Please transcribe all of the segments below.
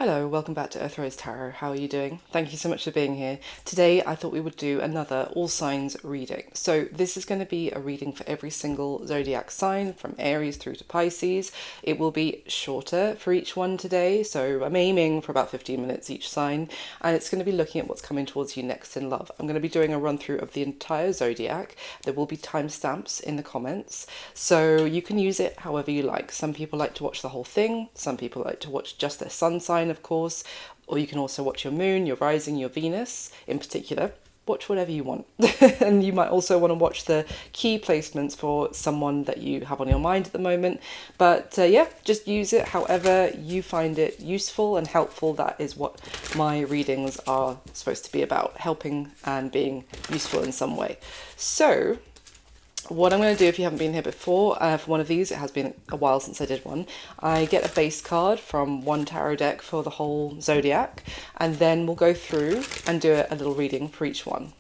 Hello, welcome back to Earth Rose Tarot. How are you doing? Thank you so much for being here. Today I thought we would do another all signs reading. So this is going to be a reading for every single zodiac sign from Aries through to Pisces. It will be shorter for each one today, so I'm aiming for about 15 minutes each sign, and it's going to be looking at what's coming towards you next in love. I'm going to be doing a run through of the entire zodiac. There will be timestamps in the comments, so you can use it however you like. Some people like to watch the whole thing, some people like to watch just their sun sign, of course, or you can also watch your moon, your rising, your Venus in particular. Watch whatever you want. And you might also want to watch the key placements for someone that you have on your mind at the moment. But yeah, just use it however you find it useful and helpful. That is what my readings are supposed to be about, helping and being useful in some way. So what I'm going to do, if you haven't been here before, for one of these, it has been a while since I did one, I get a base card from one tarot deck for the whole zodiac, and then we'll go through and do a little reading for each one.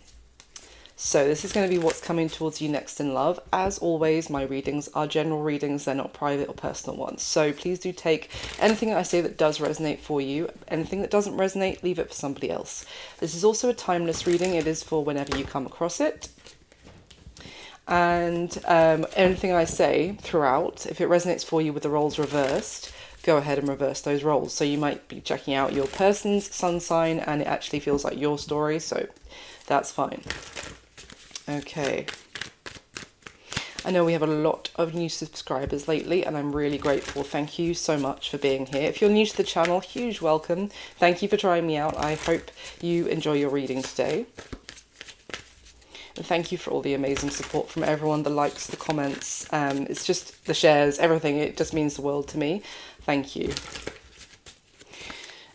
So this is going to be what's coming towards you next in love. As always, my readings are general readings, they're not private or personal ones. So please do take anything that I say that does resonate for you. Anything that doesn't resonate, leave it for somebody else. This is also a timeless reading. It is for whenever you come across it. And anything I say throughout, if it resonates for you with the roles reversed, go ahead and reverse those roles. So you might be checking out your person's sun sign and it actually feels like your story, so that's fine. Okay. I know we have a lot of new subscribers lately and I'm really grateful. Thank you so much for being here. If you're new to the channel, huge welcome. Thank you for trying me out. I hope you enjoy your reading today. And thank you for all the amazing support from everyone, the likes, the comments, it's just the shares, everything. It just means the world to me. Thank you.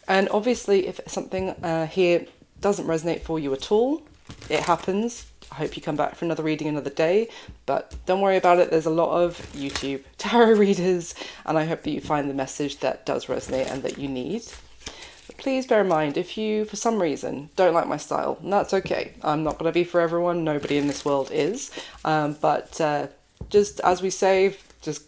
And obviously, if something here doesn't resonate for you at all, it happens. I hope you come back for another reading another day, but don't worry about it. There's a lot of YouTube tarot readers, and I hope that you find the message that does resonate and that you need. Please bear in mind, if you, for some reason, don't like my style, and that's okay. I'm not going to be for everyone. Nobody in this world is. But just as we say, just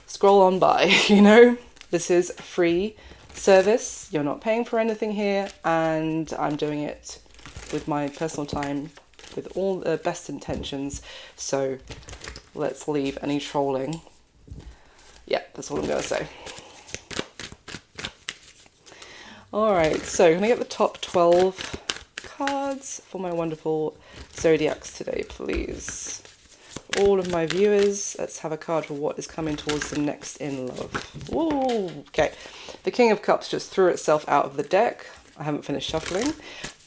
scroll on by, you know? This is free service. You're not paying for anything here, and I'm doing it with my personal time, with all the best intentions. So let's leave any trolling. Yeah, that's all I'm going to say. Alright, so can I get the top 12 cards for my wonderful zodiacs today, please? All of my viewers, let's have a card for what is coming towards them next in love. Whoa, okay. The King of Cups just threw itself out of the deck. I haven't finished shuffling,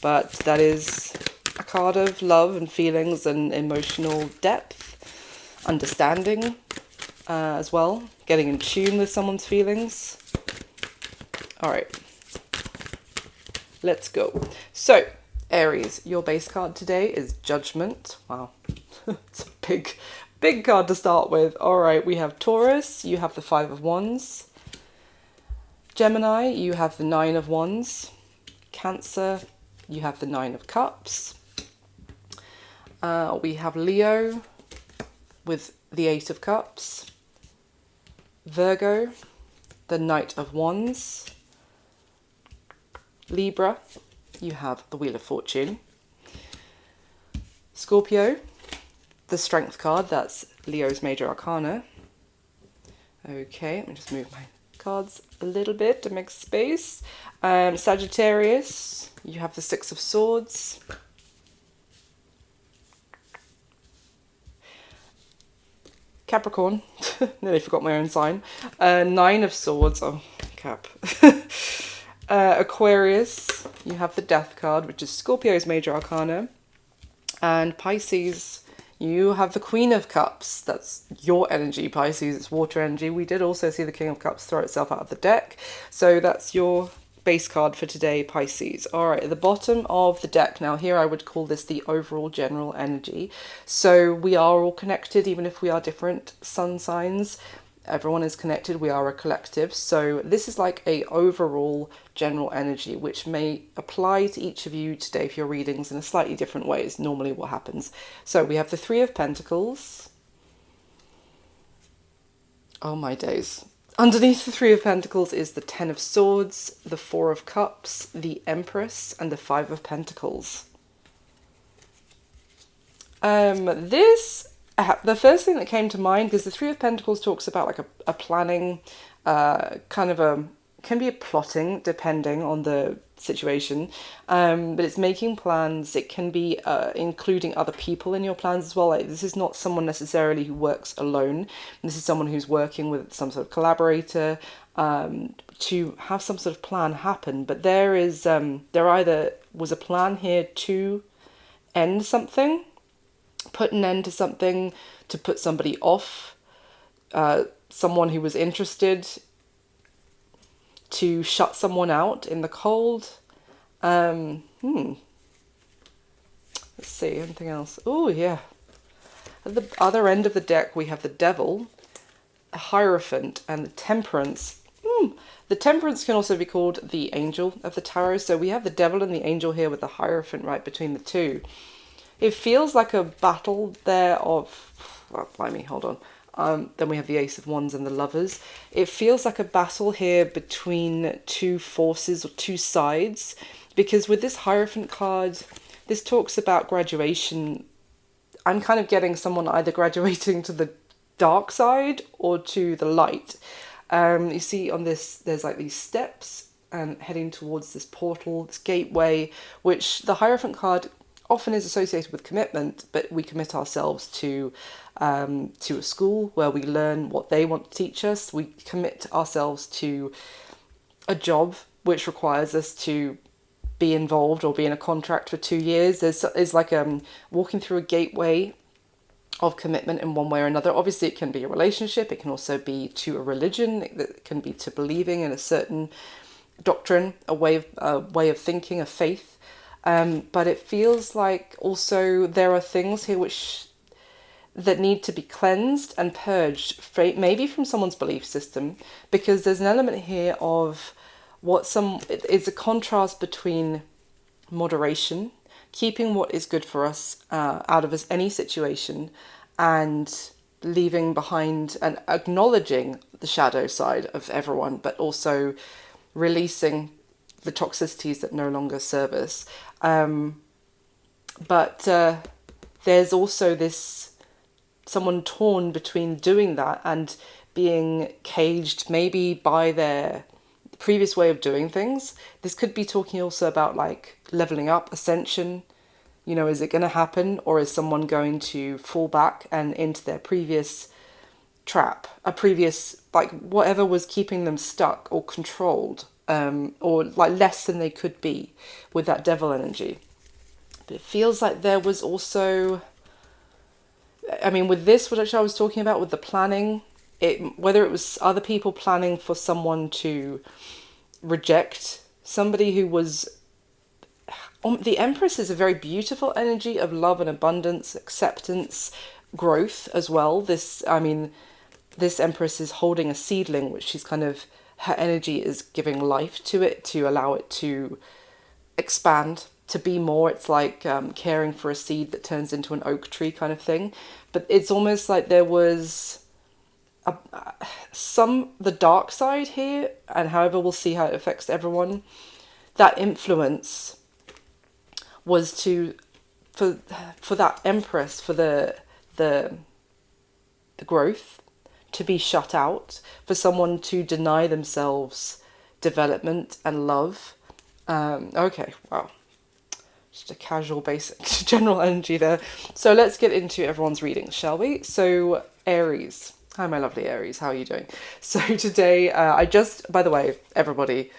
but that is a card of love and feelings and emotional depth, understanding as well, getting in tune with someone's feelings. Alright. Let's go. So, Aries, your base card today is Judgment. Wow, it's a big card to start with. All right, we have Taurus, you have the Five of Wands. Gemini, you have the Nine of Wands. Cancer, you have the Nine of Cups. We have Leo with the Eight of Cups. Virgo, the Knight of Wands. Libra, you have the Wheel of Fortune. Scorpio, the Strength card, that's Leo's Major Arcana. Okay, let me just move my cards a little bit to make space. Sagittarius, you have the Six of Swords. Capricorn, nearly forgot my own sign. Nine of Swords, oh, Cap. Aquarius, you have the Death card, which is Scorpio's Major Arcana. And Pisces, you have the Queen of Cups. That's your energy, Pisces. It's water energy. We did also see the King of Cups throw itself out of the deck. So that's your base card for today, Pisces. All right, at the bottom of the deck, now here I would call this the overall general energy. So we are all connected, even if we are different sun signs. Everyone is connected, we are a collective. So this is like a overall general energy, which may apply to each of you today for your readings in a slightly different way is normally what happens. So we have the Three of Pentacles. Oh my days. Underneath the Three of Pentacles is the Ten of Swords, the Four of Cups, the Empress, and the Five of Pentacles. The first thing that came to mind, because the Three of Pentacles talks about like a planning, can be a plotting depending on the situation, but it's making plans. It can be including other people in your plans as well. Like, this is not someone necessarily who works alone. This is someone who's working with some sort of collaborator to have some sort of plan happen. But there either was a plan here to end something, put an end to something, to put somebody off, someone who was interested, to shut someone out in the cold. Let's see, anything else? Oh, yeah. At the other end of the deck, we have the Devil, a Hierophant, and the Temperance. The Temperance can also be called the Angel of the Tarot. So we have the Devil and the Angel here with the Hierophant right between the two. It feels like a battle there of... Well, blimey, hold on. Then we have the Ace of Wands and the Lovers. It feels like a battle here between two forces or two sides, because with this Hierophant card, this talks about graduation. I'm kind of getting someone either graduating to the dark side or to the light. You see on this, there's like these steps and heading towards this portal, this gateway, which the Hierophant card often is associated with commitment, but we commit ourselves to a school where we learn what they want to teach us. We commit ourselves to a job which requires us to be involved or be in a contract for 2 years. There's like walking through a gateway of commitment in one way or another. Obviously, it can be a relationship. It can also be to a religion. It can be to believing in a certain doctrine, a way of thinking, a faith. But it feels like also there are things here that need to be cleansed and purged, maybe from someone's belief system, because there's an element here of it's a contrast between moderation, keeping what is good for us out of any situation, and leaving behind and acknowledging the shadow side of everyone, but also releasing the toxicities that no longer serve us. But there's also someone torn between doing that and being caged maybe by their previous way of doing things. This could be talking also about like leveling up, ascension. You know, is it going to happen, or is someone going to fall back and into their previous trap, a previous, like whatever was keeping them stuck or controlled, or like less than they could be with that Devil energy. But it feels like there was also, I mean, with this, which I was talking about with the planning, whether it was other people planning for someone to reject somebody who was, the Empress is a very beautiful energy of love and abundance, acceptance, growth as well. This Empress is holding a seedling, which she's kind of, her energy is giving life to it to allow it to expand, to be more. It's like caring for a seed that turns into an oak tree kind of thing. But it's almost like there was the dark side here, and however we'll see how it affects everyone, that influence was for that Empress, for the growth to be shut out, for someone to deny themselves development and love. Okay, wow. Just a casual, basic, general energy there. So let's get into everyone's readings, shall we? So Aries. Hi, my lovely Aries. How are you doing? So today, by the way, everybody,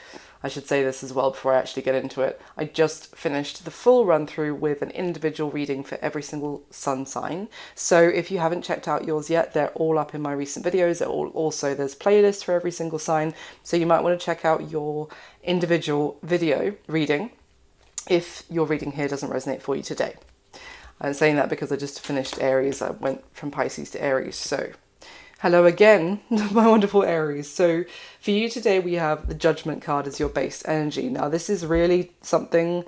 I should say this as well before I actually get into it. I just finished the full run through with an individual reading for every single sun sign. So if you haven't checked out yours yet, they're all up in my recent videos. There's playlists for every single sign. So you might want to check out your individual video reading if your reading here doesn't resonate for you today. I'm saying that because I just finished Aries. I went from Pisces to Aries. So hello again, my wonderful Aries. So for you today, we have the Judgment card as your base energy. Now, this is really something,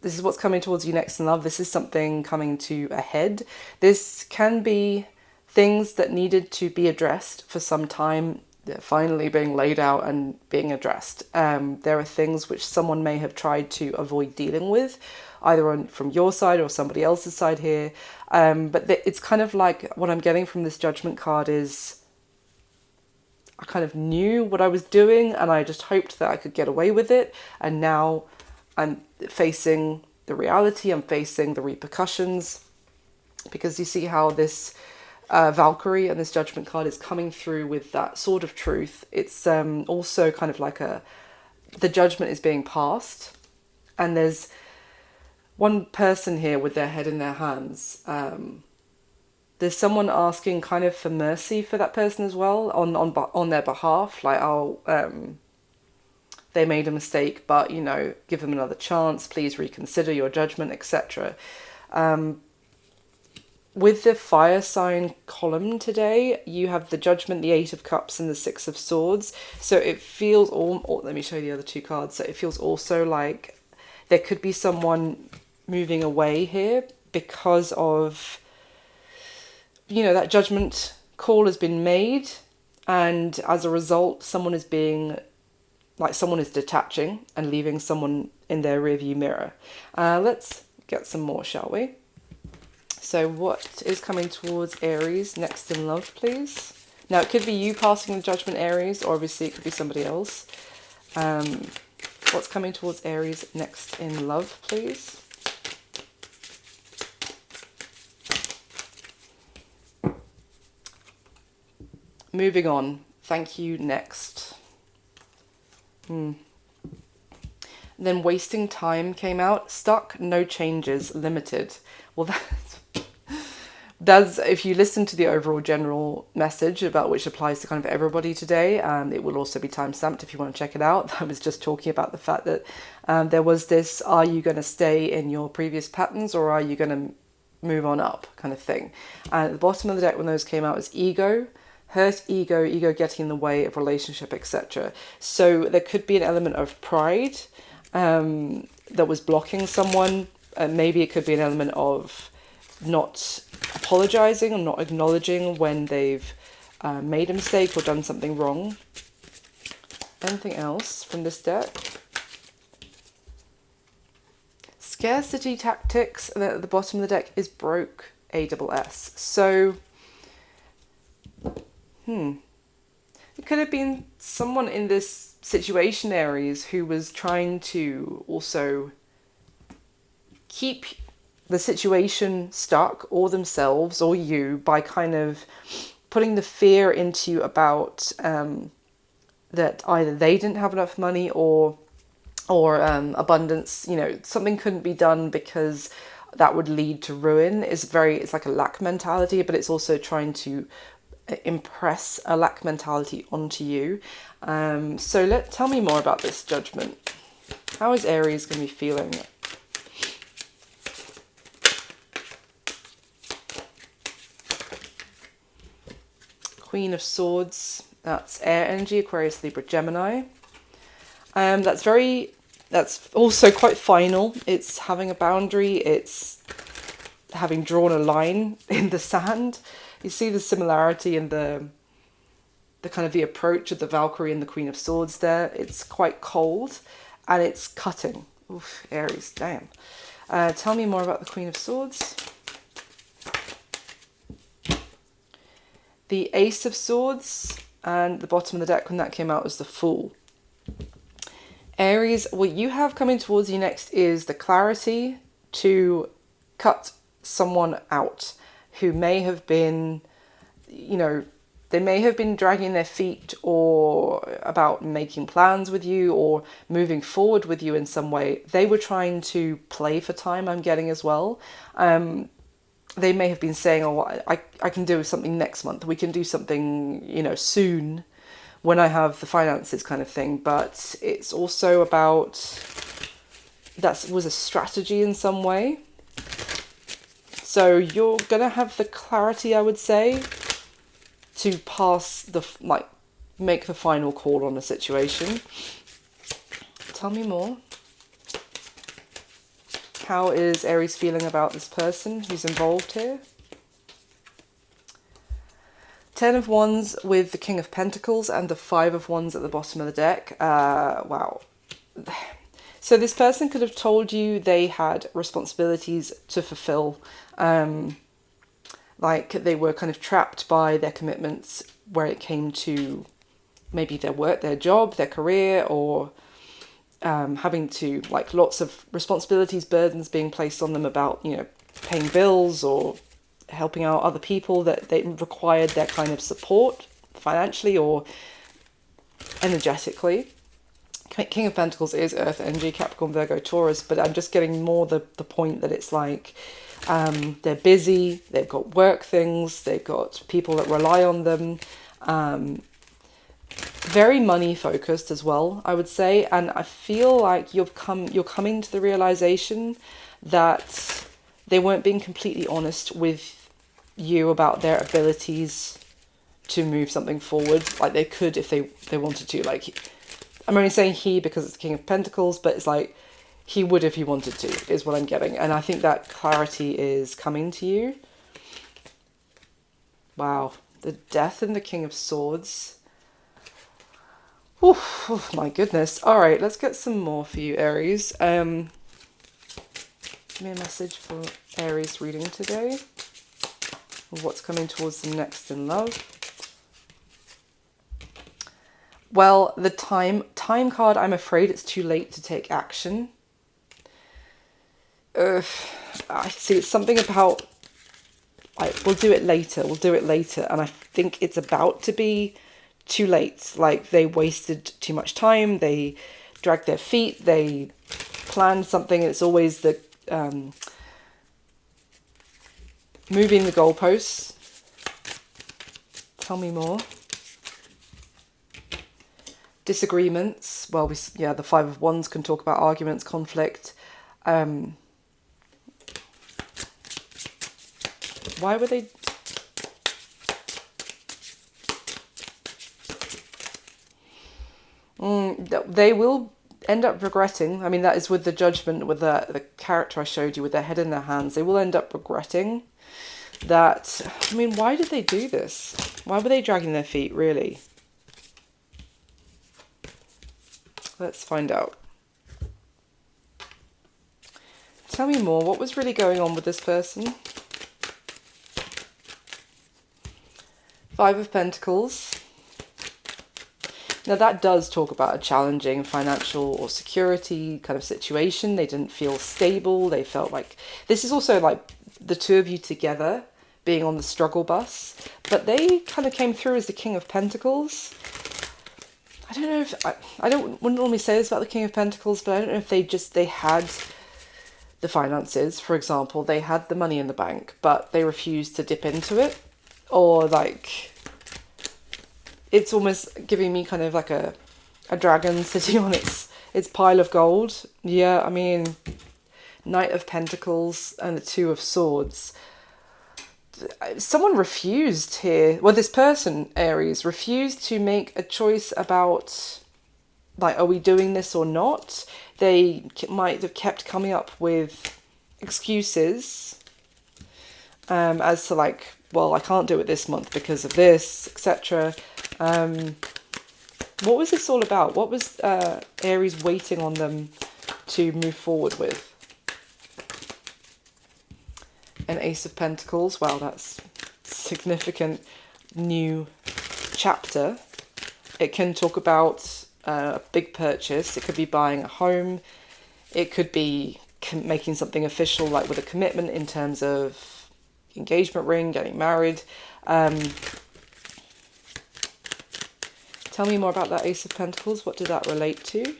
this is what's coming towards you next in love. This is something coming to a head. This can be things that needed to be addressed for some time they're finally being laid out and being addressed. There are things which someone may have tried to avoid dealing with, either from your side or somebody else's side here. But it's kind of like what I'm getting from this Judgment card is I kind of knew what I was doing and I just hoped that I could get away with it. And now I'm facing the reality, I'm facing the repercussions, because you see how this Valkyrie and this Judgment card is coming through with that sword of truth. It's also kind of like the judgment is being passed, and there's one person here with their head in their hands. There's someone asking kind of for mercy for that person as well on their behalf, like, oh, they made a mistake, but, you know, give them another chance, please reconsider your judgment, etc. With the fire sign column today, you have the Judgment, the Eight of Cups, and the Six of Swords. So it feels let me show you the other two cards. So it feels also like there could be someone moving away here because of, you know, that judgment call has been made, and as a result, someone is detaching and leaving someone in their rearview mirror. Let's get some more, shall we? So what is coming towards Aries next in love, please? Now, it could be you passing the judgment, Aries, or obviously it could be somebody else. What's coming towards Aries next in love, please? Moving on. Thank you, next. Then wasting time came out. Stuck, no changes, limited. Well, that's if you listen to the overall general message about which applies to kind of everybody today, it will also be timestamped if you want to check it out. I was just talking about the fact that there was this, are you going to stay in your previous patterns or are you going to move on up kind of thing. And at the bottom of the deck when those came out was ego, hurt ego getting in the way of relationship, etc. So there could be an element of pride that was blocking someone. Maybe it could be an element of not apologizing or not acknowledging when they've made a mistake or done something wrong. Anything else from this deck? Scarcity tactics, and then at the bottom of the deck is broke, ASS. So, it could have been someone in this situation, Aries, who was trying to also keep the situation stuck, or themselves, or you, by kind of putting the fear into you about that either they didn't have enough money or abundance. You know, something couldn't be done because that would lead to ruin. It's like a lack mentality, but it's also trying to impress a lack mentality onto you. So tell me more about this judgment. How is Aries going to be feeling? Queen of Swords, that's air energy, Aquarius, Libra, Gemini. That's also quite final. It's having a boundary, it's having drawn a line in the sand. You see the similarity in the kind of the approach of the Valkyrie and the Queen of Swords there. It's quite cold and it's cutting. Oof, Aries, damn. Tell me more about the Queen of Swords. The Ace of Swords, and the bottom of the deck when that came out was the Fool. Aries, what you have coming towards you next is the clarity to cut someone out who may have been, you know, they may have been dragging their feet or about making plans with you or moving forward with you in some way. They were trying to play for time, I'm getting as well. They may have been saying, oh, I can do something next month. We can do something, you know, soon when I have the finances kind of thing. But it's also about, that was a strategy in some way. So you're going to have the clarity, I would say, to pass make the final call on a situation. Tell me more. How is Aries feeling about this person who's involved here? Ten of Wands with the King of Pentacles and the Five of Wands at the bottom of the deck. Wow. So this person could have told you they had responsibilities to fulfill. Like they were kind of trapped by their commitments where it came to maybe their work, their job, their career, or having to, like, lots of responsibilities, burdens being placed on them about, you know, paying bills or helping out other people that they required their kind of support financially or energetically. King of Pentacles is Earth energy, Capricorn, Virgo, Taurus, but I'm just getting more the point that it's like they're busy, they've got work things, they've got people that rely on them. Very money focused as well, I would say, and I feel like you're coming to the realization that they weren't being completely honest with you about their abilities to move something forward. Like they could if they wanted to. Like, I'm only saying he because it's the King of Pentacles, but it's like he would if he wanted to, is what I'm getting. And I think that clarity is coming to you. Wow. The Death and the King of Swords. Oof, oh my goodness. All right, let's get some more for you, Aries. Give me a message for Aries reading today. What's coming towards them next in love? Well, the time card, I'm afraid it's too late to take action. I see it's something about, like, we'll do it later, and I think it's about to be too late. Like, they wasted too much time, they dragged their feet, they planned something, and it's always the moving the goalposts. Tell me more. Disagreements. Well, the Five of Wands can talk about arguments, conflict. Why were they... they will end up regretting. I mean, that is with the Judgment, with the character I showed you with their head in their hands. They will end up regretting that. I mean, why did they do this? Why were they dragging their feet, really? Let's find out. Tell me more. What was really going on with this person? Five of Pentacles. Now that does talk about a challenging financial or security kind of situation. They didn't feel stable. They felt like... This is also like the two of you together being on the struggle bus. But they kind of came through as the King of Pentacles. I don't know if... I wouldn't normally say this about the King of Pentacles, but I don't know if they had the finances, for example. They had the money in the bank, but they refused to dip into it. Or like... It's almost giving me kind of like a dragon sitting on its pile of gold. Yeah, I mean, Knight of Pentacles and the Two of Swords. Someone refused here. Well, this person, Aries, refused to make a choice about, like, are we doing this or not? They might have kept coming up with excuses as to, like, well, I can't do it this month because of this, etc. What was this all about? What was Aries waiting on them to move forward with? An Ace of Pentacles. Wow, that's significant new chapter. It can talk about a big purchase. It could be buying a home. It could be making something official, like with a commitment in terms of engagement ring, getting married. Tell me more about that Ace of Pentacles. What did that relate to?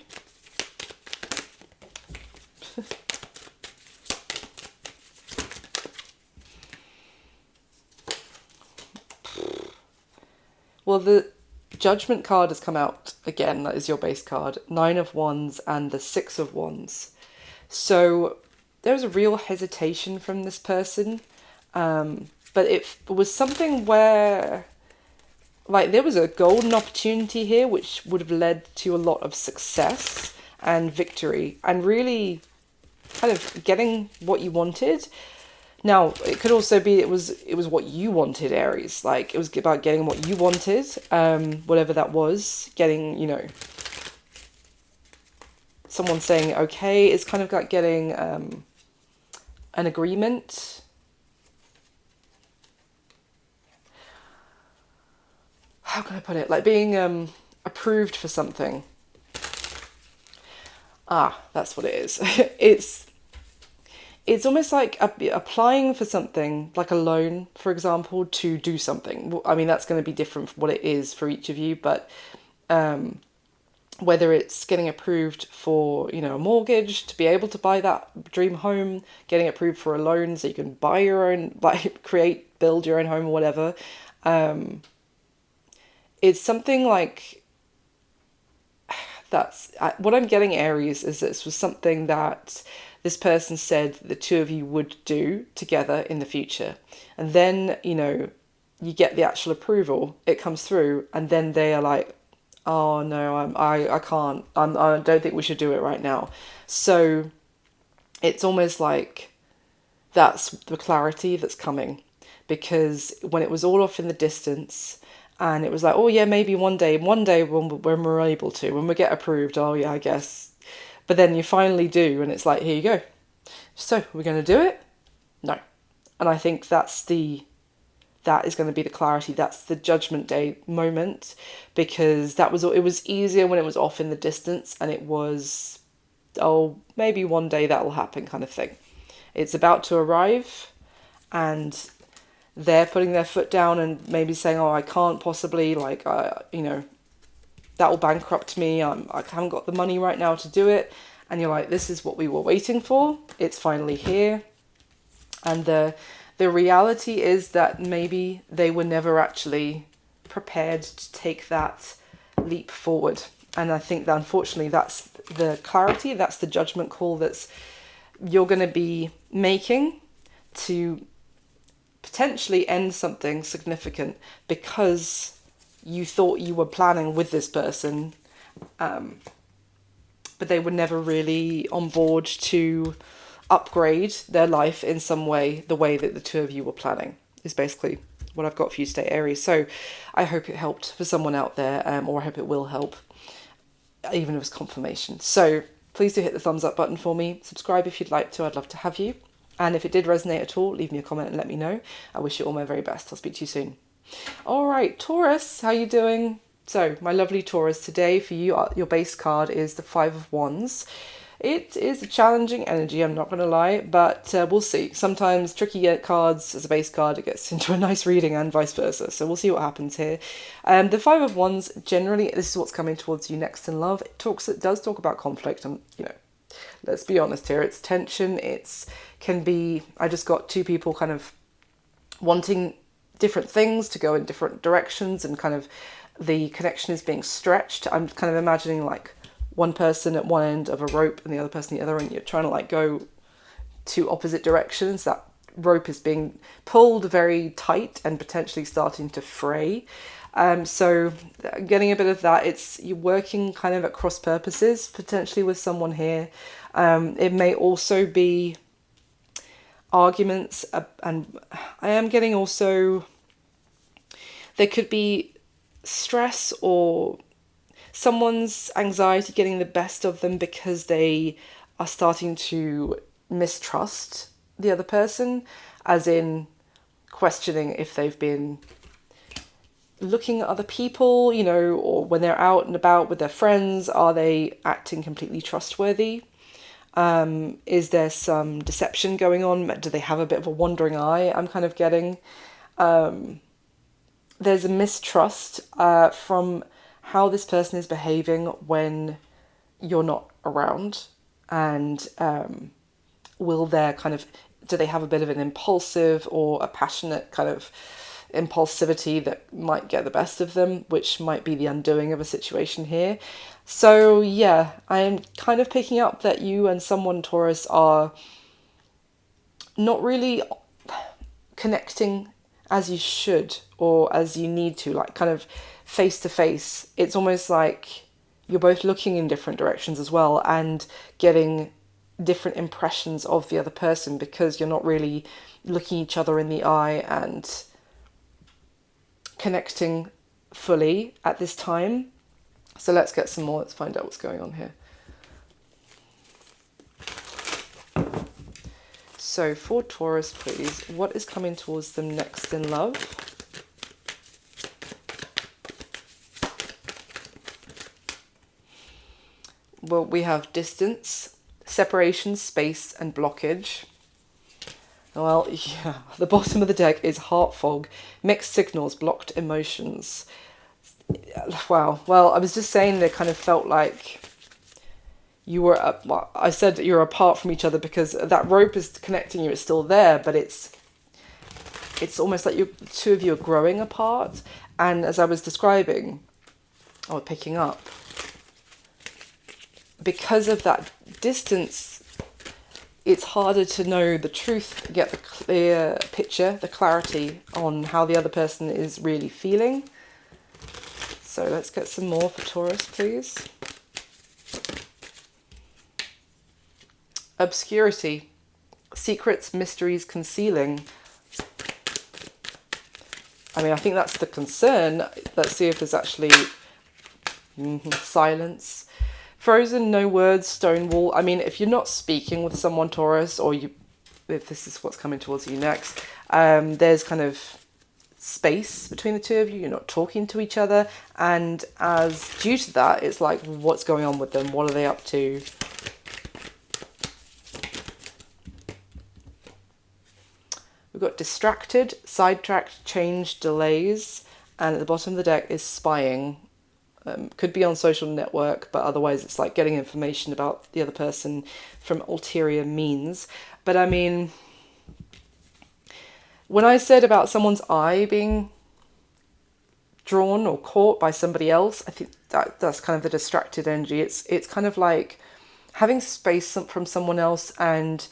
Well, the Judgment card has come out again. That is your base card. Nine of Wands and the Six of Wands. So there was a real hesitation from this person. But it was something where... like, there was a golden opportunity here which would have led to a lot of success and victory and really kind of getting what you wanted. Now, it could also be it was what you wanted, Aries. Like, it was about getting what you wanted, whatever that was. Getting, you know, someone saying okay. It's kind of like getting an agreement. How can I put it? Like being approved for something. Ah, that's what it is. It's almost like applying for something, like a loan, for example, to do something. I mean, that's going to be different from what it is for each of you, but whether it's getting approved for, you know, a mortgage to be able to buy that dream home, getting approved for a loan so you can buy your own, like build your own home or whatever. It's something like that's what I'm getting, Aries, is this was something that this person said the two of you would do together in the future. And then, you know, you get the actual approval, it comes through, and then they are like, oh no, I can't, I don't think we should do it right now. So it's almost like that's the clarity that's coming, because when it was all off in the distance, and it was like, oh yeah, maybe one day when we're able to, when we get approved, oh yeah, I guess. But then you finally do, and it's like, here you go. So, we're going to do it? No. And I think that is going to be the clarity. That's the judgment day moment, because it was easier when it was off in the distance, and it was, oh, maybe one day that will happen kind of thing. It's about to arrive, and they're putting their foot down and maybe saying, oh, I can't possibly, like, you know, that will bankrupt me. I haven't got the money right now to do it. And you're like, this is what we were waiting for. It's finally here. And the reality is that maybe they were never actually prepared to take that leap forward. And I think that unfortunately that's the clarity, that's the judgment call that's you're going to be making to potentially end something significant, because you thought you were planning with this person, but they were never really on board to upgrade their life in some way, the way that the two of you were planning, is basically what I've got for you today, Aries. So I hope it helped for someone out there, or I hope it will help, even if it's confirmation. So please do hit the thumbs up button for me. Subscribe if you'd like to. I'd love to have you. And if it did resonate at all, leave me a comment and let me know. I wish you all my very best. I'll speak to you soon. All right, Taurus, how you doing? So, my lovely Taurus, today for you, your base card is the Five of Wands. It is a challenging energy, I'm not going to lie, but we'll see. Sometimes tricky cards as a base card, it gets into a nice reading, and vice versa. So we'll see what happens here. The Five of Wands, generally, this is what's coming towards you next in love. It does talk about conflict, and, you know, let's be honest here, it's tension, I just got two people kind of wanting different things to go in different directions, and kind of the connection is being stretched. I'm kind of imagining like one person at one end of a rope and the other person at the other, and you're trying to like go to opposite directions. That rope is being pulled very tight and potentially starting to fray. So getting a bit of that, you're working kind of at cross purposes potentially with someone here. It may also be arguments, and I am getting also, there could be stress or someone's anxiety getting the best of them because they are starting to mistrust the other person, as in questioning if they've been looking at other people, you know, or when they're out and about with their friends, are they acting completely trustworthy? Is there some deception going on? Do they have a bit of a wandering eye? I'm kind of getting, there's a mistrust from how this person is behaving when you're not around, and do they have a bit of an impulsive or a passionate kind of impulsivity that might get the best of them, which might be the undoing of a situation here. So yeah, I'm kind of picking up that you and someone, Taurus, are not really connecting as you should or as you need to, like kind of face to face. It's almost like you're both looking in different directions as well, and getting different impressions of the other person, because you're not really looking each other in the eye and connecting fully at this time. So let's get some more. Let's find out what's going on here. So for Taurus, please, what is coming towards them next in love? Well, we have distance, separation, space, and blockage. Well, yeah, the bottom of the deck is heart fog, mixed signals, blocked emotions. Wow. Well, I was just saying they kind of felt like you were, well, I said that you're apart from each other because that rope is connecting you. It's still there, but it's almost like the two of you are growing apart. And as I was describing, or picking up, because of that distance, it's harder to know the truth, get the clear picture, the clarity on how the other person is really feeling. So let's get some more for Taurus, please. Obscurity, secrets, mysteries, concealing. I mean, I think that's the concern. Let's see if there's actually silence. Frozen, no words, stone wall. I mean, if you're not speaking with someone, Taurus, or if this is what's coming towards you next, there's kind of space between the two of you. You're not talking to each other. And as due to that, it's like, what's going on with them? What are they up to? We've got distracted, sidetracked, change, delays. And at the bottom of the deck is spying. Could be on social network, but otherwise it's like getting information about the other person from ulterior means. But I mean, when I said about someone's eye being drawn or caught by somebody else, I think that's kind of the distracted energy. It's kind of like having space from someone else, and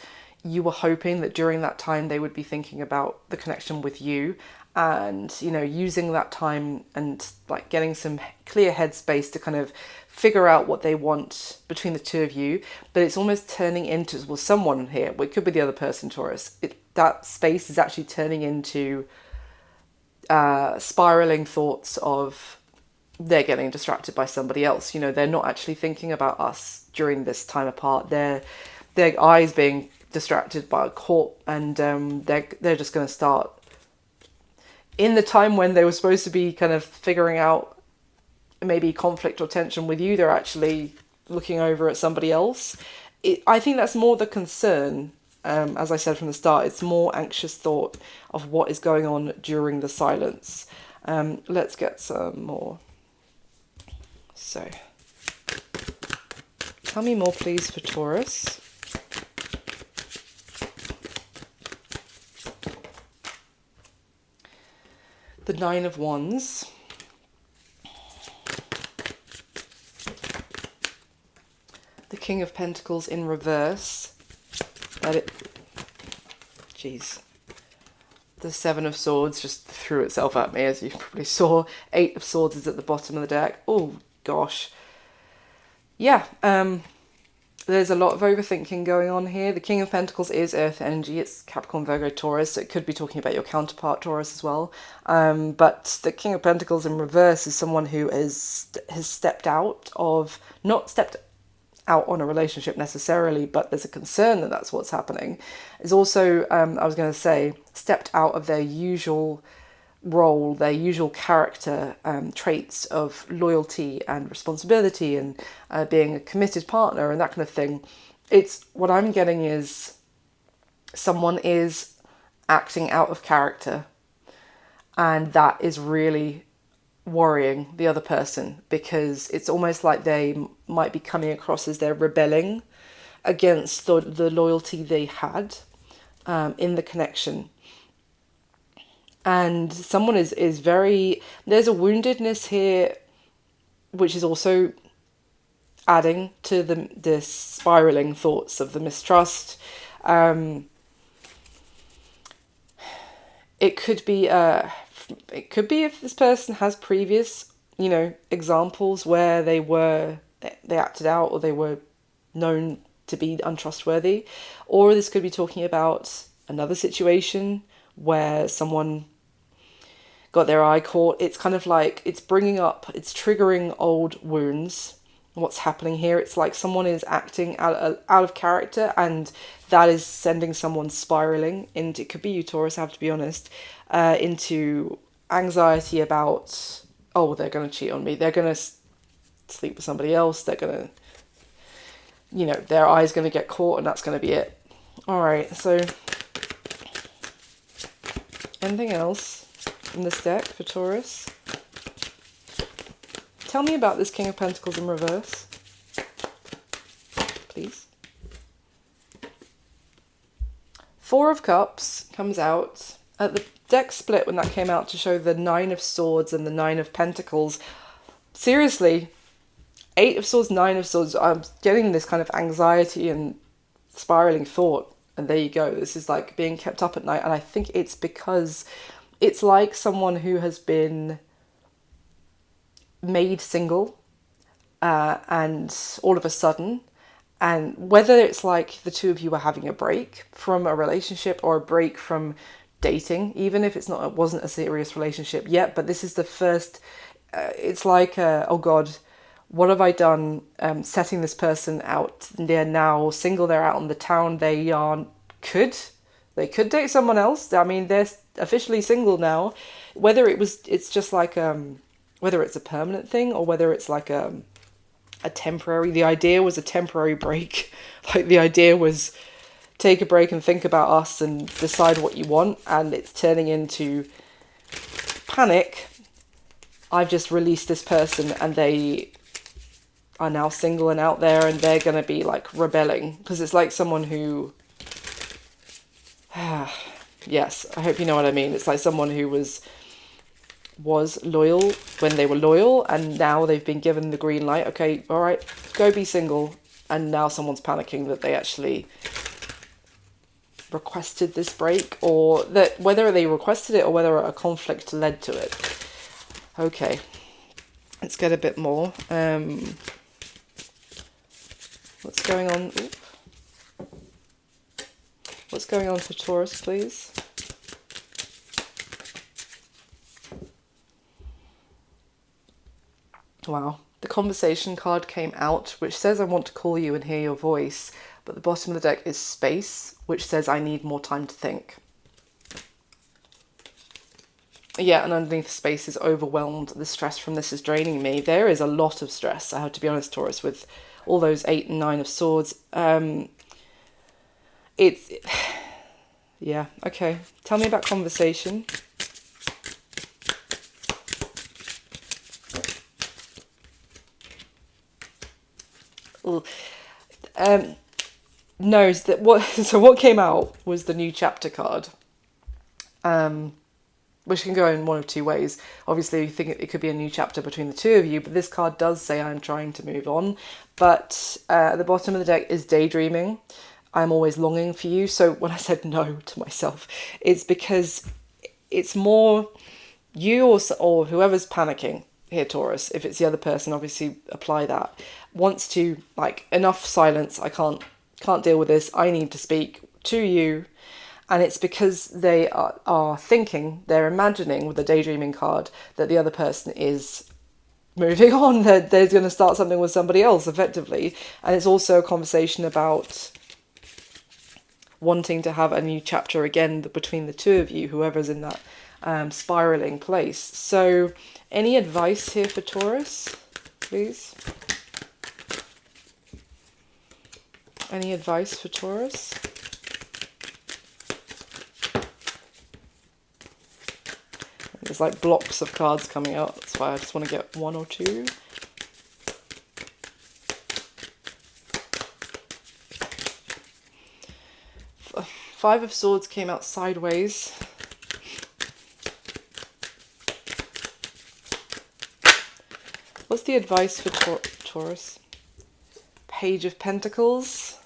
you were hoping that during that time they would be thinking about the connection with you. And, you know, using that time and like getting some clear headspace to kind of figure out what they want between the two of you. But it's almost turning into, well, someone here, well, it could be the other person, Taurus. That space is actually turning into spiraling thoughts of they're getting distracted by somebody else. You know, they're not actually thinking about us during this time apart. Their eyes being distracted by a caught, and they're just going to start. In the time when they were supposed to be kind of figuring out maybe conflict or tension with you, they're actually looking over at somebody else. I think that's more the concern. As I said from the start, it's more anxious thought of what is going on during the silence. Let's get some more. So, tell me more, please, for Taurus. The Nine of Wands. The King of Pentacles in reverse. Jeez. The Seven of Swords just threw itself at me, as you probably saw. Eight of Swords is at the bottom of the deck. Oh, gosh. Yeah, there's a lot of overthinking going on here. The King of Pentacles is earth energy. It's Capricorn, Virgo, Taurus. So it could be talking about your counterpart, Taurus, as well. But the King of Pentacles in reverse is someone who has stepped out of, not stepped out on a relationship necessarily, but there's a concern that that's what's happening. Is also, I was going to say, stepped out of their usual role, their usual character traits of loyalty and responsibility and being a committed partner and that kind of thing. It's what I'm getting is someone is acting out of character, and that is really worrying the other person, because it's almost like they might be coming across as they're rebelling against the loyalty they had in the connection. And someone is very, there's a woundedness here, which is also adding to the spiraling thoughts of the mistrust. It could be if this person has previous, examples where they acted out, or they were known to be untrustworthy. Or this could be talking about another situation where someone got their eye caught. It's kind of like it's triggering old wounds. What's happening here? It's like someone is acting out of character, and that is sending someone spiraling into, it could be you, Taurus, I have to be honest, into anxiety about, oh, they're going to cheat on me, they're going to sleep with somebody else, they're going to, their eye's going to get caught, and that's going to be it. All right, so anything else in this deck for Taurus? Tell me about this King of Pentacles in reverse, please. Four of Cups comes out. At the deck split when that came out to show the Nine of Swords and the Nine of Pentacles. Seriously, Eight of Swords, Nine of Swords, I'm getting this kind of anxiety and spiraling thought. And there you go. This is like being kept up at night. And I think it's because it's like someone who has been made single and all of a sudden, and whether it's like the two of you are having a break from a relationship or a break from dating, even if it wasn't a serious relationship yet, but this is the first, it's like, oh God, what have I done? Setting this person out. They're now single, they're out on the town, they could date someone else. I mean, they're officially single now. Whether it's just like, whether it's a permanent thing or whether it's like a temporary, the idea was a temporary break. Like the idea was take a break and think about us and decide what you want, and it's turning into panic. I've just released this person and they are now single and out there, and they're going to be like rebelling because it's like someone who, yes, I hope you know what I mean. It's like someone who was loyal when they were loyal, and now they've been given the green light. Okay, all right, go be single. And now someone's panicking that they actually requested this break, or that whether they requested it or whether a conflict led to it. Okay, let's get a bit more. What's going on? Oop. What's going on for Taurus, please? Wow, the conversation card came out, which says I want to call you and hear your voice, but the bottom of the deck is space, which says I need more time to think. Yeah, and underneath space is overwhelmed. The stress from this is draining me. There is a lot of stress, I have to be honest, Taurus, with all those 8 and 9 of Swords. Yeah, okay. Tell me about conversation. No, so what came out was the new chapter card, which can go in one of two ways. Obviously, you think it could be a new chapter between the two of you, but this card does say I'm trying to move on. But at the bottom of the deck is daydreaming. I'm always longing for you. So when I said no to myself, it's because it's more you or whoever's panicking here, Taurus. If it's the other person, obviously apply that. Wants to, like, enough silence. I can't deal with this. I need to speak to you. And it's because they are thinking, they're imagining with the daydreaming card that the other person is moving on. They're going to start something with somebody else, effectively. And it's also a conversation about wanting to have a new chapter again between the two of you, whoever's in that spiraling place. So any advice here for Taurus, please? Any advice for Taurus? There's like blocks of cards coming out. That's why I just want to get one or two. Five of Swords came out sideways. What's the advice for Taurus? Page of Pentacles.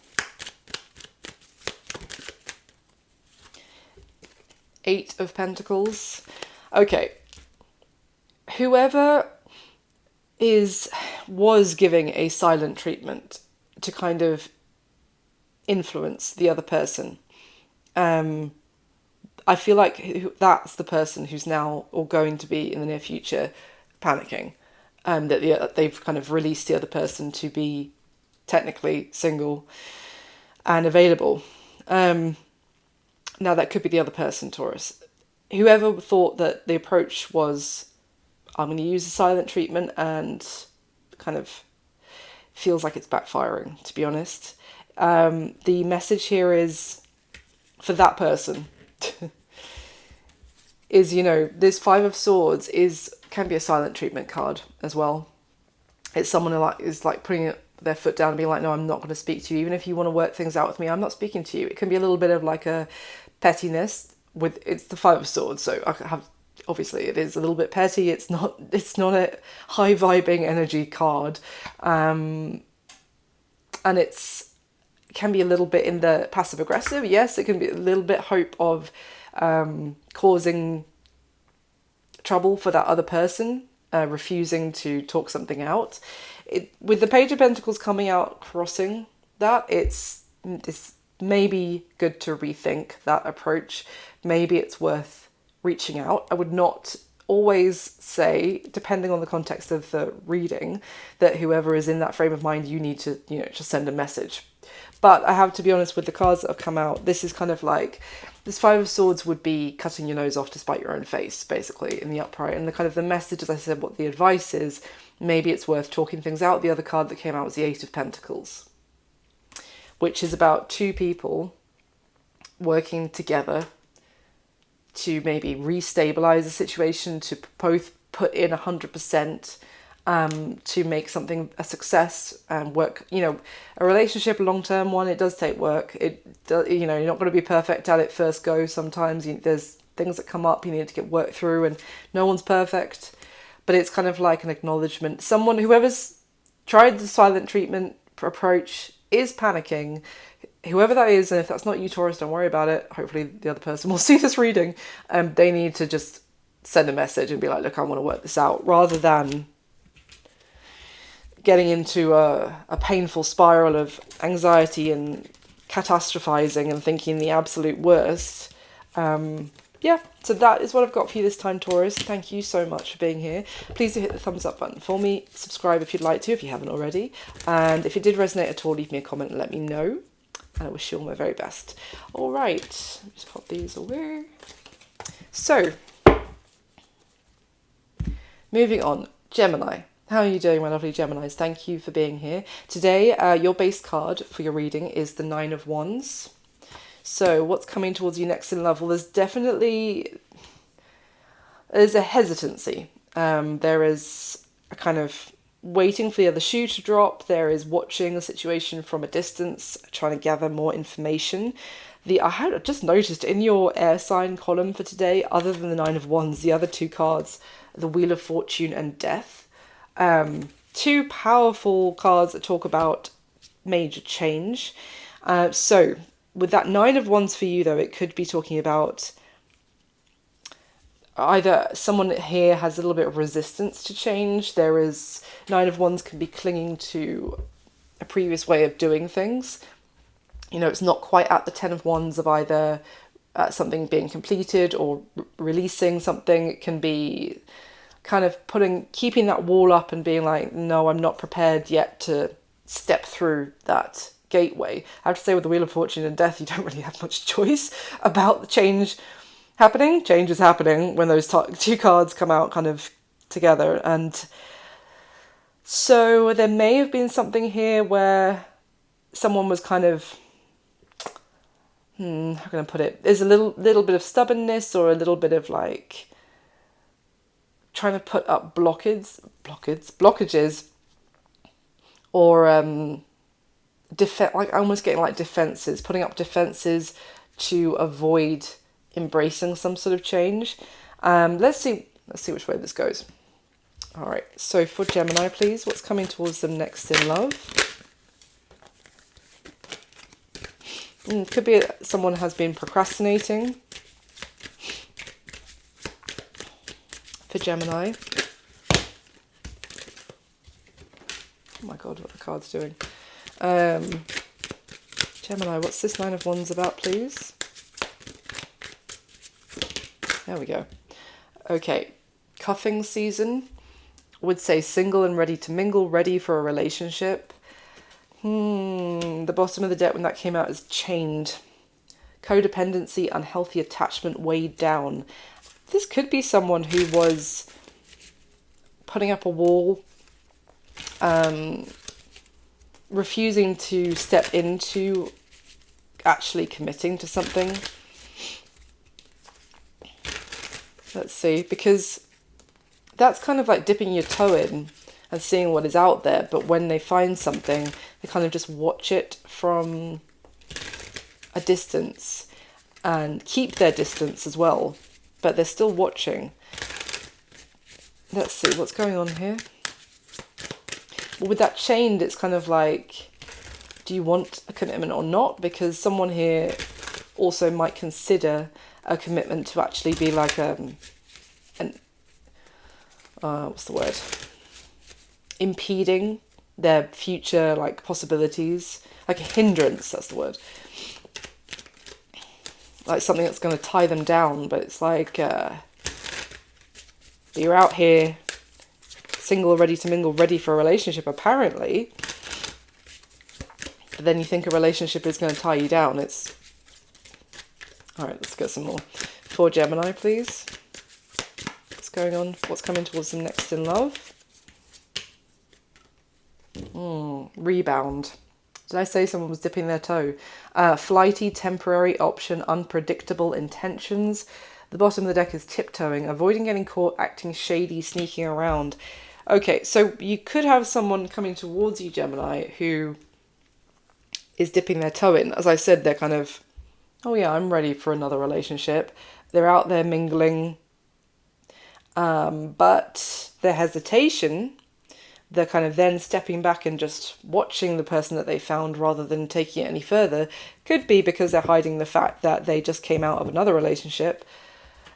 Eight of Pentacles. Okay. Whoever was giving a silent treatment to kind of influence the other person. I feel like that's the person who's now or going to be in the near future panicking, that they've kind of released the other person to be technically single and available. Now that could be the other person, Taurus. Whoever thought that the approach was, I'm going to use a silent treatment, and kind of feels like it's backfiring, to be honest. The message here is, for that person, is, you know, this Five of Swords can be a silent treatment card as well. It's someone who is putting their foot down and being like, no, I'm not going to speak to you. Even if you want to work things out with me, I'm not speaking to you. It can be a little bit of like a pettiness it's the Five of Swords. So obviously it is a little bit petty. It's not a high vibing energy card. And it can be a little bit in the passive aggressive. Yes, it can be a little bit hope of causing trouble for that other person, refusing to talk something out. With the Page of Pentacles coming out, crossing that, it's maybe good to rethink that approach. Maybe it's worth reaching out. I would not always say, depending on the context of the reading, that whoever is in that frame of mind, you need to, just send a message. But I have to be honest, with the cards that have come out, this is kind of like, this Five of Swords would be cutting your nose off to spite your own face, basically, in the upright. And the message, as I said, what the advice is, maybe it's worth talking things out. The other card that came out was the Eight of Pentacles, which is about two people working together to maybe restabilize a situation, to both put in 100%, to make something a success and work. A relationship, a long-term one, it does take work. You're not going to be perfect at it first go. Sometimes there's things that come up you need to get worked through, and no one's perfect. But it's kind of like an acknowledgement. Whoever's tried the silent treatment approach is panicking. Whoever that is, and if that's not you, Taurus, don't worry about it. Hopefully the other person will see this reading. They need to just send a message and be like, look, I want to work this out, rather than getting into a painful spiral of anxiety and catastrophizing and thinking the absolute worst. So that is what I've got for you this time, Taurus. Thank you so much for being here. Please do hit the thumbs up button for me. Subscribe if you'd like to, if you haven't already. And if it did resonate at all, leave me a comment and let me know. And I wish you all my very best. All right, just pop these away. So, moving on. Gemini. How are you doing, my lovely Geminis? Thank you for being here. Today, your base card for your reading is the Nine of Wands. So what's coming towards you next in love? Well, there's a hesitancy. There is a kind of waiting for the other shoe to drop. There is watching the situation from a distance, trying to gather more information. I had just noticed in your air sign column for today, other than the Nine of Wands, the other two cards, the Wheel of Fortune and Death. Two powerful cards that talk about major change. So with that Nine of Wands for you, though, it could be talking about either someone here has a little bit of resistance to change. There is, Nine of Wands can be clinging to a previous way of doing things. It's not quite at the Ten of Wands of either something being completed or releasing something. It can be kind of keeping that wall up and being like, no, I'm not prepared yet to step through that gateway. I have to say, with the Wheel of Fortune and Death, you don't really have much choice about the change happening. Change is happening when those two cards come out kind of together. And so there may have been something here where someone was kind of, how can I put it? There's a little bit of stubbornness, or a little bit of like trying to put up blockages, or like almost getting like defenses, putting up defenses to avoid embracing some sort of change. Let's see which way this goes. All right, so for Gemini, please, what's coming towards them next in love? Could be someone has been procrastinating. For Gemini. Oh my God, what the card's doing. Gemini, what's this Nine of Wands about, please? There we go. Okay, cuffing season. Would say single and ready to mingle, ready for a relationship. The bottom of the deck when that came out is chained. Codependency, unhealthy attachment, weighed down. This could be someone who was putting up a wall, refusing to step into actually committing to something. Let's see, because that's kind of like dipping your toe in and seeing what is out there, but when they find something, they kind of just watch it from a distance and keep their distance as well, but they're still watching. Let's see what's going on here. Well, with that chained, it's kind of like, do you want a commitment or not? Because someone here also might consider a commitment to actually be like what's the word? Impeding their future like possibilities, like a hindrance, that's the word. Like something that's going to tie them down, but it's like you're out here single, ready to mingle, ready for a relationship apparently, but then you think a relationship is going to tie you down. It's all right. Let's get some more for Gemini, please. What's going on? What's coming towards them next in love? Rebound. Did I say someone was dipping their toe? Flighty, temporary option, unpredictable intentions. The bottom of the deck is tiptoeing, avoiding getting caught, acting shady, sneaking around. Okay, so you could have someone coming towards you, Gemini, who is dipping their toe in. As I said, they're kind of, oh yeah, I'm ready for another relationship. They're out there mingling, but their hesitation, they're kind of then stepping back and just watching the person that they found rather than taking it any further, could be because they're hiding the fact that they just came out of another relationship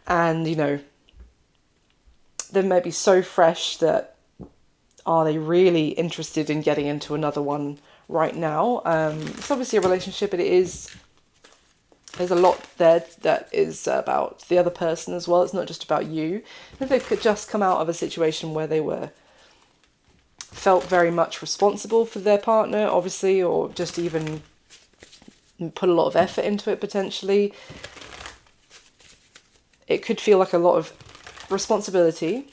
and, you know, they may be so fresh that are they really interested in getting into another one right now? It's obviously a relationship, but there's a lot there that is about the other person as well. It's not just about you. If they could just come out of a situation where they felt very much responsible for their partner, obviously, or just even put a lot of effort into it potentially, it could feel like a lot of responsibility.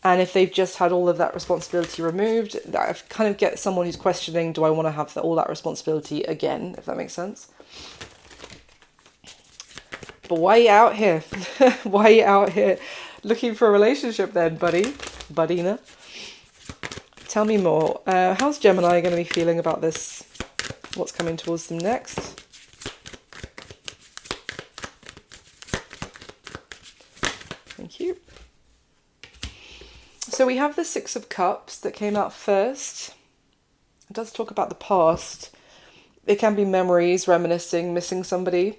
And if they've just had all of that responsibility removed, I kind of get someone who's questioning, do I want to have all that responsibility again, if that makes sense? But why are you out here? Why are you out here looking for a relationship then, Buddina? Tell me more. How's Gemini going to be feeling about this? What's coming towards them next? Thank you. So we have the Six of Cups that came out first. It does talk about the past. It can be memories, reminiscing, missing somebody.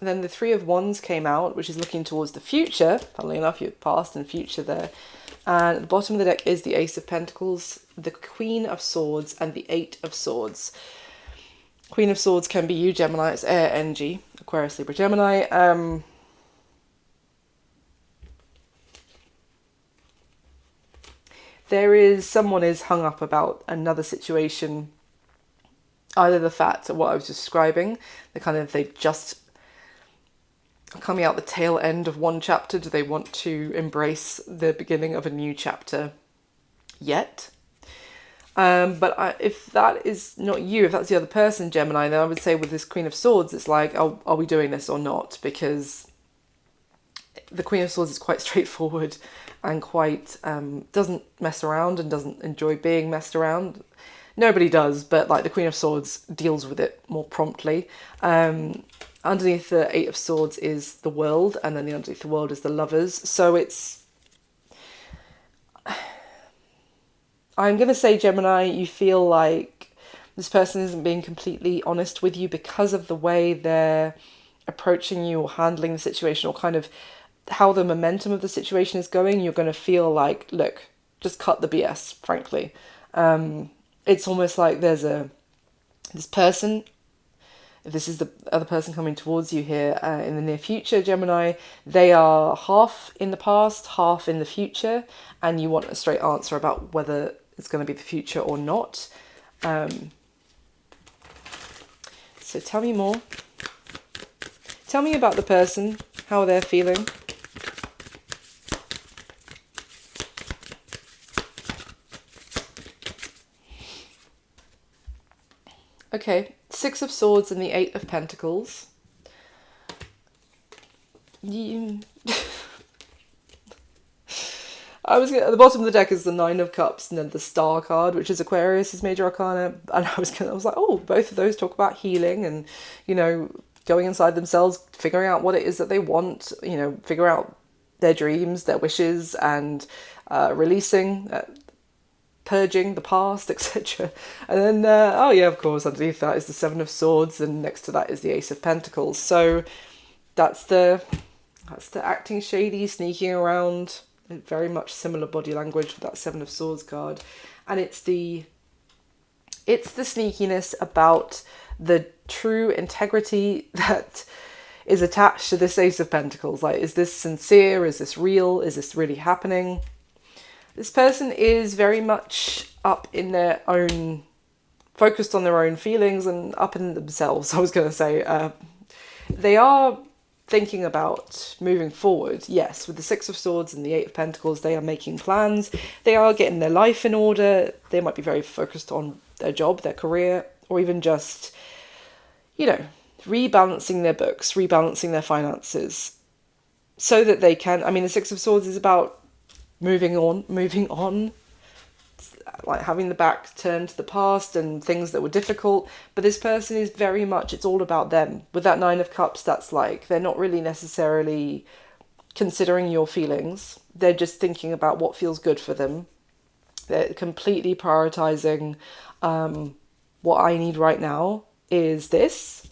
And then the Three of Wands came out, which is looking towards the future. Funnily enough, you have past and future there. And at the bottom of the deck is the Ace of Pentacles, the Queen of Swords, and the Eight of Swords. Queen of Swords can be you, Gemini. It's air energy. Aquarius, Libra, Gemini. Someone is hung up about another situation. Either the fact of what I was describing, they've just coming out the tail end of one chapter. Do they want to embrace the beginning of a new chapter yet? But if that is not you, if that's the other person, Gemini, then I would say with this Queen of Swords, it's like, are we doing this or not? Because the Queen of Swords is quite straightforward and quite doesn't mess around and doesn't enjoy being messed around. Nobody does, but like the Queen of Swords deals with it more promptly. Underneath the Eight of Swords is the World, and then underneath the World is the Lovers. So it's, I'm going to say, Gemini, you feel like this person isn't being completely honest with you because of the way they're approaching you or handling the situation, or kind of how the momentum of the situation is going. You're going to feel like, look, just cut the BS, frankly. It's almost like there's a This person, if this is the other person coming towards you here in the near future, Gemini, they are half in the past, half in the future, and you want a straight answer about whether it's going to be the future or not. So tell me more. Tell me about the person, how they're feeling. Okay, Six of Swords and the Eight of Pentacles. At the bottom of the deck is the Nine of Cups and then the Star card, which is Aquarius' major arcana. And I was like, oh, both of those talk about healing and, you know, going inside themselves, figuring out what it is that they want, you know, figure out their dreams, their wishes, and releasing, purging the past, etc. And then, oh yeah, of course, underneath that is the Seven of Swords, and next to that is the Ace of Pentacles. So that's the acting shady, sneaking around. Very much similar body language with that Seven of Swords card, and it's the sneakiness about the true integrity that is attached to this Ace of Pentacles. Like, is this sincere? Is this real? Is this really happening? This person is very much up in their own, focused on their own feelings and up in themselves. I was going to say, they are thinking about moving forward. Yes, with the Six of Swords and the Eight of Pentacles, they are making plans. They are getting their life in order. They might be very focused on their job, their career, or even just, you know, rebalancing their books, rebalancing their finances, so that they can, I mean, the Six of Swords is about moving on, like having the back turned to the past and things that were difficult. But this person is very much, it's all about them. With that Nine of Cups, that's like, they're not really necessarily considering your feelings. They're just thinking about what feels good for them. They're completely prioritizing, what I need right now is this.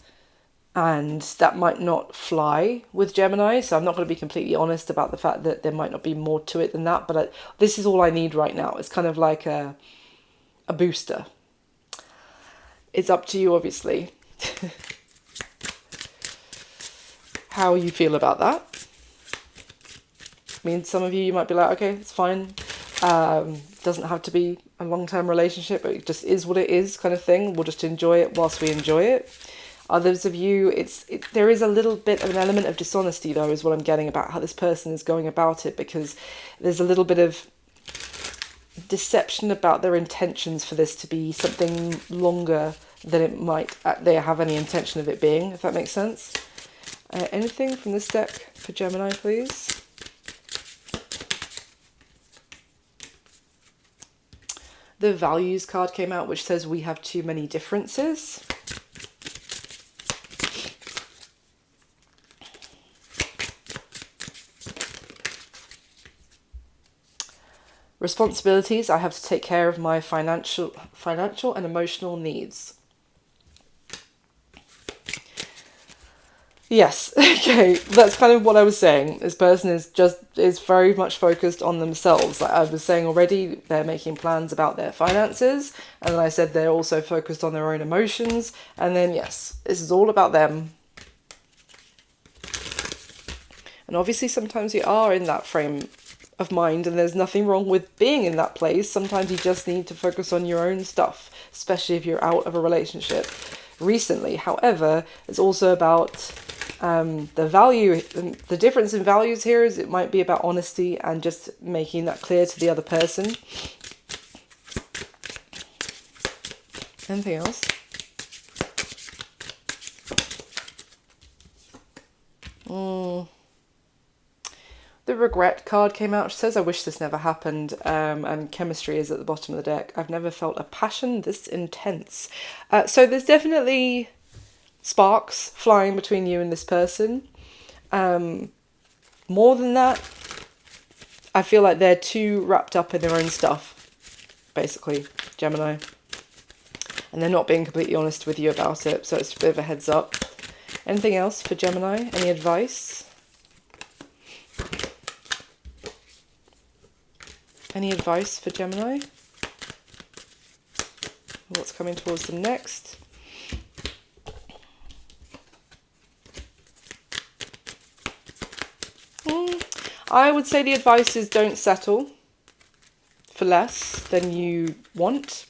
And that might not fly with Gemini, so I'm not going to be completely honest about the fact that there might not be more to it than that, but this is all I need right now. It's kind of like a booster. It's up to you, obviously, how you feel about that. I mean, some of you might be like, okay, it's fine. Doesn't have to be a long-term relationship, it just is what it is kind of thing. We'll just enjoy it whilst we enjoy it. Others of you, there is a little bit of an element of dishonesty, though, is what I'm getting about how this person is going about it, because there's a little bit of deception about their intentions for this to be something longer than it might they have any intention of it being, if that makes sense. Anything from this deck for Gemini, please? The Values card came out, which says we have too many differences. Responsibilities, I have to take care of my financial and emotional needs. Yes, okay, that's kind of what I was saying. This person is very much focused on themselves. Like I was saying already, they're making plans about their finances, and then I said they're also focused on their own emotions, and then yes, this is all about them. And obviously sometimes you are in that frame of mind, and there's nothing wrong with being in that place. Sometimes you just need to focus on your own stuff, especially if you're out of a relationship recently. However, it's also about the difference in values here is it might be about honesty and just making that clear to the other person. Anything else? The Regret card came out, which says, I wish this never happened, and Chemistry is at the bottom of the deck. I've never felt a passion this intense. So there's definitely sparks flying between you and this person. More than that, I feel like they're too wrapped up in their own stuff, basically, Gemini. And they're not being completely honest with you about it, so it's a bit of a heads up. Anything else for Gemini? Any advice? Any advice for Gemini? What's coming towards them next? I would say the advice is don't settle for less than you want.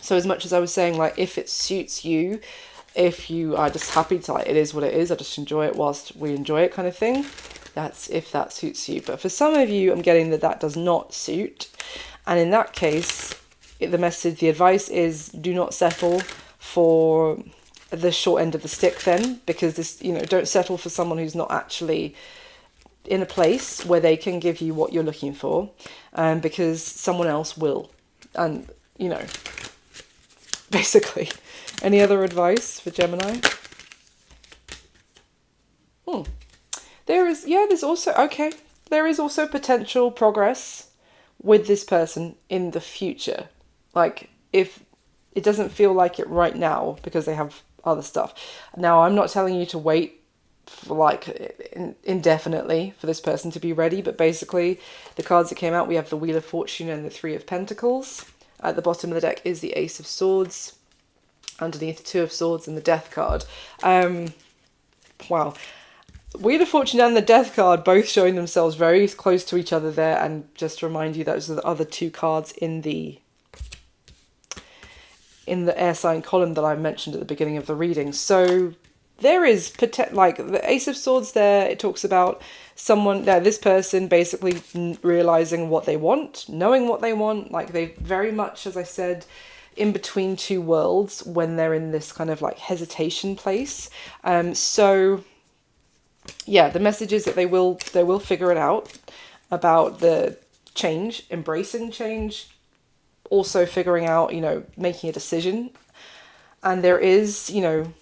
So as much as I was saying, like, if it suits you, if you are just happy to, like, it is what it is, I just enjoy it whilst we enjoy it kind of thing, that's if that suits you. But for some of you, I'm getting that that does not suit. And in that case, the advice is do not settle for the short end of the stick then, because this, you know, don't settle for someone who's not actually in a place where they can give you what you're looking for, because someone else will. And, you know, basically. Any other advice for Gemini? There's also potential progress with this person in the future. Like, if it doesn't feel like it right now because they have other stuff. Now, I'm not telling you to wait for, like, indefinitely for this person to be ready, but basically the cards that came out, we have the Wheel of Fortune and the Three of Pentacles. At the bottom of the deck is the Ace of Swords. Underneath, Two of Swords and the Death card. Wow. Wheel of Fortune and the Death card both showing themselves very close to each other there. And just to remind you, those are the other two cards in the air sign column that I mentioned at the beginning of the reading. So there is, like, the Ace of Swords there, it talks about this person basically realizing what they want, knowing what they want. Like, they very much, as I said, in between two worlds when they're in this kind of like hesitation place. So yeah, the message is that they will figure it out about the change, embracing change, also figuring out, you know, making a decision. And there is, you know,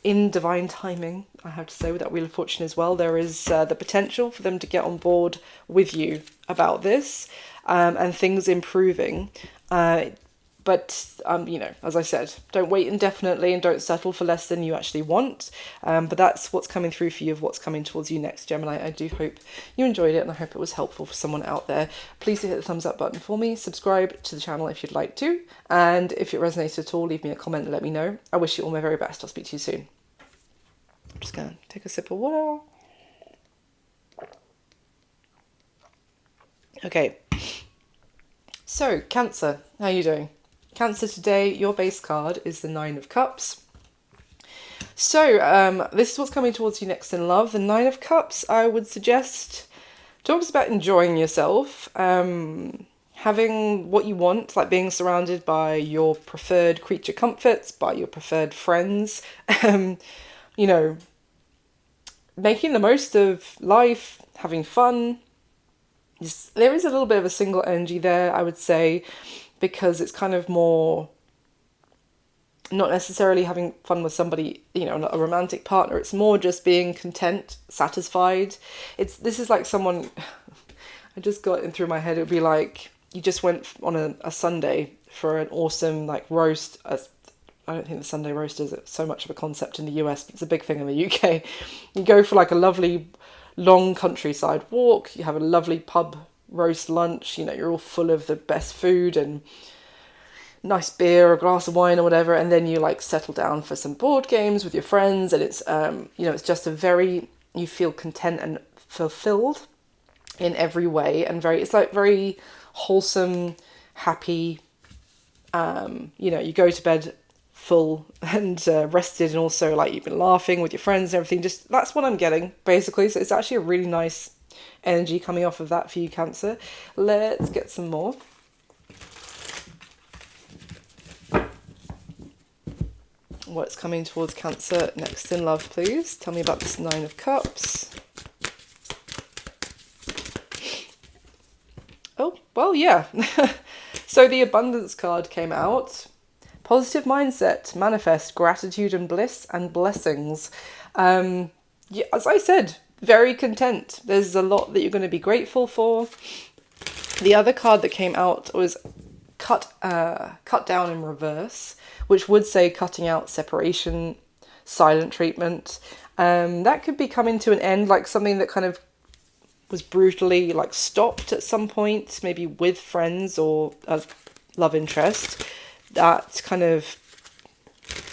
in divine timing, I have to say, with that Wheel of Fortune as well, there is the potential for them to get on board with you about this, and things improving. But, you know, as I said, don't wait indefinitely and don't settle for less than you actually want. But that's what's coming through for you, of what's coming towards you next, Gemini. I do hope you enjoyed it, and I hope it was helpful for someone out there. Please do hit the thumbs up button for me. Subscribe to the channel if you'd like to. And if it resonates at all, leave me a comment and let me know. I wish you all my very best. I'll speak to you soon. I'm just going to take a sip of water. Okay. So, Cancer, how are you doing? Cancer, today, your base card is the Nine of Cups. So, this is what's coming towards you next in love. The Nine of Cups, I would suggest, talks about enjoying yourself, having what you want, like being surrounded by your preferred creature comforts, by your preferred friends, you know, making the most of life, having fun. There is a little bit of a single energy there, I would say, because it's kind of more not necessarily having fun with somebody, you know, not a romantic partner. It's more just being content, satisfied. This is like someone, I just got in through my head, it would be like you just went on a Sunday for an awesome, like, roast. I don't think the Sunday roast is so much of a concept in the US, but it's a big thing in the UK. You go for like a lovely long countryside walk, you have a lovely pub roast lunch, you know, you're all full of the best food and nice beer or a glass of wine or whatever, and then you like settle down for some board games with your friends, and it's you know, it's just you feel content and fulfilled in every way, and it's like very wholesome, happy. You know, you go to bed full and rested, and also like you've been laughing with your friends and everything. Just that's what I'm getting basically. So it's actually a really nice energy coming off of that for you, Cancer. Let's get some more. What's coming towards Cancer next in love, please? Tell me about this Nine of Cups. Oh, well, yeah. So the Abundance card came out. Positive mindset, manifest, gratitude and bliss and blessings. Yeah, as I said, very content. There's a lot that you're going to be grateful for. The other card that came out was cut down in reverse, which would say cutting out, separation, silent treatment. That could be coming to an end, like something that kind of was brutally like stopped at some point, maybe with friends or a love interest. That kind of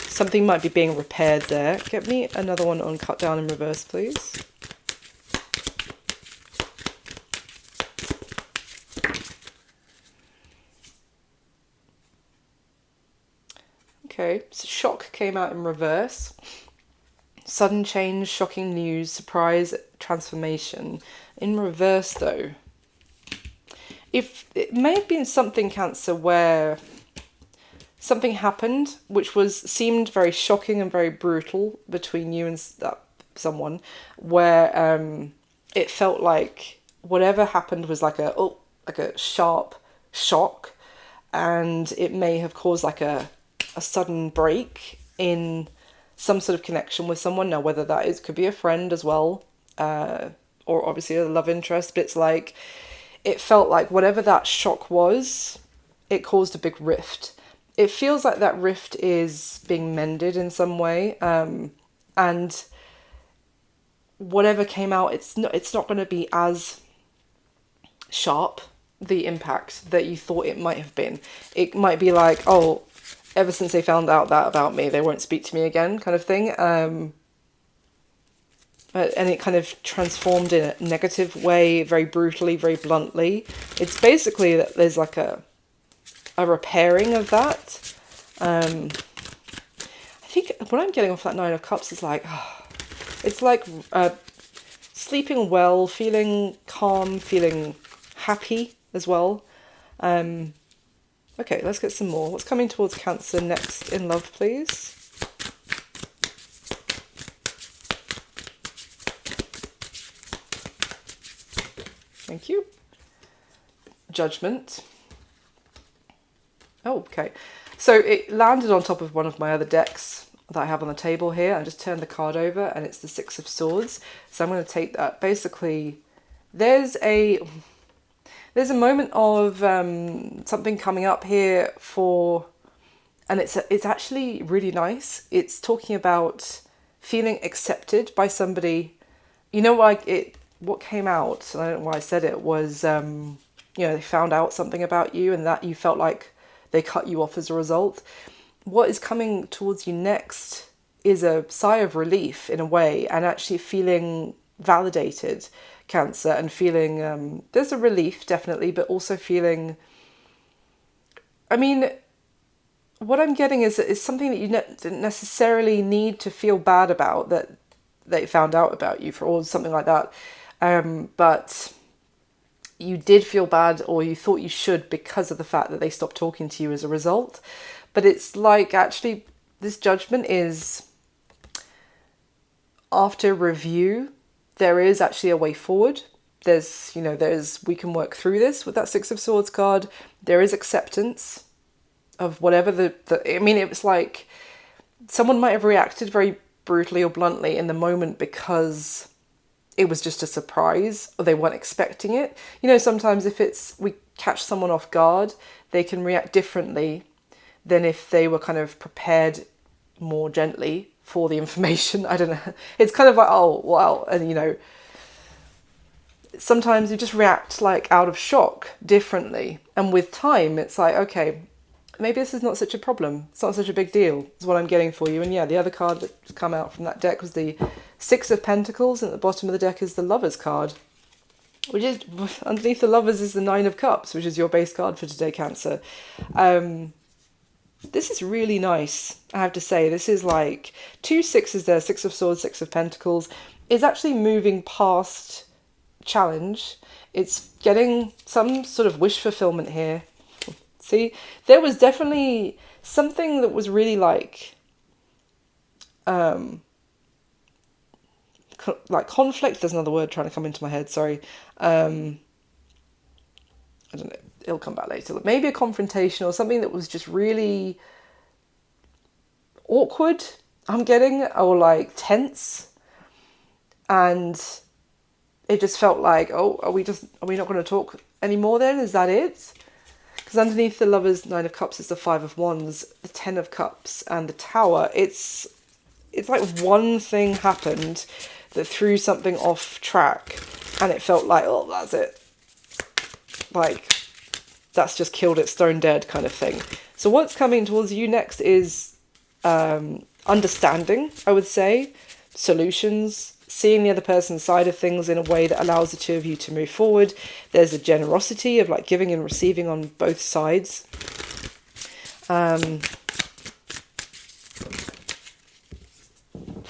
something might be being repaired there. Get me another one on cut down in reverse, please. Okay, so shock came out in reverse. Sudden change, shocking news, surprise, transformation. In reverse though, if it may have been something, Cancer, where something happened which seemed very shocking and very brutal between you and someone, where it felt like whatever happened was like a sharp shock, and it may have caused like a sudden break in some sort of connection with someone. Now, whether that could be a friend as well, or obviously a love interest, but it's like, it felt like whatever that shock was, it caused a big rift. It feels like that rift is being mended in some way, and whatever came out, it's not going to be as sharp, the impact that you thought it might have been. It might be like, oh, ever since they found out that about me, they won't speak to me again, kind of thing. And it kind of transformed in a negative way, very brutally, very bluntly. It's basically that there's like a repairing of that. I think what I'm getting off that Nine of Cups is like, it's like sleeping well, feeling calm, feeling happy as well. Okay, let's get some more. What's coming towards Cancer next in love, please? Thank you. Judgment. Oh, okay. So it landed on top of one of my other decks that I have on the table here. I just turned the card over and it's the Six of Swords. So I'm going to take that. Basically, there's a moment of something coming up here and it's actually really nice. It's talking about feeling accepted by somebody. You know, like what came out, and I don't know why I said it, was they found out something about you and that you felt like they cut you off as a result. What is coming towards you next is a sigh of relief in a way, and actually feeling validated, Cancer, and feeling there's a relief definitely, but also feeling, I mean, what I'm getting is something that you didn't necessarily need to feel bad about, that they found out about you or something like that, but you did feel bad, or you thought you should, because of the fact that they stopped talking to you as a result. But it's like, actually, this Judgment is, after review, there is actually a way forward. We can work through this with that Six of Swords card. There is acceptance of whatever I mean, it was like someone might have reacted very brutally or bluntly in the moment because it was just a surprise, or they weren't expecting it. You know, sometimes if we catch someone off guard, they can react differently than if they were kind of prepared more gently for the information. I don't know. It's kind of like, oh, wow. And, sometimes you just react like out of shock differently. And with time, it's like, okay, maybe this is not such a problem. It's not such a big deal, is what I'm getting for you. And yeah, the other card that's come out from that deck was the Six of Pentacles, and at the bottom of the deck is the Lovers card, which is, underneath the Lovers is the Nine of Cups, which is your base card for today, Cancer. This is really nice, I have to say. This is like 2 sixes there, Six of Swords, Six of Pentacles. It's actually moving past challenge. It's getting some sort of wish fulfillment here. See, there was definitely something that was really like conflict. There's another word trying to come into my head, sorry. I don't know, it'll come back later. Maybe a confrontation or something that was just really awkward, I'm getting, or like tense. And it just felt like, oh, are we not going to talk anymore then? Is that it? Because underneath the Lovers, Nine of Cups is the Five of Wands, the Ten of Cups, and the Tower. It's like one thing happened that threw something off track, and it felt like, oh, that's it. Like, that's just killed it, stone dead kind of thing. So what's coming towards you next is understanding, I would say, solutions, seeing the other person's side of things in a way that allows the two of you to move forward. There's a generosity of like giving and receiving on both sides.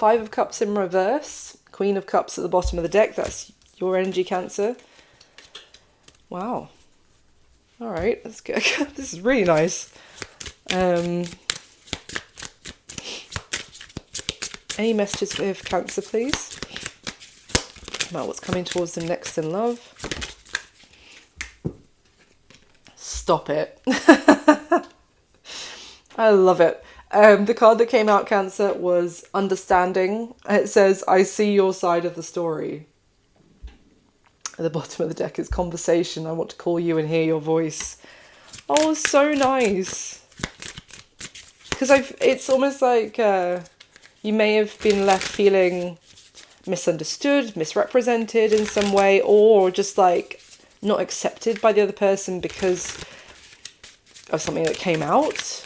Five of Cups in reverse. Queen of Cups at the bottom of the deck. That's your energy, Cancer. Wow. All right, let's go. This is really nice. Any messages for Cancer, please? About what's coming towards them next in love. Stop it. I love it. The card that came out, Cancer, was Understanding. It says, I see your side of the story. At the bottom of the deck is Conversation. I want to call you and hear your voice. Oh, so nice. Because it's almost like you may have been left feeling misunderstood, misrepresented in some way, or just like not accepted by the other person because of something that came out.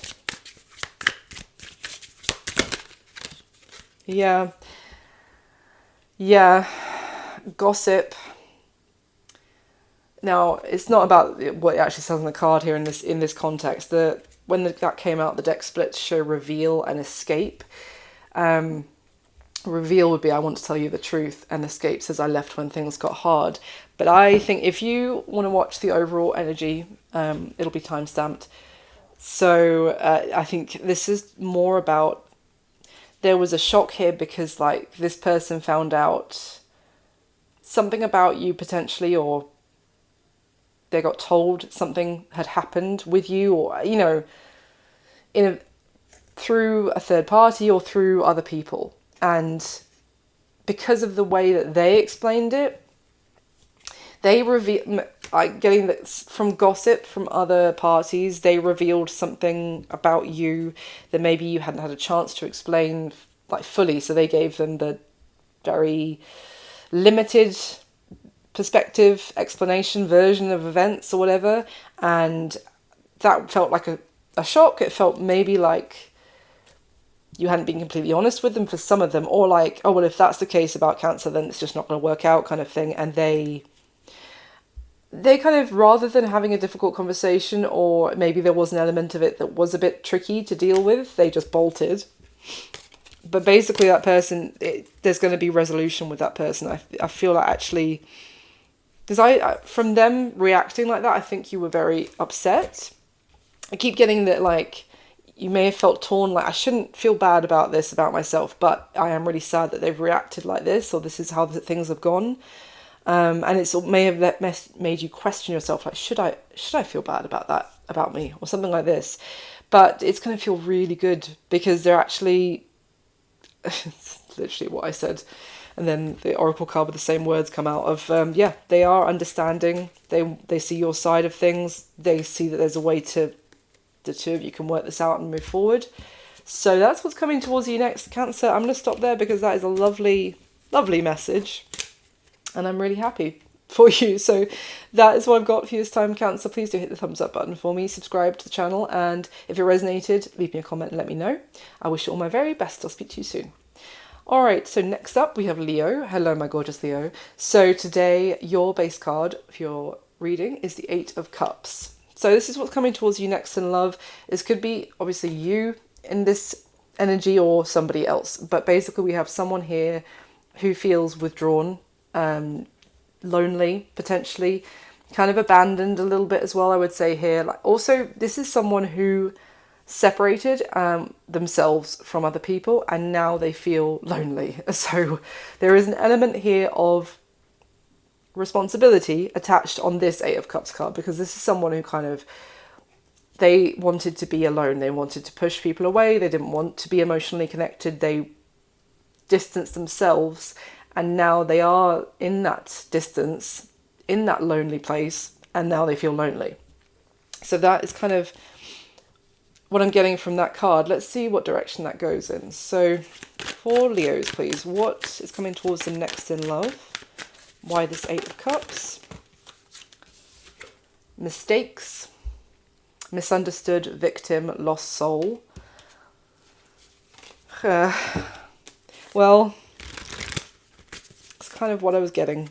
Yeah. Gossip. Now, it's not about what it actually says on the card here in this context. When that came out, the deck split to show reveal and escape. Reveal would be, I want to tell you the truth, and escape says, I left when things got hard. But I think if you want to watch the overall energy, it'll be time-stamped. So I think this is more about, there was a shock here because like this person found out something about you potentially, or they got told something had happened with you, or, you know, through a third party or through other people. And because of the way that they explained it, they getting that from gossip from other parties, they revealed something about you that maybe you hadn't had a chance to explain like fully. So they gave them the very limited perspective, explanation, version of events or whatever. And that felt like a shock. It felt maybe like you hadn't been completely honest with them for some of them, or like, oh, well, if that's the case about Cancer, then it's just not going to work out kind of thing. And they kind of, rather than having a difficult conversation, or maybe there was an element of it that was a bit tricky to deal with, they just bolted. But basically that person, there's going to be resolution with that person. I feel like actually, because from them reacting like that, I think you were very upset. I keep getting that like, you may have felt torn, like I shouldn't feel bad about this about myself, but I am really sad that they've reacted like this, or this is how things have gone. And it may have made you question yourself, like, should I feel bad about that, about me, or something like this? But it's going to feel really good because they're actually, literally what I said. And then the Oracle card with the same words come out of, yeah, they are understanding. They see your side of things. They see that there's a way to, the two of you can work this out and move forward. So that's what's coming towards you next, Cancer. I'm going to stop there because that is a lovely, lovely message. And I'm really happy for you. So that is what I've got for you this time, Cancer. Please do hit the thumbs up button for me. Subscribe to the channel. And if it resonated, leave me a comment and let me know. I wish you all my very best. I'll speak to you soon. All right, so next up we have Leo. Hello, my gorgeous Leo. So today your base card for your reading is the Eight of Cups. So this is what's coming towards you next in love. This could be obviously you in this energy or somebody else. But basically we have someone here who feels withdrawn, lonely, potentially, kind of abandoned a little bit as well, I would say here. Like, also, this is someone who separated themselves from other people and now they feel lonely. So there is an element here of responsibility attached on this Eight of Cups card, because this is someone who kind of, they wanted to be alone. They wanted to push people away. They didn't want to be emotionally connected. They distanced themselves, and now they are in that distance, in that lonely place, and now they feel lonely. So that is kind of what I'm getting from that card. Let's see what direction that goes in. So for Leos, please, what is coming towards them next in love? Why this Eight of Cups? Mistakes, misunderstood, victim, lost soul. Well, it's kind of what I was getting.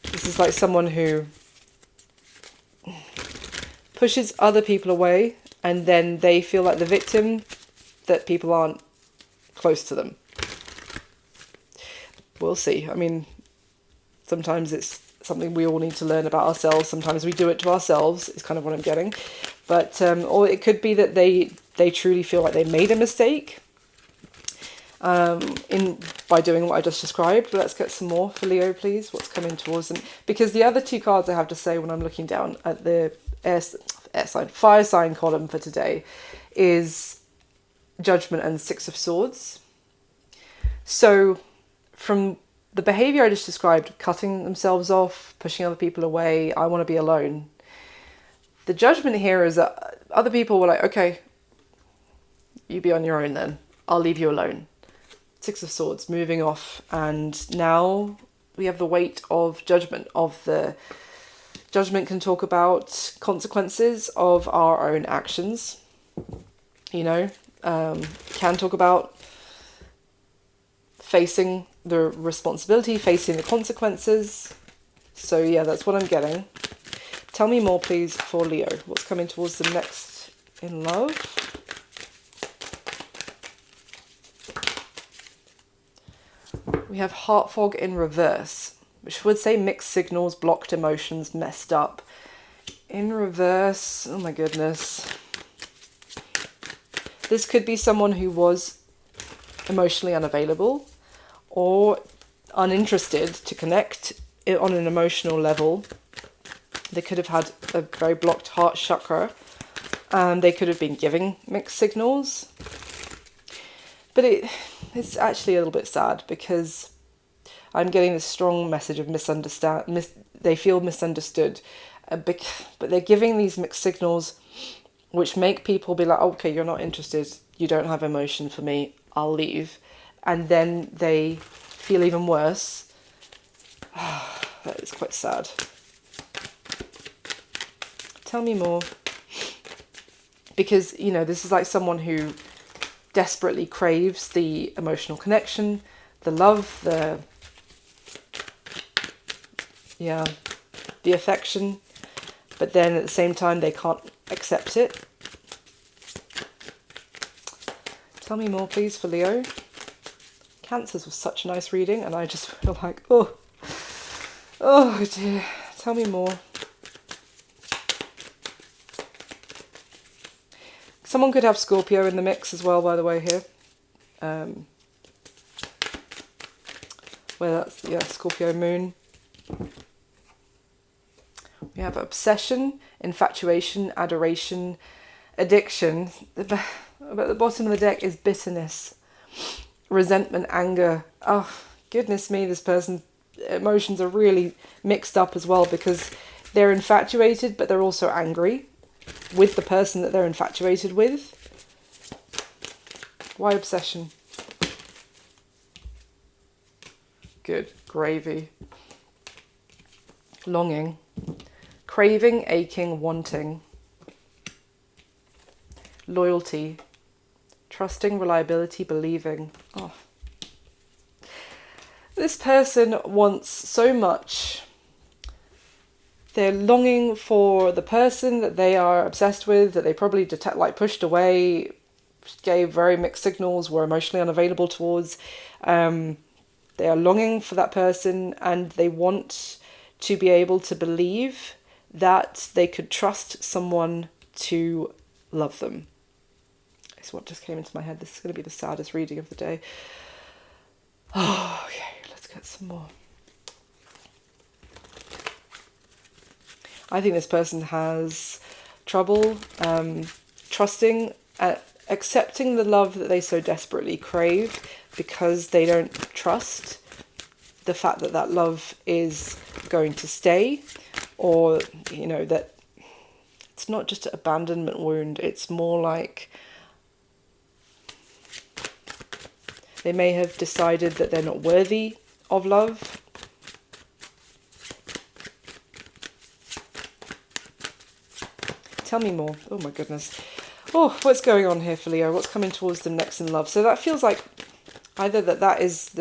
This is like someone who pushes other people away and then they feel like the victim, that people aren't close to them. we'll see. I mean, sometimes it's something we all need to learn about ourselves. Sometimes we do it to ourselves, is kind of what I'm getting. But, or it could be that they truly feel like they made a mistake by doing what I just described. But let's get some more for Leo, please. What's coming towards them? Because the other two cards I have to say when I'm looking down at the fire sign column for today is Judgment and Six of Swords. So from the behavior I just described, cutting themselves off, pushing other people away, I want to be alone. The judgment here is that other people were like, okay, you be on your own then. I'll leave you alone. Six of Swords, moving off. And now we have the weight of judgment. Judgment can talk about consequences of our own actions. You know, can talk about facing the responsibility, facing the consequences. So yeah, that's what I'm getting. Tell me more, please, for Leo. What's coming towards them next in love? We have heart fog in reverse, which would say mixed signals, blocked emotions, messed up. In reverse, oh my goodness. This could be someone who was emotionally unavailable or uninterested to connect on an emotional level. They could have had a very blocked heart chakra. They could have been giving mixed signals. But it's actually a little bit sad because I'm getting this strong message of they feel misunderstood. But they're giving these mixed signals which make people be like, okay, you're not interested. You don't have emotion for me. I'll leave. And then they feel even worse. That is quite sad. Tell me more. Because, you know, this is like someone who desperately craves the emotional connection, the love, the affection, but then at the same time they can't accept it. Tell me more, please, for Leo. Cancers was such a nice reading, and I just feel like, oh dear. Tell me more. Someone could have Scorpio in the mix as well, by the way, here. Where that's, yeah, Scorpio moon. We have obsession, infatuation, adoration, addiction. At the bottom of the deck is bitterness, resentment, anger. Oh, goodness me, this person's emotions are really mixed up as well because they're infatuated, but they're also angry with the person that they're infatuated with. Why obsession? Good. Gravy. Longing. Craving, aching, wanting. Loyalty. Trusting, reliability, believing. Oh. This person wants so much. They're longing for the person that they are obsessed with, that they probably pushed away, gave very mixed signals, were emotionally unavailable towards. They are longing for that person, and they want to be able to believe that they could trust someone to love them. It's what just came into my head. This is going to be the saddest reading of the day. Oh, okay, let's get some more. I think this person has trouble trusting, accepting the love that they so desperately crave because they don't trust the fact that that love is going to stay, or, you know, that it's not just an abandonment wound. It's more like they may have decided that they're not worthy of love. Tell me more. Oh my goodness. Oh, what's going on here for Leo? What's coming towards them next in love? So that feels like either that is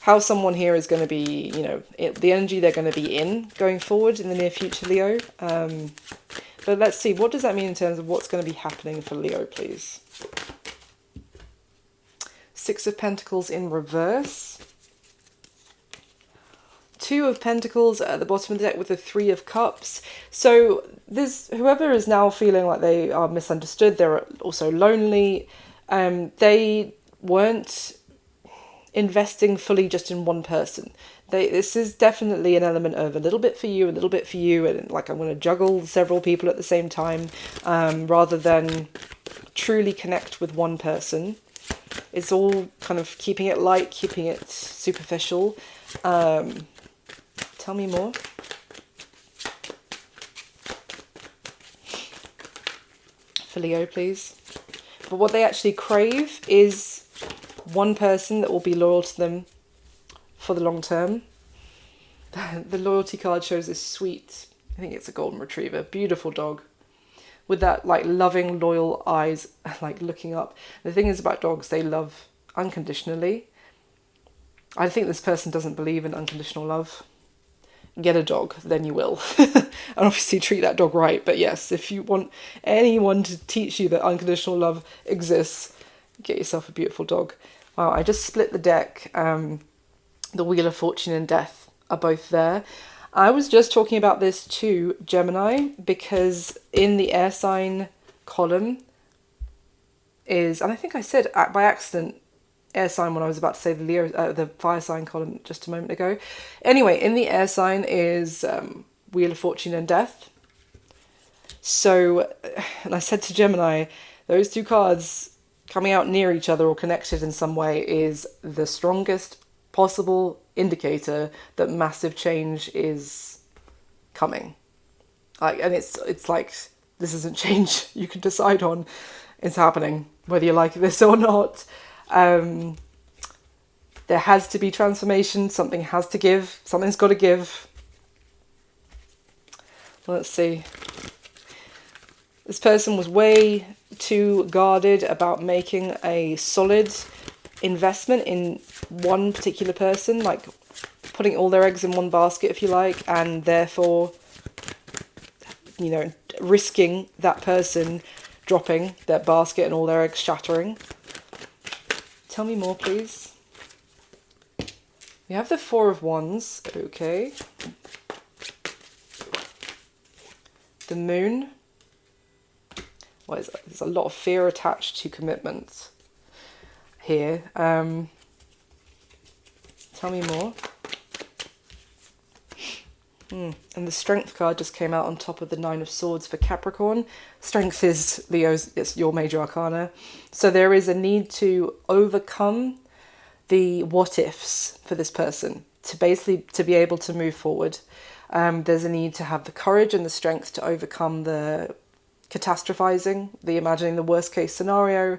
how someone here is going to be, you know, the energy they're going to be in going forward in the near future, Leo. But let's see, what does that mean in terms of what's going to be happening for Leo, please? Six of Pentacles in reverse. Two of Pentacles at the bottom of the deck with the Three of Cups. So there's whoever is now feeling like they are misunderstood, they're also lonely. They weren't investing fully just in one person. This is definitely an element of a little bit for you, a little bit for you, and like I'm going to juggle several people at the same time, rather than truly connect with one person. It's all kind of keeping it light, keeping it superficial. Tell me more. For Leo, please. But what they actually crave is one person that will be loyal to them for the long term. The loyalty card shows this sweet, I think it's a golden retriever, beautiful dog with that like loving, loyal eyes, like looking up. The thing is about dogs, they love unconditionally. I think this person doesn't believe in unconditional love. Get a dog, then you will. And obviously treat that dog right. But yes, if you want anyone to teach you that unconditional love exists, get yourself a beautiful dog. Wow, I just split the deck. The Wheel of Fortune and Death are both there. I was just talking about this to Gemini because in the air sign column is, and I think I said by accident air sign when I was about to say the Leo, the fire sign column just a moment ago. Anyway, in the air sign is Wheel of Fortune and Death. So, and I said to Gemini, those two cards coming out near each other or connected in some way is the strongest possible indicator that massive change is coming. Like, and it's like, this isn't change you can decide on. It's happening, whether you like this or not. There has to be transformation. Something has to give. Something's got to give. Let's see. This person was way too guarded about making a solid investment in one particular person, like putting all their eggs in one basket, if you like, and therefore, you know, risking that person dropping their basket and all their eggs shattering. Tell me more, please. We have the Four of Wands. Okay. The Moon. What is that? There's a lot of fear attached to commitment here. Tell me more. And the Strength card just came out on top of the Nine of Swords for Capricorn. Strength is Leo's, it's your major arcana. So there is a need to overcome the what ifs for this person to basically to be able to move forward. There's a need to have the courage and the strength to overcome the catastrophizing, the imagining the worst case scenario,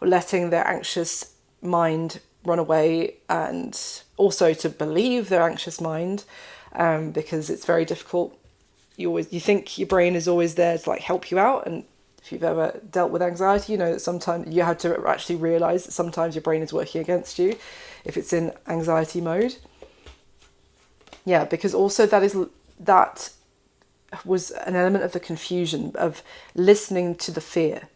letting their anxious mind run away, and also to believe their anxious mind. Because it's very difficult. You think your brain is always there to like help you out, and if you've ever dealt with anxiety, you know that sometimes you have to actually realize that sometimes your brain is working against you if it's in anxiety mode. Yeah, because also that was an element of the confusion of listening to the fear.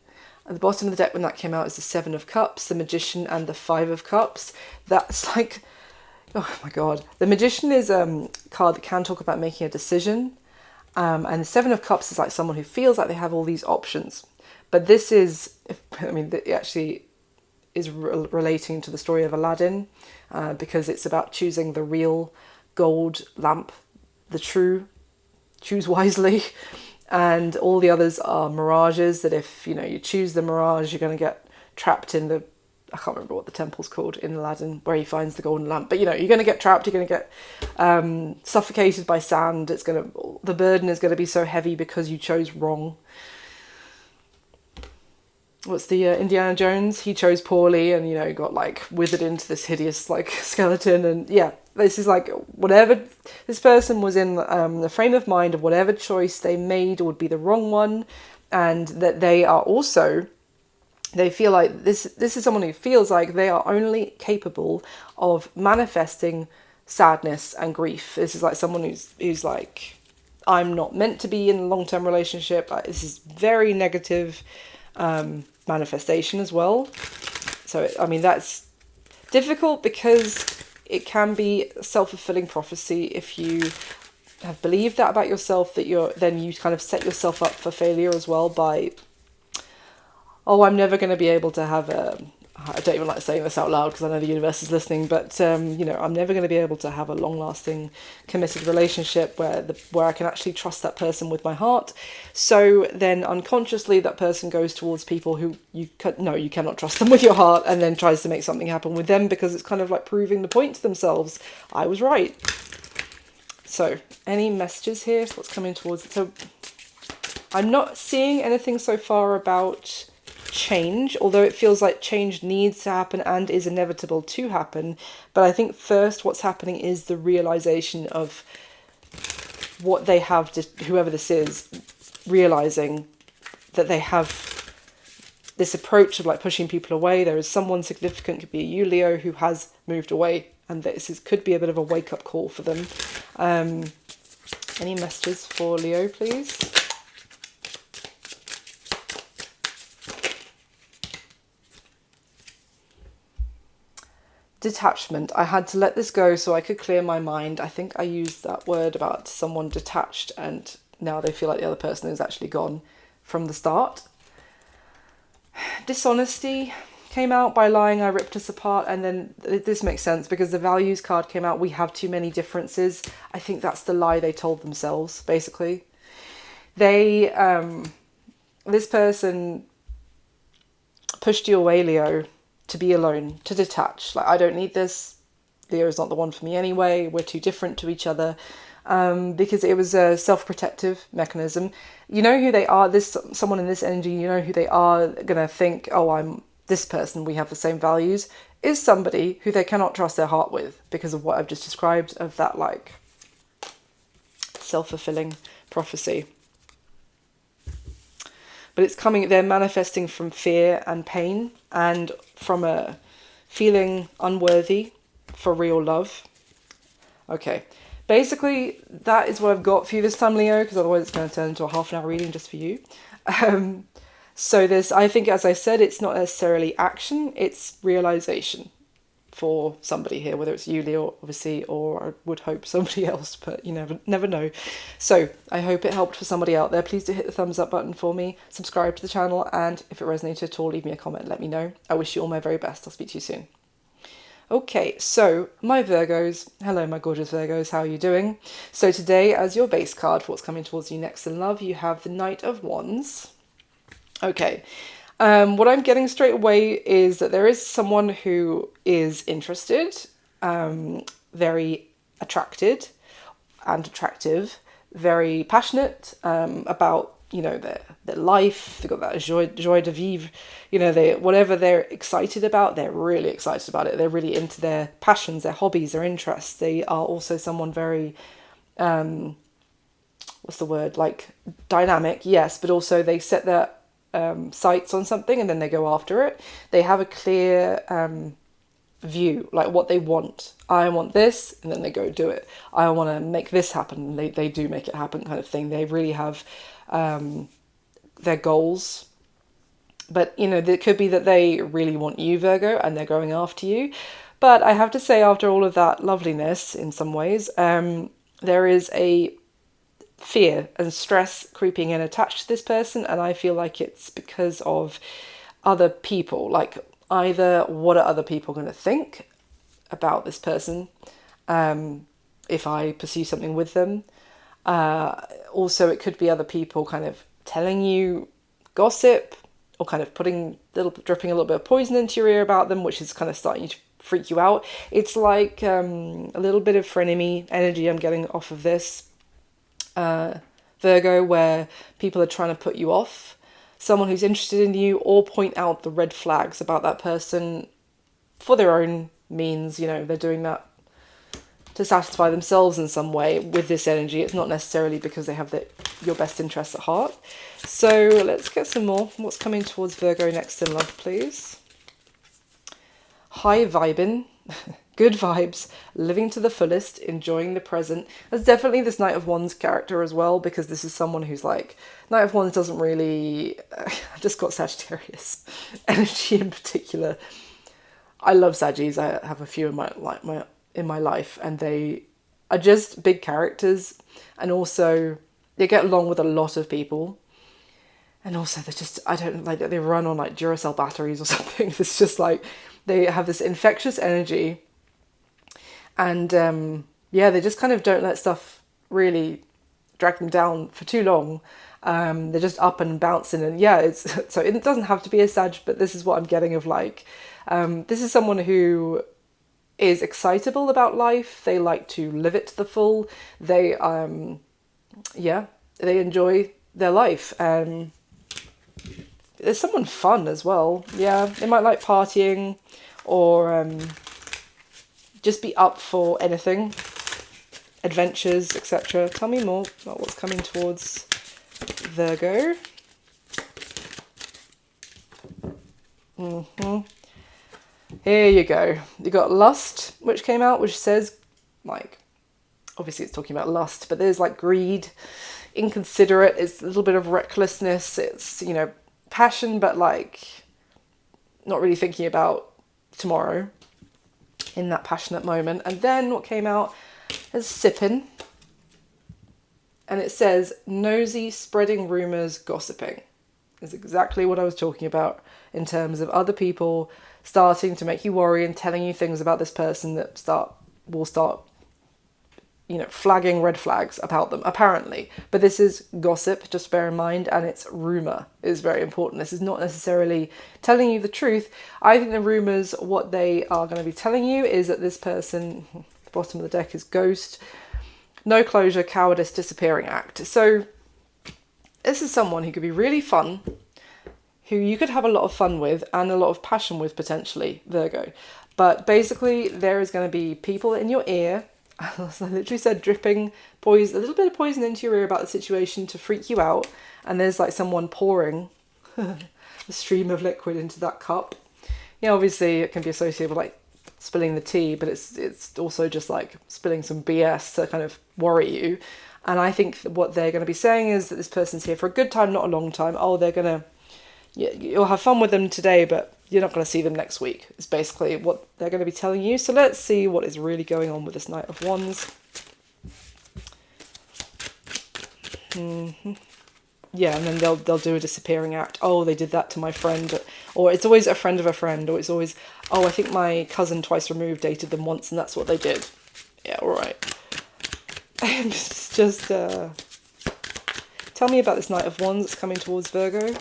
At the bottom of the deck when that came out is the Seven of Cups, the Magician, and the Five of Cups. That's like, oh my God. The Magician is a card that can talk about making a decision. And the Seven of Cups is like someone who feels like they have all these options. But this is, I mean, it actually is relating to the story of Aladdin, because it's about choosing the real gold lamp, the true, choose wisely. And all the others are mirages that if, you know, you choose the mirage, you're going to get trapped in the, I can't remember what the temple's called in Aladdin, where he finds the golden lamp. But, you know, you're going to get trapped, you're going to get suffocated by sand. The burden is going to be so heavy because you chose wrong. What's the Indiana Jones? He chose poorly and, you know, got like withered into this hideous like skeleton. And yeah, this is like whatever this person was in the frame of mind of whatever choice they made would be the wrong one. And that they are also, they feel like this is someone who feels like they are only capable of manifesting sadness and grief. This is like someone who's like, I'm not meant to be in a long-term relationship. This is very negative manifestation as well. So, I mean, that's Difficult because it can be self-fulfilling prophecy. If you have believed that about yourself, that then you kind of set yourself up for failure as well by, oh, I'm never going to be able to have I don't even like saying this out loud because I know the universe is listening, but you know, I'm never going to be able to have a long-lasting, committed relationship where I can actually trust that person with my heart. So then unconsciously, that person goes towards people who you cannot trust them with your heart, and then tries to make something happen with them because it's kind of like proving the point to themselves. I was right. So, any messages here? What's coming towards it? So, I'm not seeing anything so far about change, although it feels like change needs to happen and is inevitable to happen. But I think first what's happening is the realization of what they have, whoever this is, realizing that they have this approach of like pushing people away. There is someone significant, could be you, Leo, who has moved away, and could be a bit of a wake-up call for them. Any messages for Leo, please? Detachment. I had to let this go so I could clear my mind. I think I used that word about someone detached and now they feel like the other person is actually gone from the start. Dishonesty came out. By lying, I ripped us apart. And then this makes sense because the values card came out. We have too many differences. I think that's the lie they told themselves, basically. This person pushed you away, Leo, to be alone, to detach. Like, I don't need this. Leo is not the one for me anyway. We're too different to each other. Because it was a self-protective mechanism. You know who they are. Someone in this energy, you know who they are going to think, oh, I'm this person, we have the same values, is somebody who they cannot trust their heart with because of what I've just described, of that like self-fulfilling prophecy. But it's they're manifesting from fear and pain and from a feeling unworthy for real love. Okay, basically that is what I've got for you this time, Leo, because otherwise it's going to turn into a half an hour reading just for you. So I think, as I said, it's not necessarily action, it's realization for somebody here, whether it's you, Leo, obviously, or I would hope somebody else, but you never know. So I hope it helped for somebody out there. Please do hit the thumbs up button for me, subscribe to the channel, and if it resonated at all, leave me a comment, let me know. I wish you all my very best. I'll speak to you soon. Okay, so my Virgos, hello my gorgeous Virgos, how are you doing? So today, as your base card for what's coming towards you next in love, you have the Knight of Wands. Okay, what I'm getting straight away is that there is someone who is interested, very attracted and attractive, very passionate about, their life. They've got that joie de vivre, whatever they're excited about, they're really excited about it. They're really into their passions, their hobbies, their interests. They are also someone very, what's the word, like dynamic, yes, but also they set their sights on something and then they go after it. They have a clear view, like what they want. I want this, and then they go do it. I want to make this happen, and they do make it happen, kind of thing. They really have their goals. But it could be that they really want you, Virgo, and they're going after you. But I have to say, after all of that loveliness, in some ways, there is a fear and stress creeping in attached to this person, and I feel like it's because of other people. Like, either what are other people going to think about this person if I pursue something with them. Also, it could be other people kind of telling you gossip or kind of dripping a little bit of poison into your ear about them, which is kind of starting to freak you out. It's like a little bit of frenemy energy I'm getting off of this. Virgo, where people are trying to put you off, someone who's interested in you, or point out the red flags about that person for their own means. They're doing that to satisfy themselves in some way with this energy. It's not necessarily because they have your best interests at heart. So let's get some more. What's coming towards Virgo next in love, please? High vibing. Good vibes, living to the fullest, enjoying the present. There's definitely this Knight of Wands character as well, because this is someone who's like, Knight of Wands doesn't really, I've just got Sagittarius energy in particular. I love Saggies. I have a few in my life, and they are just big characters, and also they get along with a lot of people. And also they're just, I don't like that they run on like Duracell batteries or something. It's just like they have this infectious energy, and yeah, they just kind of don't let stuff really drag them down for too long. They're just up and bouncing, and yeah, it's so it doesn't have to be a Sag, but this is what I'm getting of like, this is someone who is excitable about life. They like to live it to the full. They yeah, they enjoy their life. There's someone fun as well. Yeah, they might like partying, or just be up for anything, adventures, etc. Tell me more about what's coming towards Virgo. Here you go. You got Lust, which came out, which says, like, obviously it's talking about lust, but there's like greed, inconsiderate, it's a little bit of recklessness, it's, you know, passion, but like not really thinking about tomorrow in that passionate moment. And then what came out is Sippin', and it says nosy, spreading rumours, gossiping. Is exactly what I was talking about in terms of other people starting to make you worry and telling you things about this person that will start, you know, flagging red flags about them, apparently. But this is gossip, just bear in mind, and it's rumour is very important. This is not necessarily telling you the truth. I think the rumours, what they are going to be telling you is that this person, the bottom of the deck is ghost, no closure, cowardice, disappearing act. So this is someone who could be really fun, who you could have a lot of fun with and a lot of passion with, potentially, Virgo. But basically there is going to be people in your ear, as I literally said, dripping poison, a little bit of poison into your ear about the situation to freak you out. And there's like someone pouring a stream of liquid into that cup. Yeah, obviously it can be associated with like spilling the tea, but it's also just like spilling some BS to kind of worry you. And I think what they're going to be saying is that this person's here for a good time, not a long time. Oh, they're going to, you'll have fun with them today, but you're not going to see them next week. It's basically what they're going to be telling you. So let's see what is really going on with this Knight of Wands. Yeah, and then they'll do a disappearing act. Oh, they did that to my friend. Or it's always a friend of a friend. Or it's always, oh, I think my cousin twice removed dated them once and that's what they did. Yeah, all right. It's just, tell me about this Knight of Wands that's coming towards Virgo.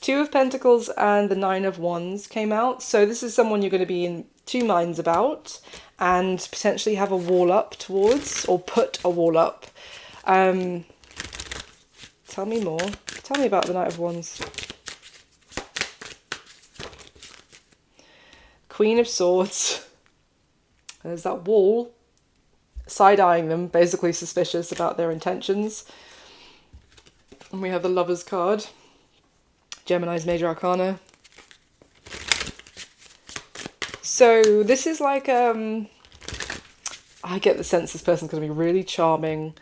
Two of Pentacles and the Nine of Wands came out. So this is someone you're going to be in two minds about and potentially have a wall up towards, or put a wall up. Tell me more. Tell me about the Knight of Wands. Queen of Swords. There's that wall, side-eyeing them, basically suspicious about their intentions. And we have the Lover's card. Gemini's Major Arcana. So this is like, I get the sense this person's going to be really charming,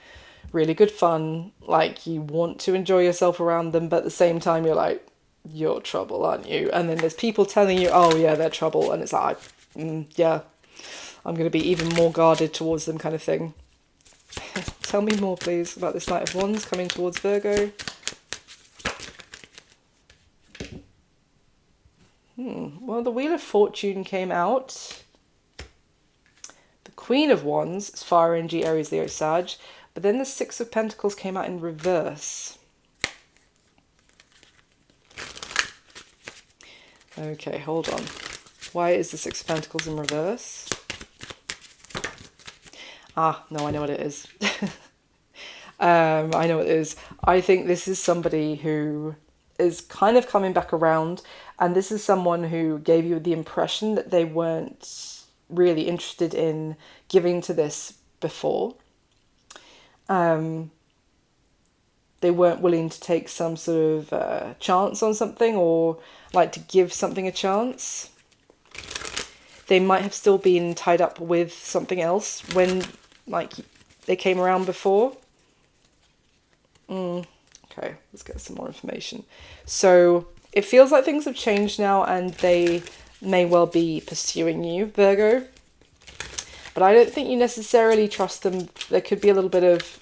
really good fun. Like, you want to enjoy yourself around them, but at the same time you're like, you're trouble, aren't you? And then there's people telling you, oh yeah, they're trouble. And it's like, yeah, I'm going to be even more guarded towards them, kind of thing. Tell me more, please, about this Knight of Wands coming towards Virgo. Well, the Wheel of Fortune came out. The Queen of Wands is Fire, Energy, Aries, Leo, Sag. But then the Six of Pentacles came out in reverse. Okay, hold on. Why is the Six of Pentacles in reverse? Ah, no, I know what it is. I know what it is. I think this is somebody who is kind of coming back around, and this is someone who gave you the impression that they weren't really interested in giving to this before. They weren't willing to take some sort of chance on something, or like to give something a chance. They might have still been tied up with something else when like they came around before. Okay, let's get some more information. So it feels like things have changed now and they may well be pursuing you, Virgo. But I don't think you necessarily trust them. There could be a little bit of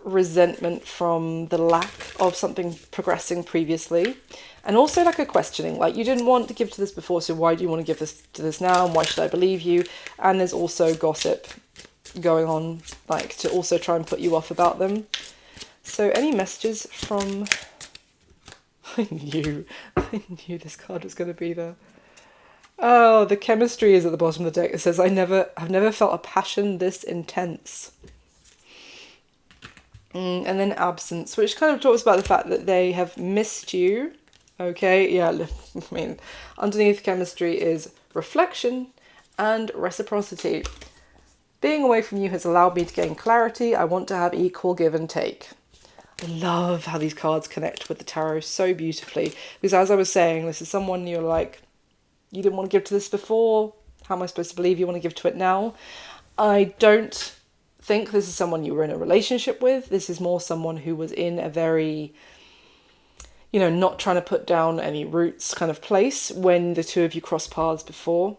resentment from the lack of something progressing previously. And also like a questioning, like you didn't want to give to this before, so why do you want to give this to this now? And why should I believe you? And there's also gossip going on, like to also try and put you off about them. So any messages from... I knew this card was going to be there. Oh, the chemistry is at the bottom of the deck. It says, I've never felt a passion this intense. And then absence, which kind of talks about the fact that they have missed you. Okay, yeah, I mean, underneath chemistry is reflection and reciprocity. Being away from you has allowed me to gain clarity. I want to have equal give and take. I love how these cards connect with the tarot so beautifully. Because as I was saying, this is someone you're like, you didn't want to give to this before. How am I supposed to believe you want to give to it now? I don't think this is someone you were in a relationship with. This is more someone who was in a very, you know, not trying to put down any roots kind of place when the two of you crossed paths before.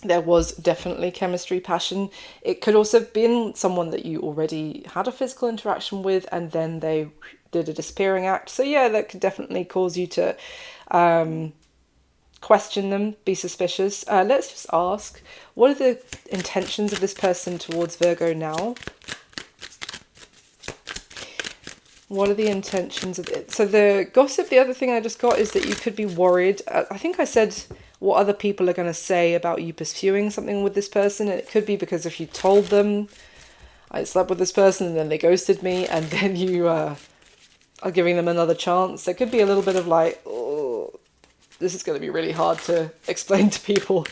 There was definitely chemistry, passion. It could also have been someone that you already had a physical interaction with and then they did a disappearing act. So yeah, that could definitely cause you to question them, be suspicious. Let's just ask, what are the intentions of this person towards Virgo now? What are the intentions of it? So the gossip, the other thing I just got is that you could be worried. I think I said what other people are going to say about you pursuing something with this person. And it could be because if you told them, I slept with this person and then they ghosted me, and then you are giving them another chance. There could be a little bit of like, oh, this is going to be really hard to explain to people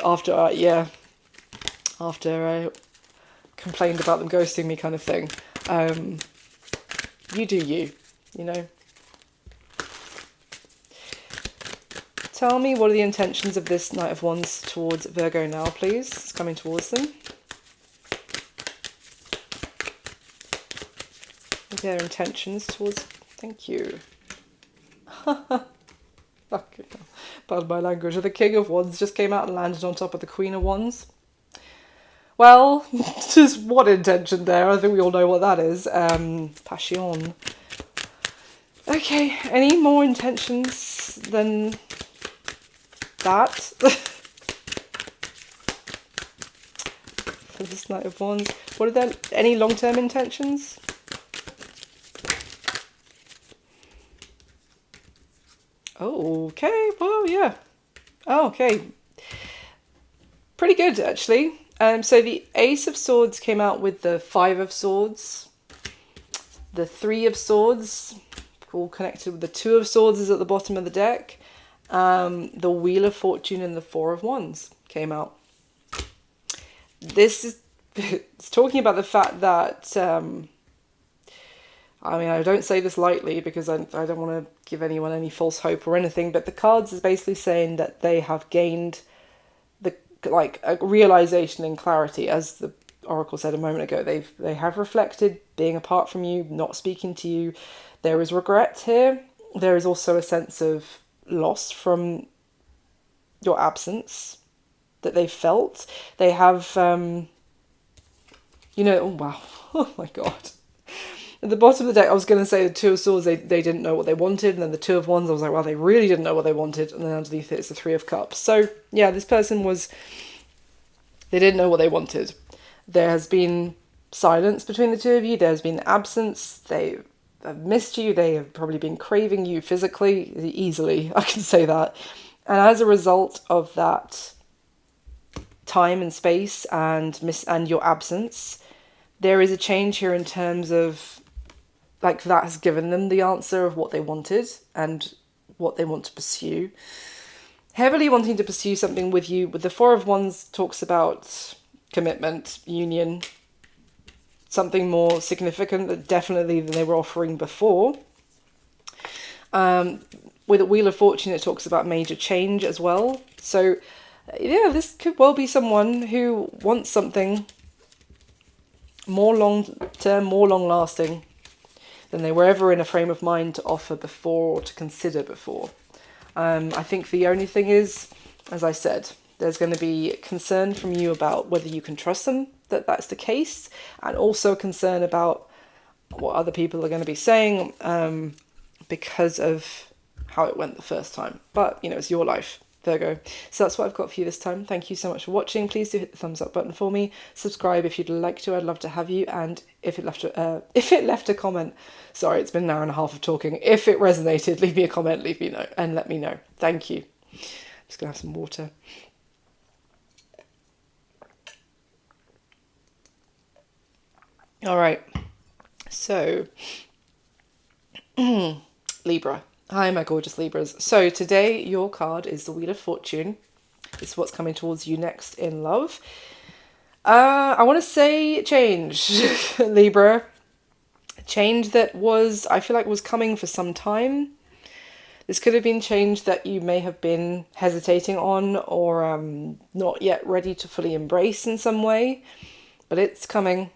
after I complained about them ghosting me kind of thing. You do you, you know. Tell me, what are the intentions of this Knight of Wands towards Virgo now, please? It's coming towards them. Their intentions towards... Thank you. Fucking hell. Pardon my language. The King of Wands just came out and landed on top of the Queen of Wands. Well, just one intention there. I think we all know what that is. Passion. Okay, any more intentions than that? For this Knight of Wands. What are there? Any long-term intentions? Oh, okay. Well, yeah. Oh, okay. Pretty good, actually. So the Ace of Swords came out with the Five of Swords. The Three of Swords, all connected with the Two of Swords, is at the bottom of the deck. The Wheel of Fortune and the Four of Wands came out. This is it's talking about the fact that, I mean, I don't say this lightly because I don't want to give anyone any false hope or anything, but the cards is basically saying that they have gained like a realization and clarity, as the Oracle said a moment ago. They have reflected being apart from you, not speaking to you. There is regret here. There is also a sense of loss from your absence that they felt. They have, you know, oh wow, oh my god. At the bottom of the deck, I was going to say the Two of Swords, they didn't know what they wanted. And then the Two of Wands, I was like, well, they really didn't know what they wanted. And then underneath it, it's the Three of Cups. So, yeah, this person they didn't know what they wanted. There has been silence between the two of you. There's been absence. They have missed you. They have probably been craving you physically, easily. I can say that. And as a result of that time and space and your absence, there is a change here in terms of, like, that has given them the answer of what they wanted and what they want to pursue. Heavily wanting to pursue something with you. With the Four of Wands talks about commitment, union, something more significant, definitely than they were offering before. With the Wheel of Fortune, it talks about major change as well. So, yeah, this could well be someone who wants something more long-term, more long-lasting. than they were ever in a frame of mind to offer before or to consider before. I think the only thing is, as I said, there's going to be concern from you about whether you can trust them, that that's the case, and also concern about what other people are going to be saying because of how it went the first time. But, you know, it's your life, Virgo. So that's what I've got for you this time. Thank you so much for watching. Please do hit the thumbs up button for me. Subscribe if you'd like to. I'd love to have you. And if it left a comment, sorry, it's been an hour and a half of talking. If it resonated, leave me a comment, leave me know, and let me know. Thank you. I'm just gonna have some water. All right. So, Libra. Hi, my gorgeous Libras. So today your card is the Wheel of Fortune. It's what's coming towards you next in love. I want to say change, Libra. Change that I feel like was coming for some time. This could have been change that you may have been hesitating on or not yet ready to fully embrace in some way, but it's coming.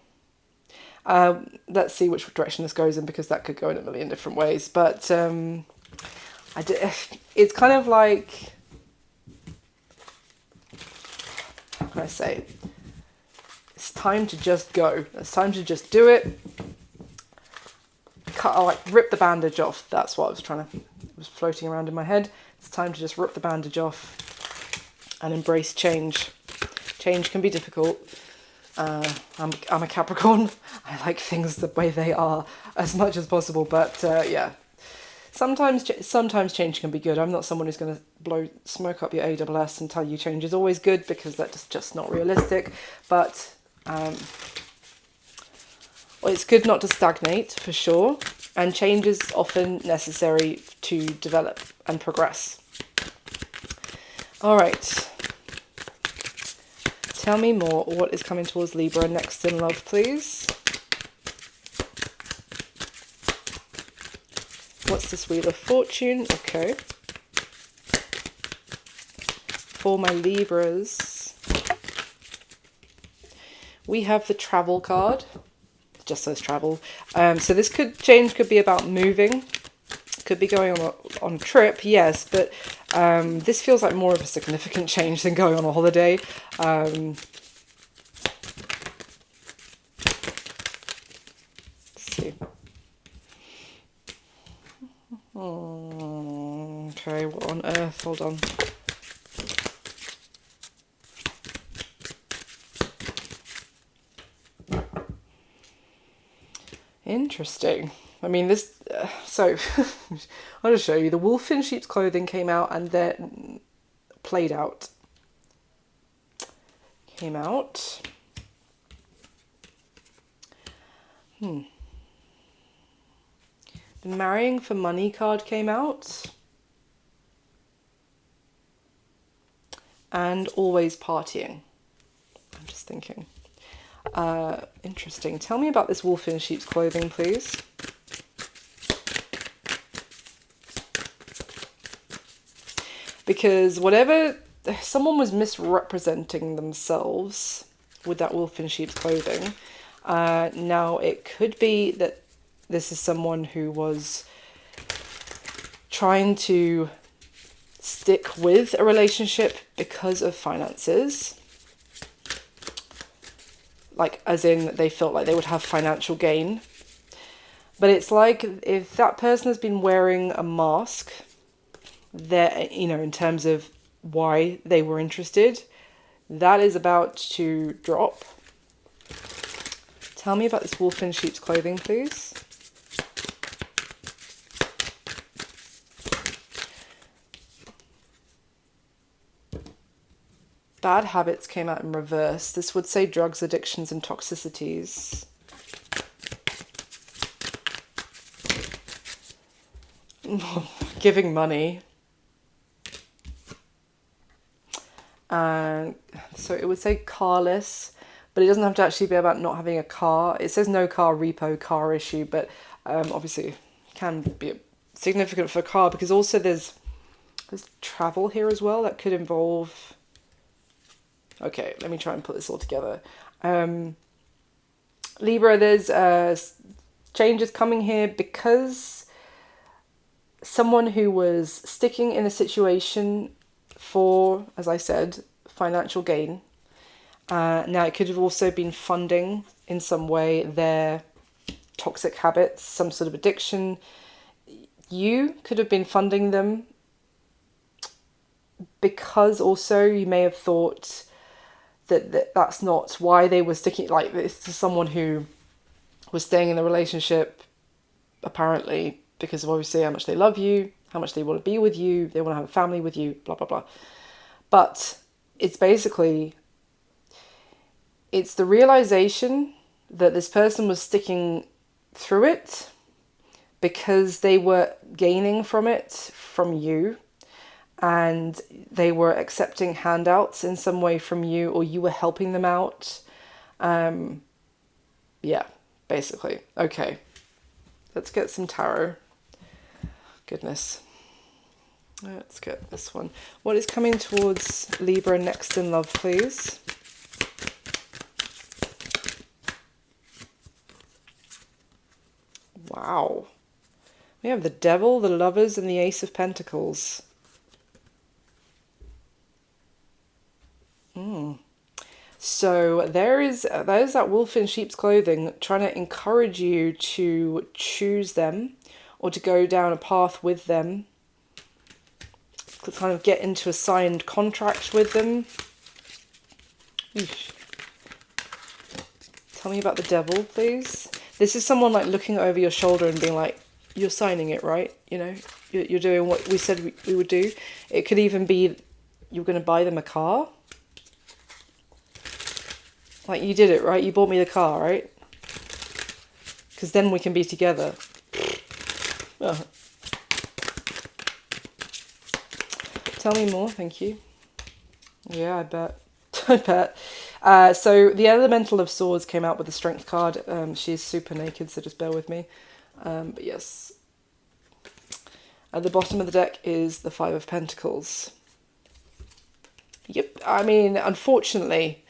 Let's see which direction this goes in, because that could go in a million different ways. But it's kind of like, how can I say? It's time to just go. It's time to just do it. Rip the bandage off. That's what it was floating around in my head. It's time to just rip the bandage off and embrace change. Change can be difficult. I'm a Capricorn. I like things the way they are as much as possible, but yeah, sometimes change can be good. I'm not someone who's going to blow smoke up your ALS and tell you change is always good, because that's just not realistic. But well, it's good not to stagnate, for sure, and change is often necessary to develop and progress. All right. Tell me more. What is coming towards Libra next in love, please? What's this Wheel of Fortune? Okay. For my Libras, we have the Travel card. It just says travel. So this change could be about moving. Could be going on a trip, yes, but this feels like more of a significant change than going on a holiday. Let's see. Okay, what on earth? Hold on. Interesting. I mean, this, so I'll just show you. The wolf in sheep's clothing came out and then played out. Came out. The marrying for money card came out. And always partying. I'm just thinking. Interesting. Tell me about this wolf in sheep's clothing, please. Because someone was misrepresenting themselves with that wolf in sheep's clothing. Now, it could be that this is someone who was trying to stick with a relationship because of finances. Like, as in, they felt like they would have financial gain. But it's like, if that person has been wearing a mask, that, you know, in terms of why they were interested, that is about to drop. Tell me about this wolf in sheep's clothing, please. Bad habits came out in reverse. This would say drugs, addictions, and toxicities. Giving money. So it would say carless, but it doesn't have to actually be about not having a car. It says no car repo, car issue, but obviously can be significant for a car, because also there's travel here as well. That could involve... Okay, let me try and put this all together. Libra, there's change is coming here because someone who was sticking in a situation for, as I said, financial gain. Now, it could have also been funding in some way their toxic habits, some sort of addiction. You could have been funding them because also you may have thought that that's not why they were sticking, like this is someone who was staying in the relationship apparently because of obviously how much they love you, how much they want to be with you, they want to have a family with you, blah, blah, blah. But it's basically, it's the realization that this person was sticking through it because they were gaining from it from you, and they were accepting handouts in some way from you, or you were helping them out. Yeah, basically. Okay, let's get some tarot. Goodness. Let's get this one. What is coming towards Libra next in love, please? Wow. We have the Devil, the Lovers, and the Ace of Pentacles. So there's that wolf in sheep's clothing trying to encourage you to choose them or to go down a path with them, to kind of get into a signed contract with them. Eesh. Tell me about the Devil, please. This is someone like looking over your shoulder and being like, you're signing it, right? You know, you're doing what we said we would do. It could even be you're going to buy them a car. Like, you did it, right? You bought me the car, right? Because then we can be together. Oh. Tell me more, thank you. Yeah, I bet. I bet. So the Elemental of Swords came out with the Strength card. She's super naked, so just bear with me. But yes. At the bottom of the deck is the Five of Pentacles. Yep, I mean, unfortunately...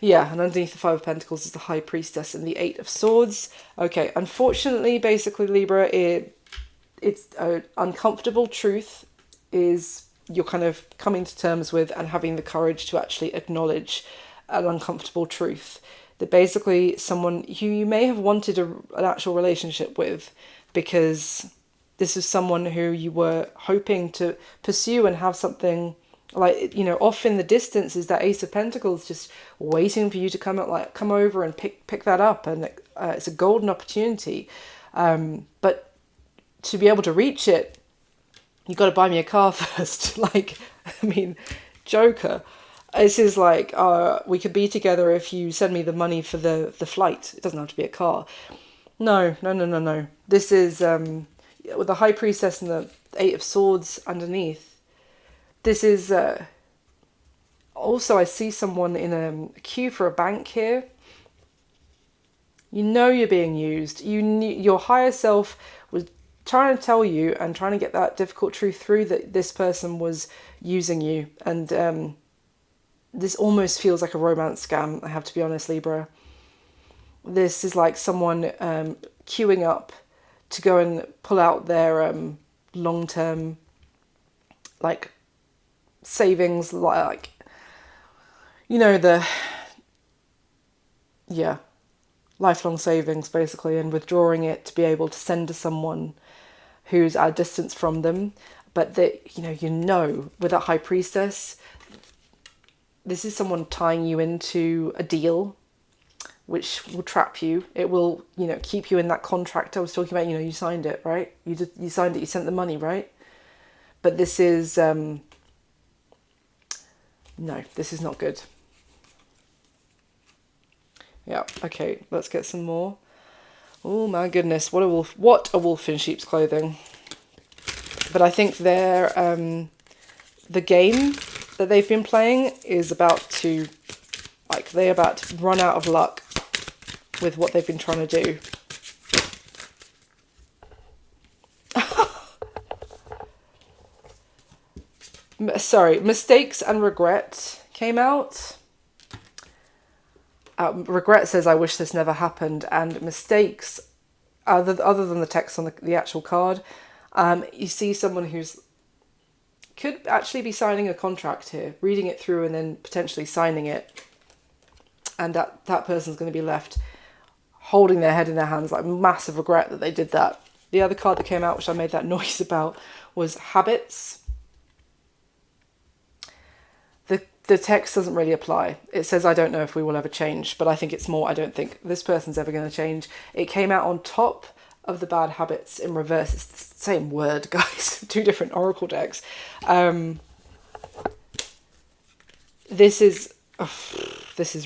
Yeah, and underneath the Five of Pentacles is the High Priestess and the Eight of Swords. Okay, unfortunately, basically, Libra, it's an uncomfortable truth is you're kind of coming to terms with and having the courage to actually acknowledge an uncomfortable truth. That basically someone who you may have wanted an actual relationship with, because this is someone who you were hoping to pursue and have something... Like, you know, off in the distance is that Ace of Pentacles just waiting for you to come over and pick that up, and it's a golden opportunity. But to be able to reach it, you got to buy me a car first. Like, I mean, Joker. This is like, we could be together if you send me the money for the flight. It doesn't have to be a car. No. This is with the High Priestess and the Eight of Swords underneath. This is, also I see someone in a queue for a bank here. You know you're being used. Your higher self was trying to tell you and trying to get that difficult truth through that this person was using you. And this almost feels like a romance scam, I have to be honest, Libra. This is like someone queuing up to go and pull out their long-term, like, savings, like, you know, lifelong savings basically, and withdrawing it to be able to send to someone who's at a distance from them. But that, you know, with that High Priestess, this is someone tying you into a deal which will trap you. It will, you know, keep you in that contract I was talking about. You know, you signed it, right? You signed it, you sent the money, right? But this is no, this is not good. Yeah, okay, let's get some more. Oh my goodness, what a wolf in sheep's clothing. But I think they're the game that they've been playing is about to, like, they're about to run out of luck with what they've been trying to do. Sorry, mistakes and regret came out. Regret says, I wish this never happened. And mistakes other than the text on the actual card. You see someone who's could actually be signing a contract here, reading it through and then potentially signing it. And that person's going to be left holding their head in their hands, like massive regret that they did that. The other card that came out, which I made that noise about, was habits. The text doesn't really apply. It says, I don't know if we will ever change, but I think it's more, I don't think this person's ever going to change. It came out on top of the bad habits in reverse. It's the same word, guys. Two different oracle decks. This is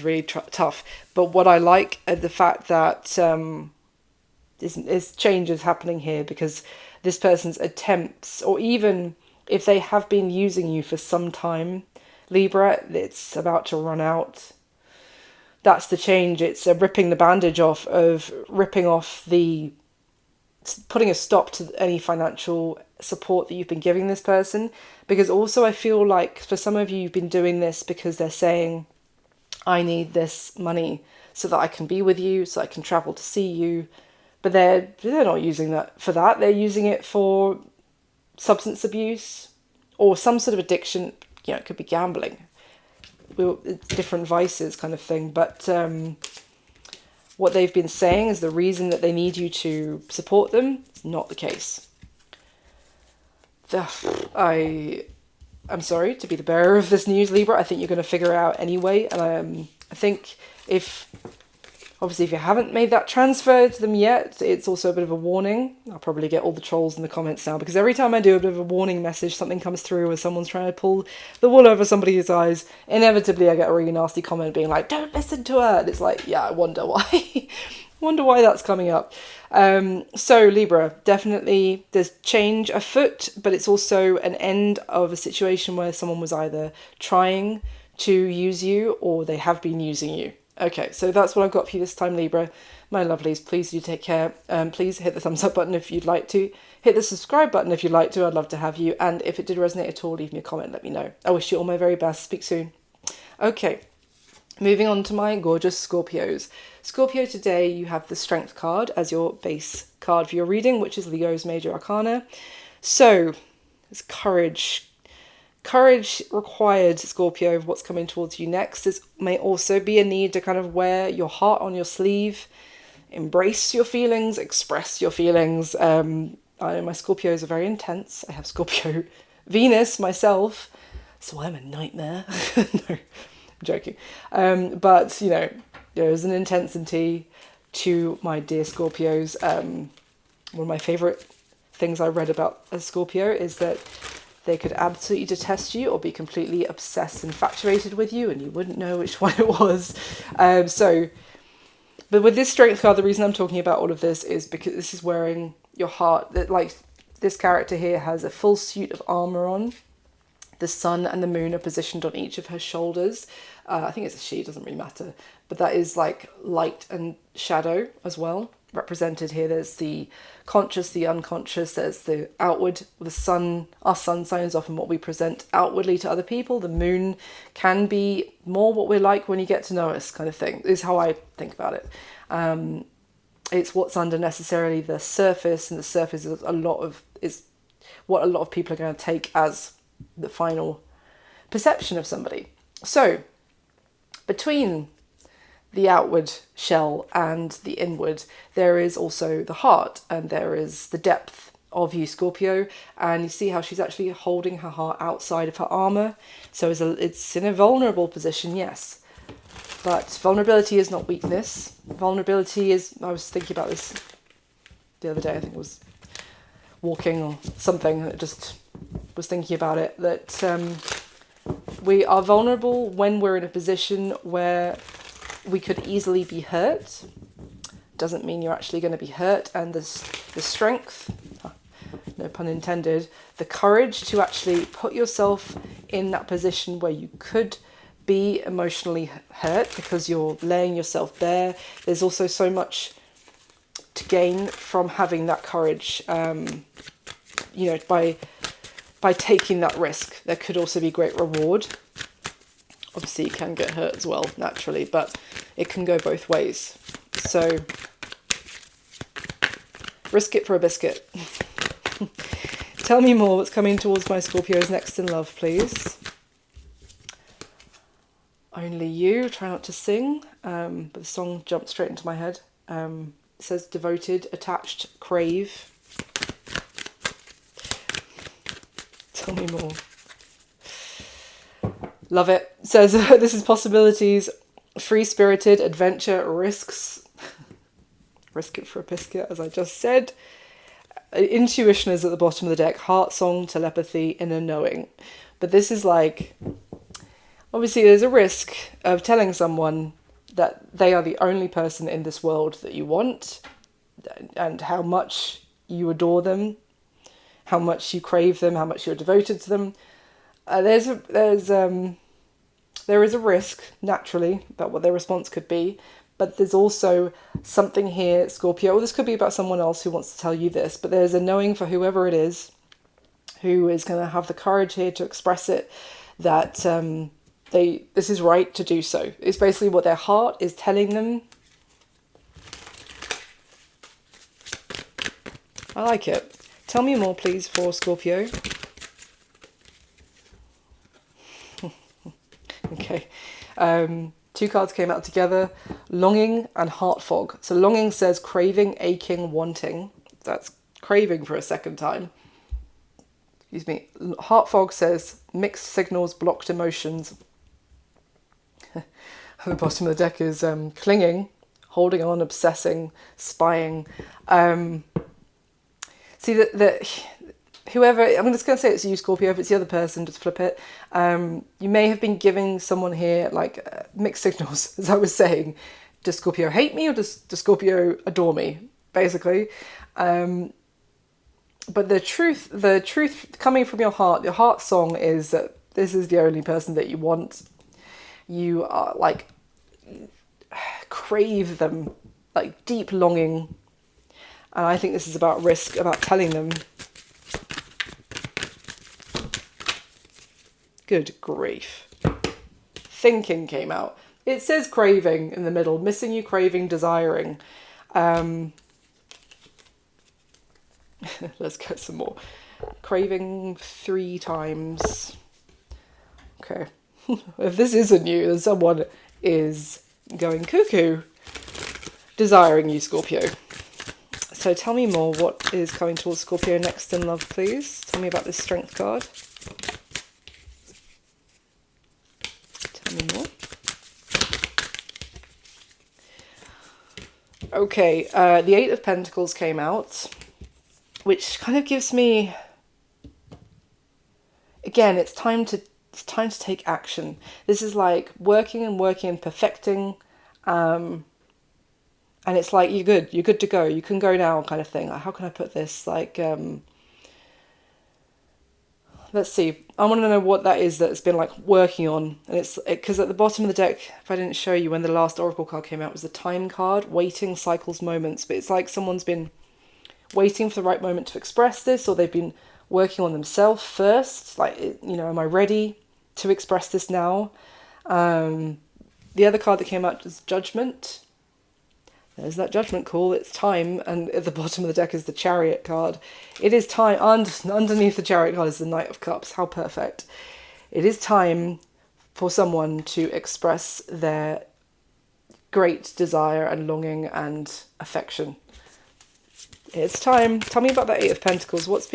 really tough. But what I like is the fact that is change is happening here, because this person's attempts, or even if they have been using you for some time, Libra, it's about to run out. That's the change. It's ripping the bandage off, of ripping off putting a stop to any financial support that you've been giving this person. Because also I feel like for some of you, you've been doing this because they're saying, I need this money so that I can be with you, so I can travel to see you. But they're not using that for that. They're using it for substance abuse or some sort of addiction. You know, it could be gambling, different vices kind of thing. But what they've been saying is the reason that they need you to support them is not the case. I'm sorry to be the bearer of this news, Libra. I think you're going to figure it out anyway. And I think if you haven't made that transfer to them yet, it's also a bit of a warning. I'll probably get all the trolls in the comments now, because every time I do a bit of a warning message, something comes through where someone's trying to pull the wool over somebody's eyes. Inevitably, I get a really nasty comment being like, don't listen to her. And it's like, yeah, I wonder why. Wonder why that's coming up. So Libra, definitely there's change afoot, but it's also an end of a situation where someone was either trying to use you or they have been using you. Okay, so that's what I've got for you this time, Libra. My lovelies, please do take care. Please hit the thumbs up button if you'd like to. Hit the subscribe button if you'd like to. I'd love to have you. And if it did resonate at all, leave me a comment, let me know. I wish you all my very best. Speak soon. Okay, moving on to my gorgeous Scorpios. Scorpio, today you have the Strength card as your base card for your reading, which is Leo's Major Arcana. So, it's courage. Courage required, Scorpio, of what's coming towards you next. There may also be a need to kind of wear your heart on your sleeve, embrace your feelings, express your feelings. I know my Scorpios are very intense. I have Scorpio Venus myself, so I'm a nightmare. No, I'm joking. But, you know, there is an intensity to my dear Scorpios. One of my favourite things I read about a Scorpio is that they could absolutely detest you or be completely obsessed, infatuated with you, and you wouldn't know which one it was. But with this Strength card, the reason I'm talking about all of this is because this is wearing your heart. That, like, this character here has a full suit of armour on. The sun and the moon are positioned on each of her shoulders. I think it's a she, doesn't really matter. But that is like light and shadow as well, represented here. There's the conscious, the unconscious, there's the outward. The sun, our sun sign is often what we present outwardly to other people. The moon can be more what we're like when you get to know us, kind of thing, is how I think about it. It's what's under necessarily the surface, and the surface is what a lot of people are going to take as the final perception of somebody. So between the outward shell and the inward, there is also the heart, and there is the depth of you, Scorpio. And you see how she's actually holding her heart outside of her armor. So it's in a vulnerable position, yes, but vulnerability is not weakness. Vulnerability is, I was thinking about this the other day, I think it was walking or something, that just was thinking about it, that we are vulnerable when we're in a position where we could easily be hurt. Doesn't mean you're actually going to be hurt. And the strength, no pun intended, the courage to actually put yourself in that position where you could be emotionally hurt because you're laying yourself bare. There's also so much to gain from having that courage, you know, by taking that risk. There could also be great reward. Obviously you can get hurt as well, naturally, but it can go both ways. So Risk it for a biscuit. Tell me more. What's coming towards my Scorpios next in love, please? Only You. Try not to sing. But the song jumped straight into my head. It says devoted, attached, crave. Tell me more. Love it. It says this is possibilities, free-spirited, adventure, risks. Risk it for a biscuit, as I just said. Intuition is at the bottom of the deck. Heart, song, telepathy, inner knowing. But this is like, obviously there's a risk of telling someone that they are the only person in this world that you want, and how much you adore them, how much you crave them, how much you're devoted to them. There is a risk, naturally, about what their response could be, but there's also something here, Scorpio, or this could be about someone else who wants to tell you this, but there's a knowing for whoever it is who is going to have the courage here to express it, that this is right to do so. It's basically what their heart is telling them. I like it. Tell me more, please, for Scorpio. Okay. Two cards came out together. Longing and heart fog. So longing says craving, aching, wanting. That's craving for a second time. Excuse me. Heart fog says mixed signals, blocked emotions. At the bottom of the deck is clinging, holding on, obsessing, spying. See that whoever, I'm just going to say it's you, Scorpio. If it's the other person, just flip it. You may have been giving someone here like mixed signals, as I was saying. Does Scorpio hate me or does Scorpio adore me? Basically. But the truth coming from your heart song is that this is the only person that you want. You are like, crave them, like deep longing. And I think this is about risk, about telling them. Good grief. Thinking came out. It says craving in the middle. Missing you, craving, desiring. Let's get some more. Craving 3 times. Okay. If this isn't you, then someone is going cuckoo. Desiring you, Scorpio. So tell me more. What is coming towards Scorpio next in love, please? Tell me about this strength card. Tell me more. Okay, the 8 of Pentacles came out, which kind of gives me, again, it's time to take action. This is like working and perfecting, and it's like you're good to go, you can go now kind of thing. Like, how can I put this? Like, let's see. I want to know what that is that's been like working on. And it's because at the bottom of the deck, if I didn't show you when the last Oracle card came out, was the time card, waiting, cycles, moments. But it's like someone's been waiting for the right moment to express this, or they've been working on themselves first. Like, you know, am I ready to express this now? The other card that came out is Judgment. There's that judgment call. It's time. And at the bottom of the deck is the Chariot card. It is time. Underneath the Chariot card is the Knight of Cups. How perfect. It is time for someone to express their great desire and longing and affection. It's time. Tell me about that 8 of Pentacles. What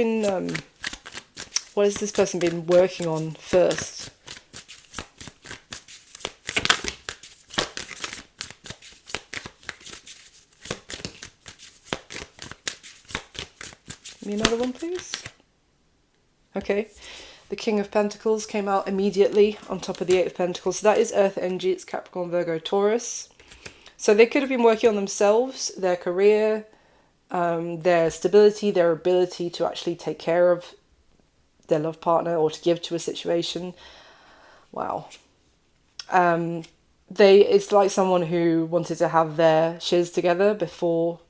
has this person been working on first? Give me another one, please. Okay. The King of Pentacles came out immediately on top of the 8 of Pentacles. So that is Earth energy. It's Capricorn, Virgo, Taurus. So they could have been working on themselves, their career, their stability, their ability to actually take care of their love partner or to give to a situation. Wow. It's like someone who wanted to have their shiz together before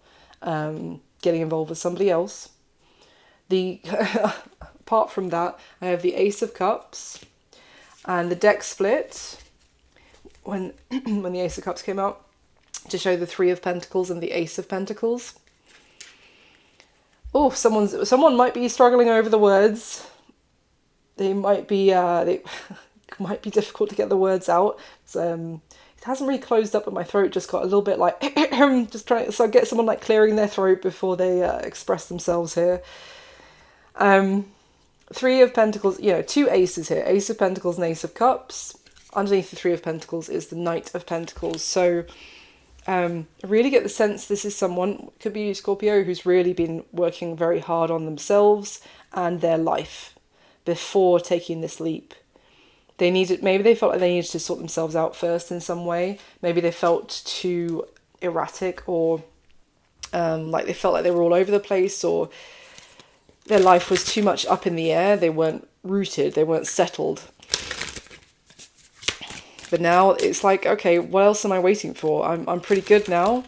getting involved with somebody else. Apart from that, I have the Ace of Cups and the deck split when the Ace of Cups came out to show the 3 of Pentacles and the Ace of Pentacles. Oh, someone might be struggling over the words. They might be they might be difficult to get the words out. So, it hasn't really closed up, but my throat just got a little bit like just trying. So I get someone like clearing their throat before they express themselves here. Three of Pentacles, two aces here. Ace of Pentacles and Ace of Cups. Underneath the Three of Pentacles is the Knight of Pentacles. So I really get the sense this is someone, could be you, Scorpio, who's really been working very hard on themselves and their life before taking this leap. Maybe they felt like they needed to sort themselves out first in some way. Maybe they felt too erratic, or like they felt like they were all over the place, or their life was too much up in the air. They weren't rooted, they weren't settled. But now it's like, okay, what else am I waiting for? I'm pretty good now.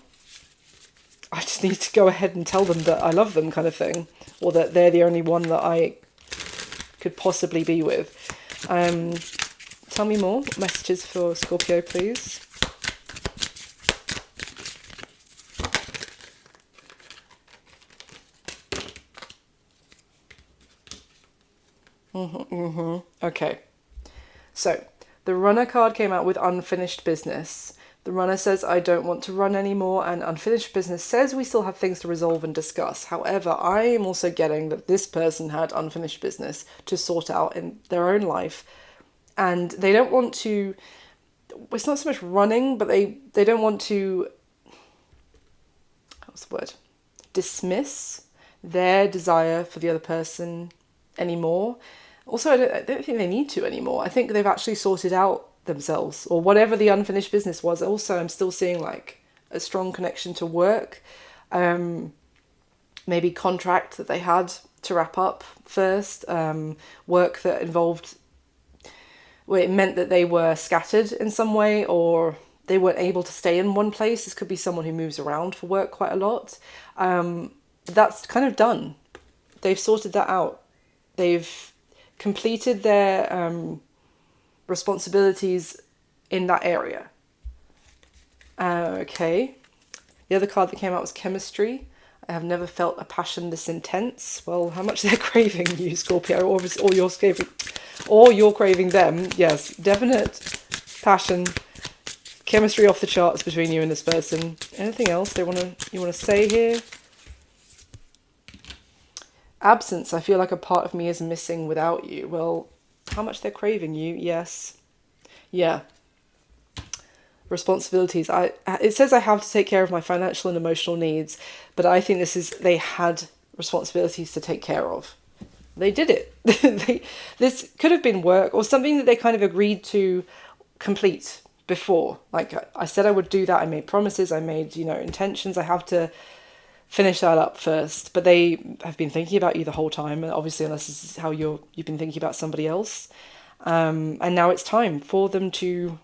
I just need to go ahead and tell them that I love them, kind of thing. Or that they're the only one that I could possibly be with. Tell me more messages for Scorpio, please. Okay. So, the Runner card came out with unfinished business. The Runner says, I don't want to run anymore, and unfinished business says we still have things to resolve and discuss. However, I am also getting that this person had unfinished business to sort out in their own life, and they don't want to, it's not so much running, but they don't want to, what's the word, dismiss their desire for the other person anymore. Also, I don't think they need to anymore. I think they've actually sorted out themselves, or whatever the unfinished business was. Also, I'm still seeing like a strong connection to work. Maybe contract that they had to wrap up first. Work that involved, well, it meant that they were scattered in some way, or they weren't able to stay in one place. This could be someone who moves around for work quite a lot. That's kind of done. They've sorted that out. They've completed their responsibilities in that area. Okay. The other card that came out was Chemistry. I have never felt a passion this intense. Well, how much they're craving you, Scorpio, or you're craving them. Yes, definite passion, chemistry off the charts between you and this person. Anything else you want to say here? Absence. I feel like a part of me is missing without you. Well, how much they're craving you? Yes. Yeah. Responsibilities. It says I have to take care of my financial and emotional needs, but I think they had responsibilities to take care of. They did it. This could have been work or something that they kind of agreed to complete before. Like I said I would do that. I made promises. I made, intentions. I have to finish that up first. But they have been thinking about you the whole time, obviously, unless this is how you've been thinking about somebody else. And now it's time for them to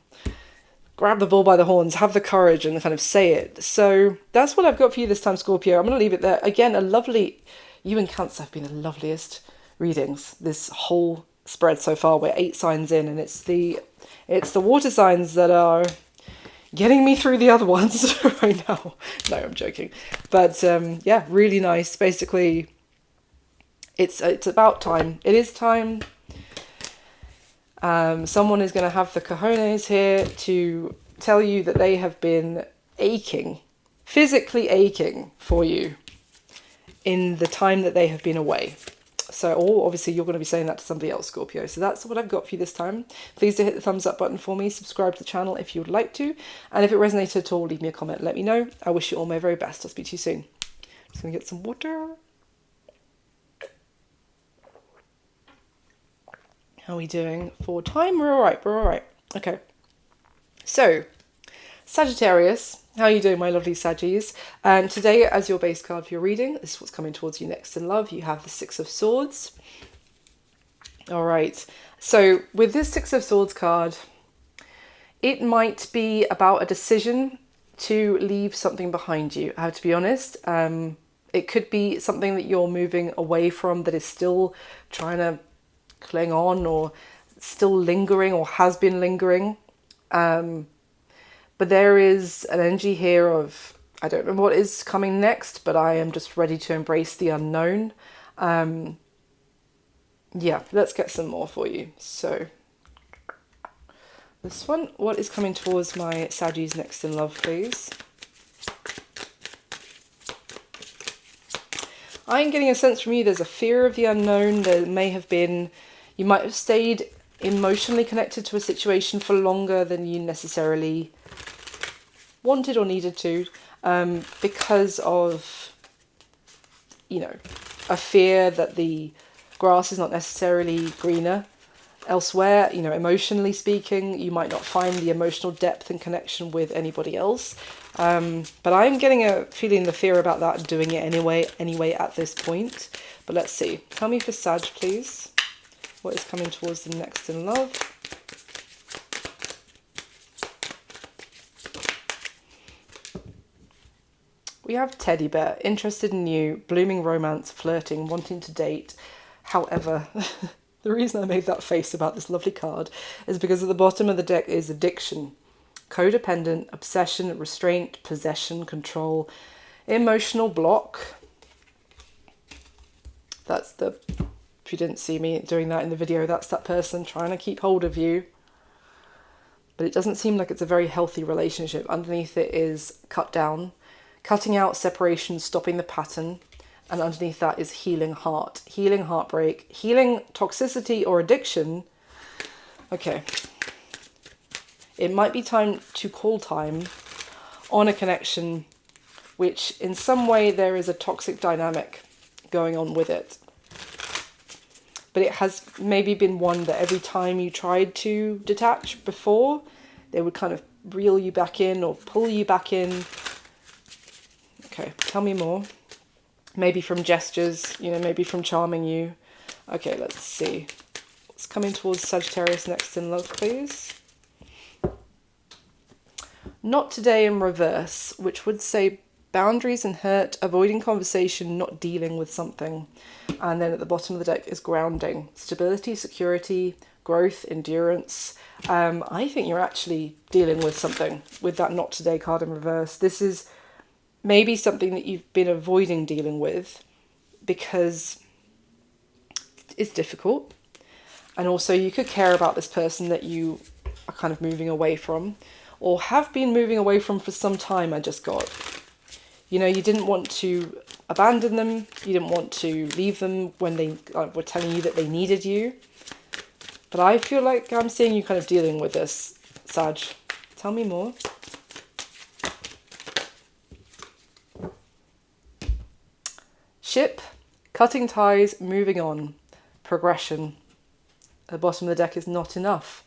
grab the bull by the horns, have the courage and kind of say it. So that's what I've got for you this time, Scorpio. I'm going to leave it there. Again, you and Cancer have been the loveliest readings this whole spread so far. We're 8 signs in, and it's the water signs that are getting me through the other ones right now. No, I'm joking. But yeah, really nice. Basically, it's about time. It is time. Someone is going to have the cojones here to tell you that they have been aching, physically aching for you in the time that they have been away. So, or obviously you're going to be saying that to somebody else, Scorpio. So that's what I've got for you this time. Please do hit the thumbs up button for me. Subscribe to the channel if you would like to. And if it resonated at all, leave me a comment. Let me know. I wish you all my very best. I'll speak to you soon. Just going to get some water. How are we doing for time? We're all right. Okay. So, Sagittarius, how are you doing, my lovely Saggies? And today, as your base card for your reading, this is what's coming towards you next in love. You have the Six of Swords. All right. So, with this Six of Swords card, it might be about a decision to leave something behind you. I have to be honest. It could be something that you're moving away from that is still trying to cling on, or still lingering, or has been lingering. But there is an energy here of I don't know what is coming next, but I am just ready to embrace the unknown. Yeah, let's get some more for you. So this one, what is coming towards my Saggies next in love, please? I'm getting a sense from you there's a fear of the unknown. There may have been, you might have stayed emotionally connected to a situation for longer than you necessarily wanted or needed to, because of, you know, a fear that the grass is not necessarily greener elsewhere. You know, emotionally speaking, you might not find the emotional depth and connection with anybody else. But I'm getting a feeling the fear about that, doing it anyway at this point. But let's see. Tell me for Sag, please. What is coming towards the next in love? We have teddy bear, interested in you, blooming romance, flirting, wanting to date. However, the reason I made that face about this lovely card is because at the bottom of the deck is addiction, codependent, obsession, restraint, possession, control, emotional block. That's the, if you didn't see me doing that in the video, that's that person trying to keep hold of you. But it doesn't seem like it's a very healthy relationship. Underneath it is cut down, cutting out, separation, stopping the pattern. And underneath that is healing heart, healing heartbreak, healing toxicity or addiction. Okay. It might be time to call time on a connection which in some way there is a toxic dynamic going on with it. But it has maybe been one that every time you tried to detach before, they would kind of reel you back in or pull you back in. Okay, tell me more. Maybe from gestures, you know, maybe from charming you. Okay, let's see. What's coming towards Sagittarius next in love, please? Not today in reverse, which would say boundaries and hurt, avoiding conversation, not dealing with something. And then at the bottom of the deck is grounding, stability, security, growth, endurance. I think you're actually dealing with something with that not today card in reverse. This is maybe something that you've been avoiding dealing with because it's difficult. And also you could care about this person that you are kind of moving away from or have been moving away from for some time, I just got. You know, you didn't want to abandon them. You didn't want to leave them when they were telling you that they needed you. But I feel like I'm seeing you kind of dealing with this, Sag. Tell me more. Ship, cutting ties, moving on, progression. At the bottom of the deck is not enough.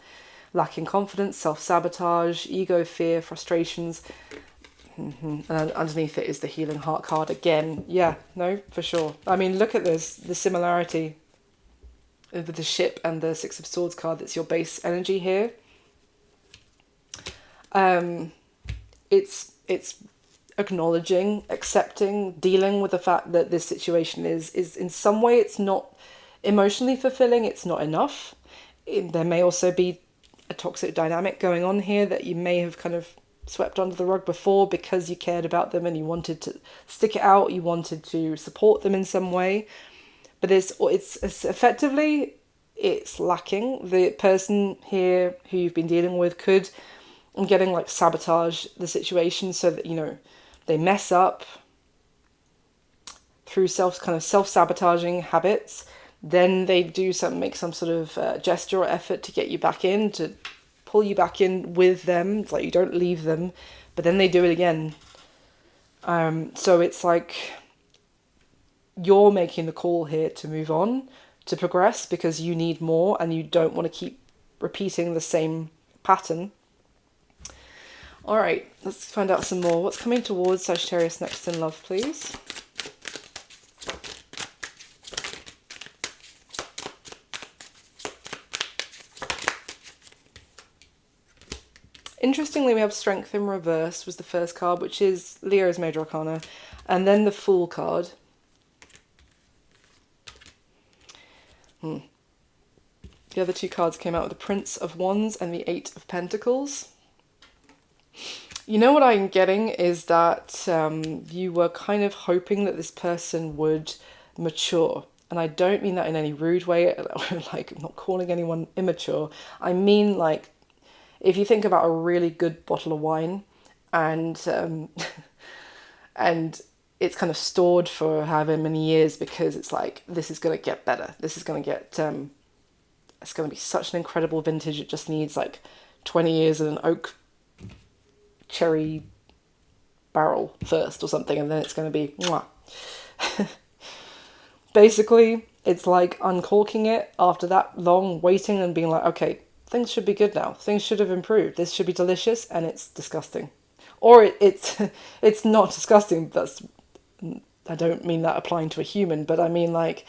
Lacking confidence, self-sabotage, ego, fear, frustrations. And underneath it is the healing heart card again. Yeah, no, for sure. I mean, look at this, the similarity with the ship and the Six of Swords card. That's your base energy here. It's acknowledging, accepting, dealing with the fact that this situation is in some way it's not emotionally fulfilling, it's not enough. There may also be a toxic dynamic going on here that you may have kind of swept under the rug before because you cared about them and you wanted to stick it out, you wanted to support them in some way. But it's effectively, it's lacking. The person here who you've been dealing with could, I'm getting like sabotage the situation so that, you know, they mess up through self-sabotaging habits. Then they do make some sort of gesture or effort to get you back in, to pull you back in with them. It's like you don't leave them, but then they do it again. So it's like you're making the call here to move on, to progress, because you need more and you don't want to keep repeating the same pattern. All right, let's find out some more. What's coming towards Sagittarius next in love, please? Interestingly, we have Strength in reverse was the first card, which is Leo's Major Arcana, and then the Fool card. The other two cards came out with the Prince of Wands and the Eight of Pentacles. You know what I'm getting is that you were kind of hoping that this person would mature. And I don't mean that in any rude way, like I'm not calling anyone immature. I mean, like, if you think about a really good bottle of wine and and it's kind of stored for however many years because it's like, this is going to get better. This is going to get, it's going to be such an incredible vintage. It just needs like 20 years in an oak cherry barrel first or something, and then it's going to be mwah. Basically, it's like uncorking it after that long waiting and being like, okay, things should be good now. Things should have improved. This should be delicious, and it's disgusting. Or it's it's not disgusting. I don't mean that applying to a human, but I mean like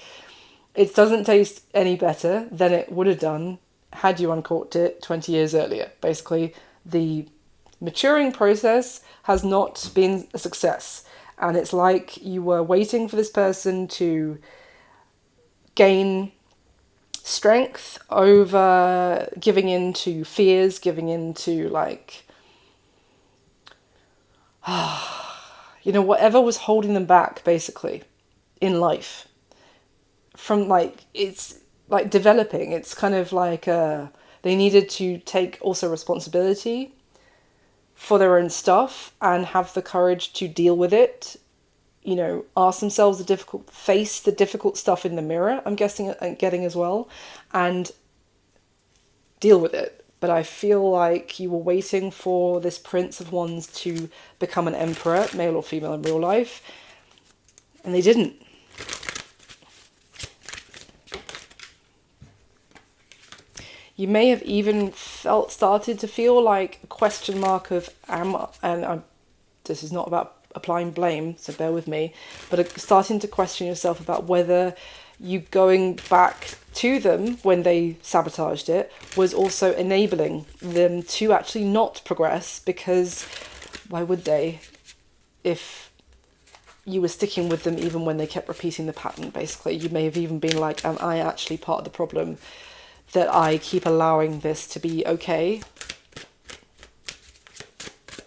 it doesn't taste any better than it would have done had you uncorked it 20 years earlier. Basically, the maturing process has not been a success. And it's like you were waiting for this person to gain strength over giving in to fears, giving in to like, whatever was holding them back basically in life. From like, it's like developing. It's kind of like they needed to take also responsibility for their own stuff and have the courage to deal with it, ask themselves face the difficult stuff in the mirror, I'm guessing and getting as well, and deal with it. But I feel like you were waiting for this Prince of Wands to become an emperor, male or female in real life, and they didn't. You may have even started to feel like a question mark of this is not about applying blame, so bear with me, but starting to question yourself about whether you going back to them when they sabotaged it was also enabling them to actually not progress, because why would they if you were sticking with them even when they kept repeating the pattern? Basically, you may have even been like, am I actually part of the problem that I keep allowing this to be okay?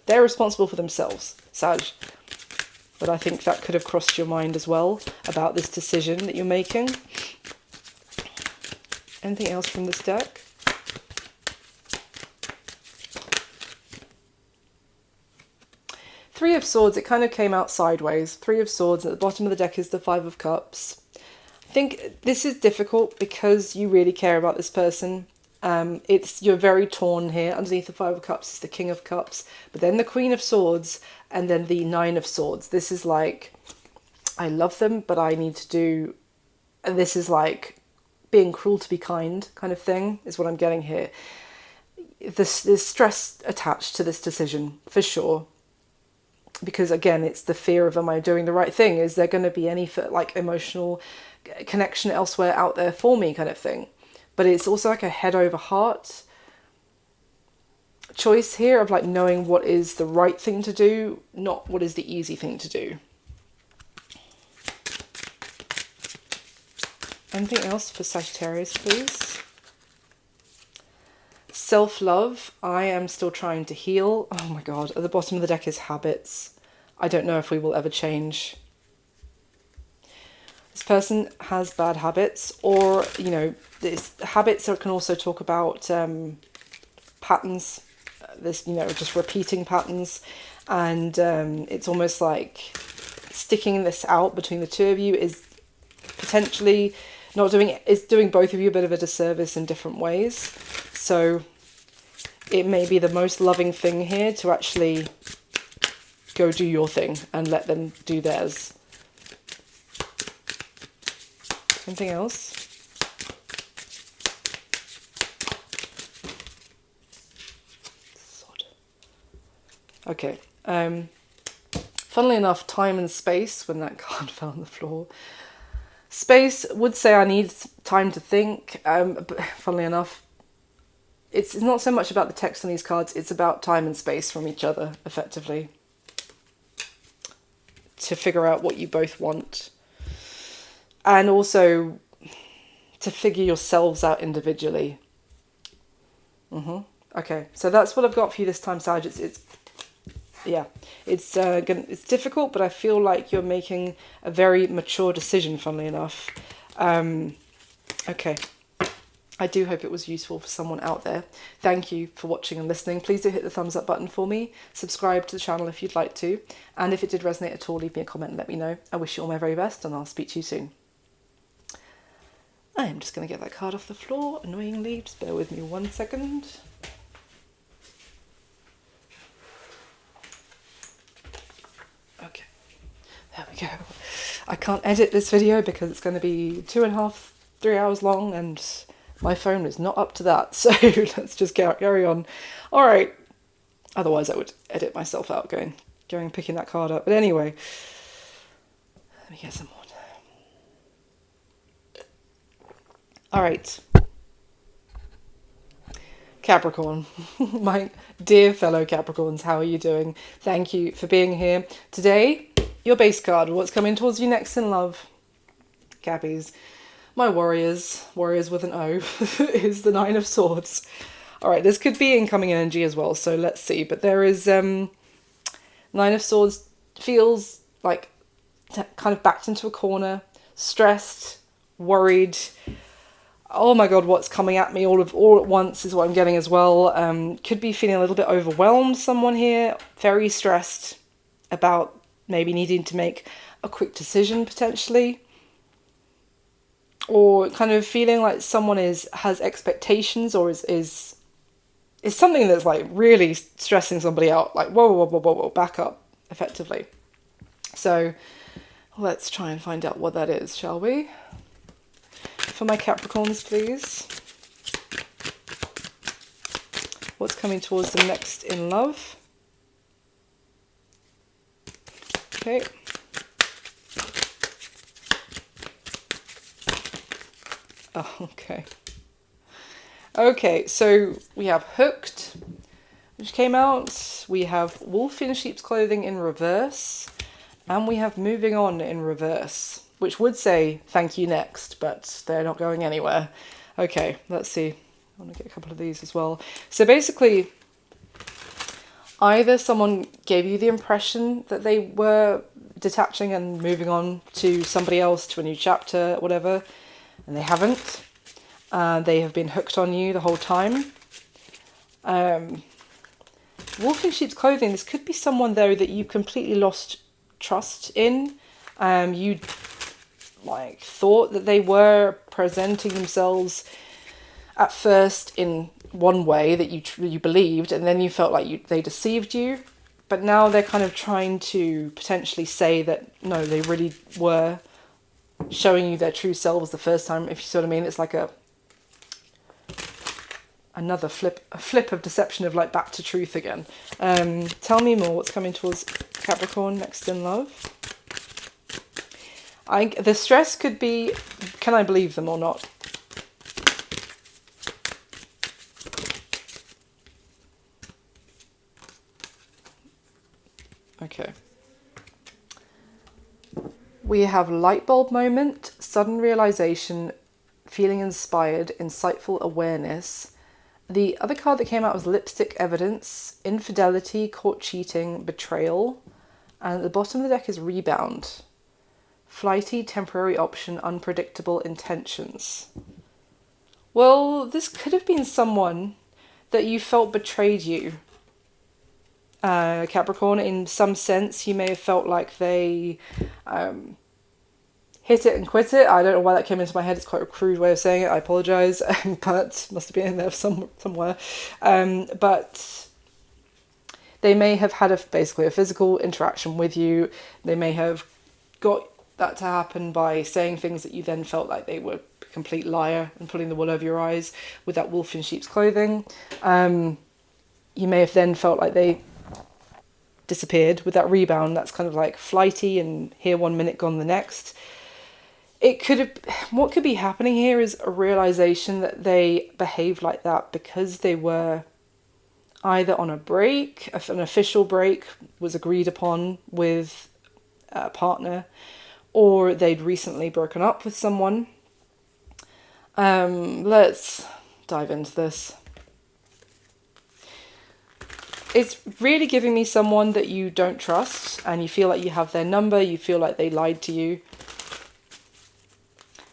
They're responsible for themselves, Sag. But I think that could have crossed your mind as well about this decision that you're making. Anything else from this deck? Three of Swords, it kind of came out sideways. Three of Swords, at the bottom of the deck is the Five of Cups. I think this is difficult because you really care about this person. You're very torn here. Underneath the Five of Cups is the King of Cups, but then the Queen of Swords, and then the Nine of Swords. This is like, I love them, but I need to do, and this is like being cruel to be kind kind of thing, is what I'm getting here. There's stress attached to this decision, for sure. Because again, it's the fear of, am I doing the right thing? Is there going to be any like emotional connection elsewhere out there for me kind of thing? But it's also like a head over heart choice here of like knowing what is the right thing to do, not what is the easy thing to do. Anything else for Sagittarius, please? Self-love. I am still trying to heal. Oh my god. At the bottom of the deck is habits. I don't know if we will ever change. This person has bad habits, or, this habits can also talk about patterns. This, just repeating patterns. And it's almost like sticking this out between the two of you is potentially doing both of you a bit of a disservice in different ways. So it may be the most loving thing here to actually go do your thing and let them do theirs. Something else? Sod. Okay. Funnily enough, time and space, when that card fell on the floor. Space would say I need time to think, but funnily enough, it's not so much about the text on these cards, it's about time and space from each other, effectively. To figure out what you both want. And also to figure yourselves out individually. Okay, so that's what I've got for you this time, Sag. It's Yeah, it's difficult, but I feel like you're making a very mature decision, funnily enough. Okay. I do hope it was useful for someone out there. Thank you for watching and listening. Please do hit the thumbs up button for me. Subscribe to the channel if you'd like to. And if it did resonate at all, leave me a comment and let me know. I wish you all my very best, and I'll speak to you soon. I'm just going to get that card off the floor, annoyingly. Just bear with me 1 second. Okay, there we go. I can't edit this video because it's going to be 2.5, 3 hours long, and my phone is not up to that. So let's just carry on. All right. Otherwise, I would edit myself out going and picking that card up. But anyway, let me get some water. All right. Capricorn, my dear fellow Capricorns, how are you doing? Thank you for being here. Today, your base card, what's coming towards you next in love? Cappies. My warriors with an O, is the Nine of Swords. All right, this could be incoming energy as well, so let's see. But there is, Nine of Swords feels like kind of backed into a corner, stressed, worried. Oh my God, what's coming at me all at once is what I'm getting as well. Could be feeling a little bit overwhelmed, someone here. Very stressed about maybe needing to make a quick decision potentially. Or kind of feeling like someone has expectations, or is something that's like really stressing somebody out. Like, whoa, back up, effectively. So let's try and find out what that is, shall we? For my Capricorns, please. What's coming towards them next in love? Okay. Oh, okay. Okay, so we have Hooked, which came out. We have Wolf in Sheep's Clothing in reverse. And we have Moving On in reverse, which would say thank you next, but they're not going anywhere. Okay, let's see. I want to get a couple of these as well. So basically, either someone gave you the impression that they were detaching and moving on to somebody else, to a new chapter, whatever, and they haven't. They have been hooked on you the whole time. Wolf in Sheep's Clothing, this could be someone, though, that you completely lost trust in. You like thought that they were presenting themselves at first in one way that you believed, and then you felt like they deceived you. But now they're kind of trying to potentially say that no, they really were showing you their true selves the first time, if you see what I mean. It's like another flip of deception, of like back to truth again. Tell me more. What's coming towards Capricorn next in love? The stress could be, can I believe them or not? Okay. We have light bulb moment, sudden realization, feeling inspired, insightful awareness. The other card that came out was lipstick evidence, infidelity, caught cheating, betrayal. And at the bottom of the deck is rebound. Flighty, temporary option, unpredictable intentions. Well, this could have been someone that you felt betrayed you. Capricorn, in some sense, you may have felt like they hit it and quit it. I don't know why that came into my head. It's quite a crude way of saying it. I apologise, but must have been in there somewhere. But they may have had basically a physical interaction with you. They may have got that to happen by saying things that you then felt like they were a complete liar and pulling the wool over your eyes with that wolf in sheep's clothing. You may have then felt like they disappeared with that rebound. That's kind of like flighty and here 1 minute, gone the next. What could be happening here is a realization that they behaved like that because they were either on a break, an official break was agreed upon with a partner, or they'd recently broken up with someone. Let's dive into this. It's really giving me someone that you don't trust and you feel like you have their number, you feel like they lied to you.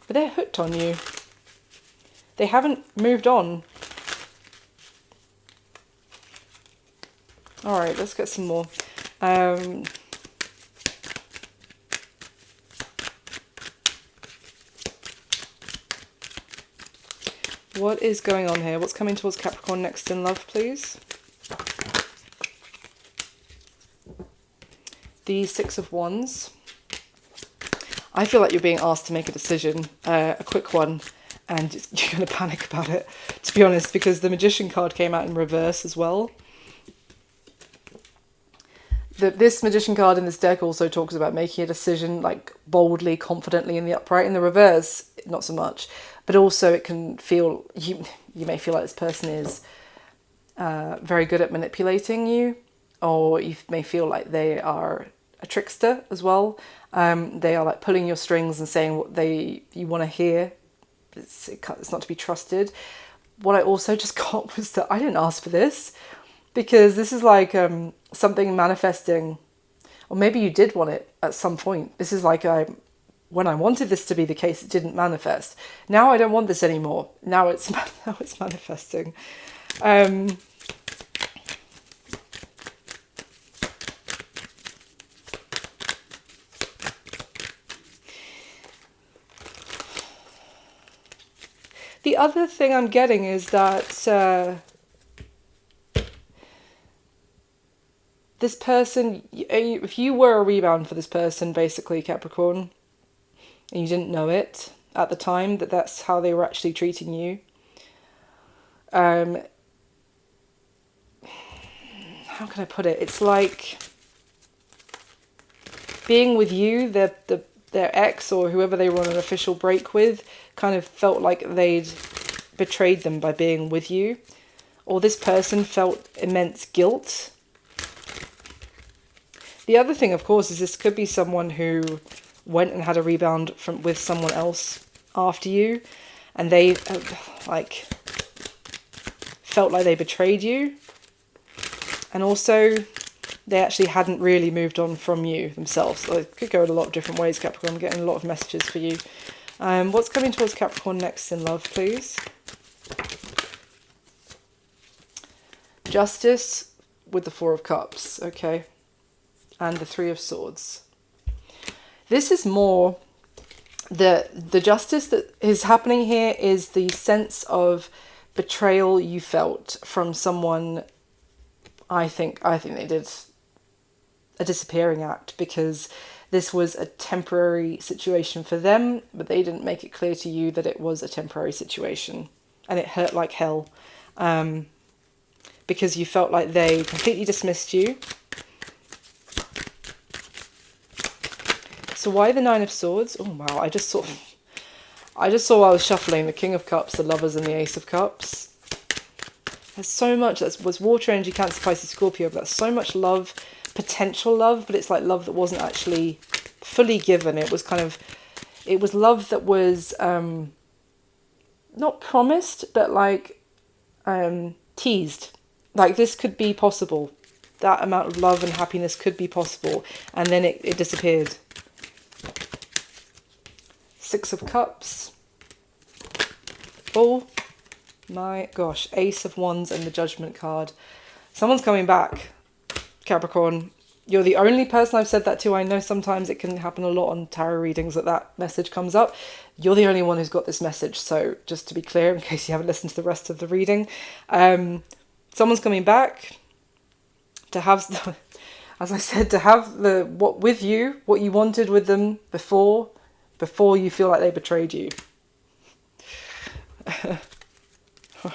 But they're hooked on you. They haven't moved on. All right, let's get some more. What is going on here? What's coming towards Capricorn next in love, please? The Six of Wands. I feel like you're being asked to make a decision, a quick one, and you're going to panic about it, to be honest, because the Magician card came out in reverse as well. This Magician card in this deck also talks about making a decision, like, boldly, confidently in the upright. In the reverse, not so much. But also it can feel, you may feel like this person is very good at manipulating you, or you may feel like they are a trickster as well. They are like pulling your strings and saying what you want to hear. It's not to be trusted. What I also just got was that I didn't ask for this, because this is like something manifesting, or maybe you did want it at some point. This is like when I wanted this to be the case, it didn't manifest. Now I don't want this anymore. Now it's manifesting. The other thing I'm getting is that this person, if you were a rebound for this person, basically, Capricorn, and you didn't know it at the time, that's how they were actually treating you. How can I put it? It's like being with you, their ex or whoever they were on an official break with, kind of felt like they'd betrayed them by being with you. Or this person felt immense guilt. The other thing, of course, is this could be someone who went and had a rebound with someone else after you, and they felt like they betrayed you, and also they actually hadn't really moved on from you themselves. So it could go in a lot of different ways, Capricorn. I'm getting a lot of messages for you. What's coming towards Capricorn next in love, please? Justice with the Four of Cups, okay, and the Three of Swords. This is more the justice that is happening here is the sense of betrayal you felt from someone. I think they did a disappearing act, because this was a temporary situation for them, but they didn't make it clear to you that it was a temporary situation, and it hurt like hell, because you felt like they completely dismissed you. So why the Nine of Swords? Oh wow, I just saw while I was shuffling the King of Cups, the Lovers, and the Ace of Cups. There's so much, that was water energy, Cancer, Pisces, Scorpio, but that's so much love, potential love, but it's like love that wasn't actually fully given. It was love that was not promised, but like teased. Like, this could be possible. That amount of love and happiness could be possible, and then it disappeared. Six of Cups. Oh my gosh. Ace of Wands and the Judgment card. Someone's coming back, Capricorn. You're the only person I've said that to. I know sometimes it can happen a lot on tarot readings that message comes up. You're the only one who's got this message. So just to be clear, in case you haven't listened to the rest of the reading, someone's coming back to have, as I said, to have what you wanted with them before you feel like they betrayed you.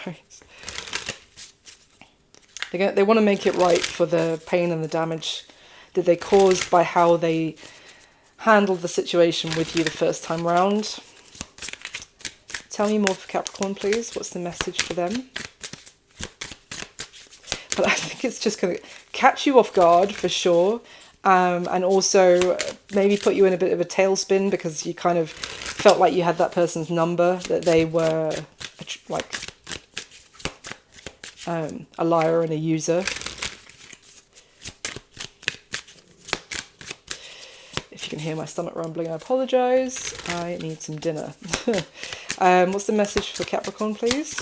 Right. They want to make it right for the pain and the damage that they caused by how they handled the situation with you the first time round. Tell me more for Capricorn, please. What's the message for them? But I think it's just going to catch you off guard for sure. And also maybe put you in a bit of a tailspin, because you kind of felt like you had that person's number, that they were like a liar and a user. hear my stomach rumbling, I apologise. I need some dinner. What's the message for Capricorn, please?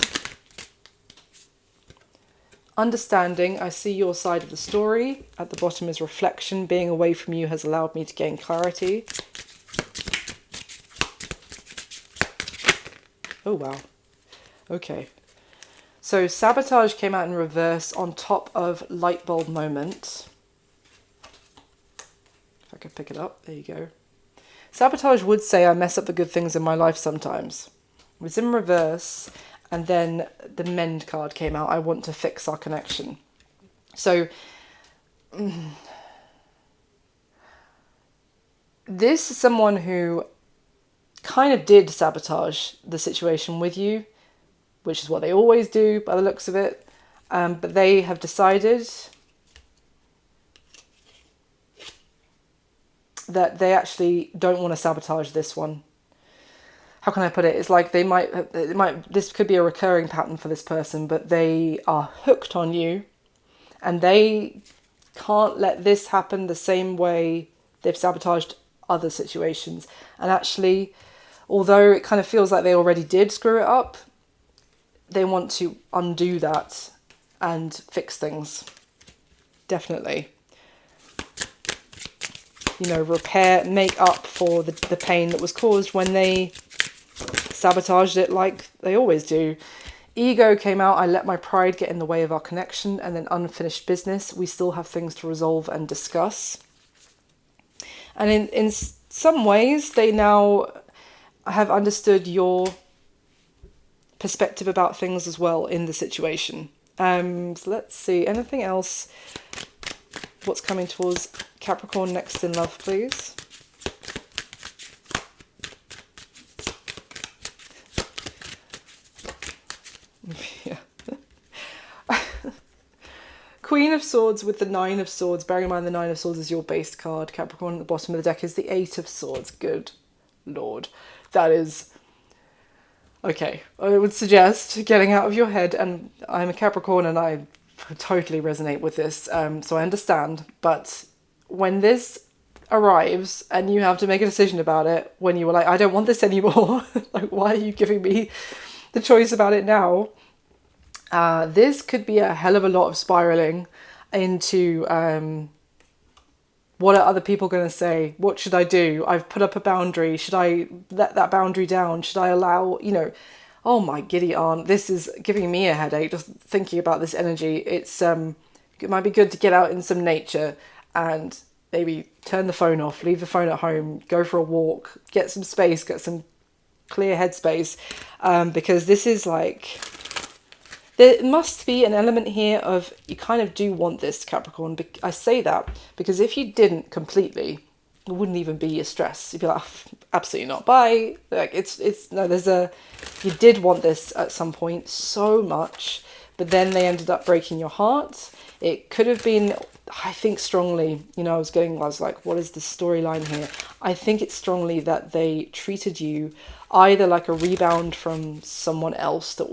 Understanding, I see your side of the story. At the bottom is reflection. Being away from you has allowed me to gain clarity. Oh, wow. Okay. So sabotage came out in reverse on top of light bulb moment. If I could pick it up. There you go. Sabotage would say I mess up the good things in my life sometimes. It was in reverse, and then the mend card came out. I want to fix our connection. So this is someone who kind of did sabotage the situation with you, which is what they always do by the looks of it. But they have decided that they actually don't want to sabotage this one. How can I put it? It's like this could be a recurring pattern for this person, but they are hooked on you and they can't let this happen the same way they've sabotaged other situations. And actually, although it kind of feels like they already did screw it up, they want to undo that and fix things. Definitely. You know, repair, make up for the pain that was caused when they sabotaged it like they always do. Ego came out. I let my pride get in the way of our connection. And then unfinished business. We still have things to resolve and discuss. And in some ways, they now have understood your perspective about things as well in the situation. So let's see. Anything else? What's coming towards Capricorn next in love, please? Yeah. Queen of Swords with the Nine of Swords. Bearing in mind the Nine of Swords is your base card. Capricorn at the bottom of the deck is the Eight of Swords. Good Lord. That is... Okay, I would suggest getting out of your head, and I'm a Capricorn and I totally resonate with this, so I understand, but when this arrives and you have to make a decision about it, when you were like, I don't want this anymore, like, why are you giving me the choice about it now? This could be a hell of a lot of spiraling into what are other people going to say? What should I do? I've put up a boundary. Should I let that boundary down? Should I allow, you know, oh my giddy aunt, this is giving me a headache just thinking about this energy. It's it might be good to get out in some nature and maybe turn the phone off, leave the phone at home, go for a walk, get some space, get some clear headspace, because this is like... There must be an element here of you kind of do want this, Capricorn. I say that because if you didn't completely, it wouldn't even be your stress. You'd be like, oh, absolutely not. Bye. Like no. You did want this at some point so much, but then they ended up breaking your heart. It could have been, I think strongly. You know, I was like, what is the storyline here? I think it's strongly that they treated you either like a rebound from someone else that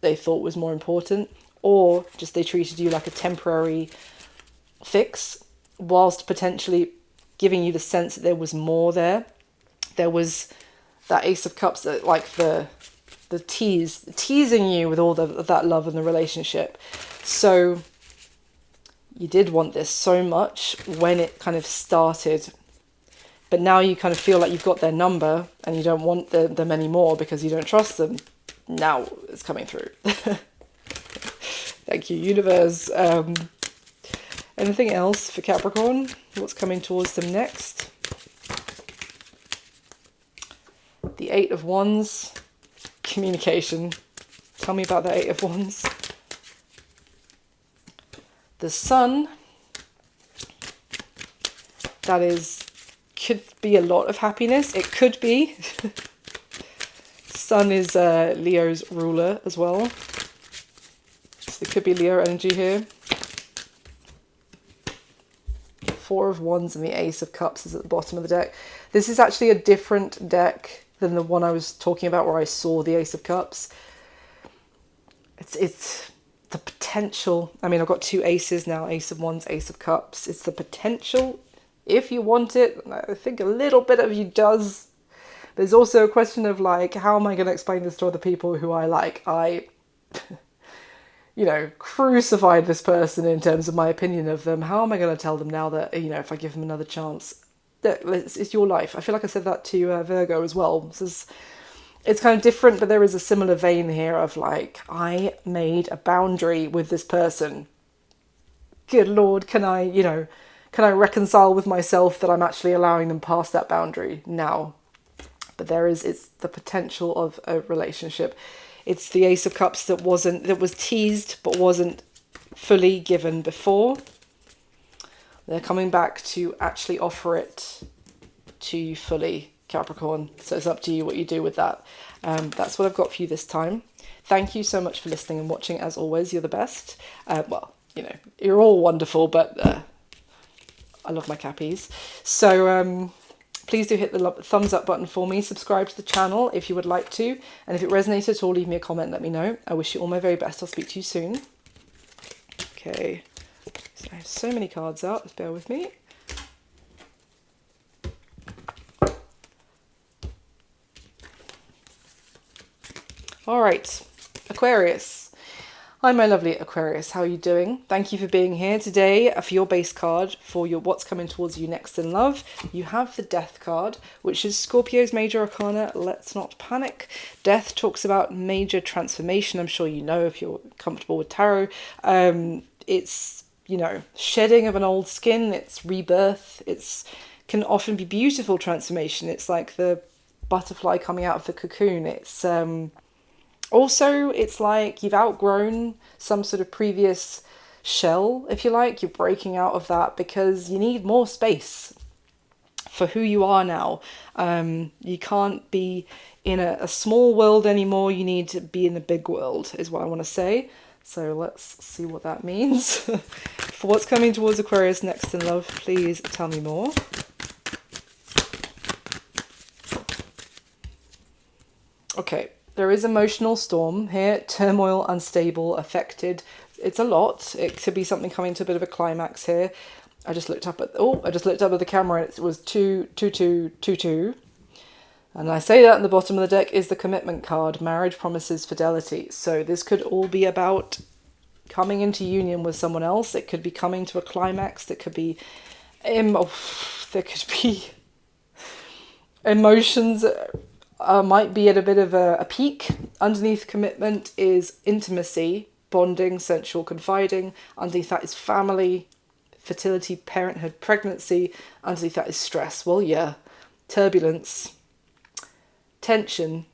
they thought was more important, or just they treated you like a temporary fix, whilst potentially giving you the sense that there was more there. There was that Ace of Cups, that like the teasing you with all that love in the relationship. So you did want this so much when it kind of started, but now you kind of feel like you've got their number and you don't want them anymore because you don't trust them. Now it's coming through. Thank you, universe. Anything else for Capricorn? What's coming towards them next? The Eight of Wands. Communication. Tell me about the Eight of Wands. The Sun. That could be a lot of happiness. It could be. Sun is Leo's ruler as well. So there could be Leo energy here. Four of Wands and the Ace of Cups is at the bottom of the deck. This is actually a different deck than the one I was talking about where I saw the Ace of Cups. It's the potential. I mean, I've got two aces now, Ace of Wands, Ace of Cups. It's the potential if you want it. And I think a little bit of you does. There's also a question of like, how am I going to explain this to other people who I you know, crucified this person in terms of my opinion of them. How am I going to tell them now that, you know, if I give them another chance, that it's your life? I feel like I said that to Virgo as well. It's kind of different, but there is a similar vein here of like, I made a boundary with this person. Good Lord, can I reconcile with myself that I'm actually allowing them past that boundary now? But it's the potential of a relationship. It's the Ace of Cups that was teased but wasn't fully given before. They're coming back to actually offer it to you fully, Capricorn. So it's up to you what you do with that. That's what I've got for you this time. Thank you so much for listening and watching. As always, you're the best. Well, you know, you're all wonderful, but I love my Cappies. So please do hit the thumbs up button for me. Subscribe to the channel if you would like to. And if it resonated at all, leave me a comment, let me know. I wish you all my very best. I'll speak to you soon. Okay. So I have so many cards out. Just bear with me. All right. Aquarius. Hi, my lovely Aquarius. How are you doing? Thank you for being here today. For your base card, for your what's coming towards you next in love, you have the Death card, which is Scorpio's major arcana. Let's not panic. Death talks about major transformation. I'm sure you know if you're comfortable with tarot. It's, you know, shedding of an old skin. It's rebirth. Can often be beautiful transformation. It's like the butterfly coming out of the cocoon. It's also, it's like you've outgrown some sort of previous shell, if you like. You're breaking out of that because you need more space for who you are now. You can't be in a small world anymore. You need to be in the big world, is what I want to say. So let's see what that means. For what's coming towards Aquarius next in love, please tell me more. Okay. There is emotional storm here, turmoil, unstable, affected. It's a lot. It could be something coming to a bit of a climax here. I just looked up at the camera and it was 2-2-2-2-2. And I say that in the bottom of the deck is the commitment card, marriage, promises, fidelity. So this could all be about coming into union with someone else. It could be coming to a climax. There could be emotions. Might be at a bit of a peak. Underneath commitment is intimacy, bonding, sensual confiding. Underneath that is family, fertility, parenthood, pregnancy. Underneath that is stress. Well, yeah. Turbulence, tension.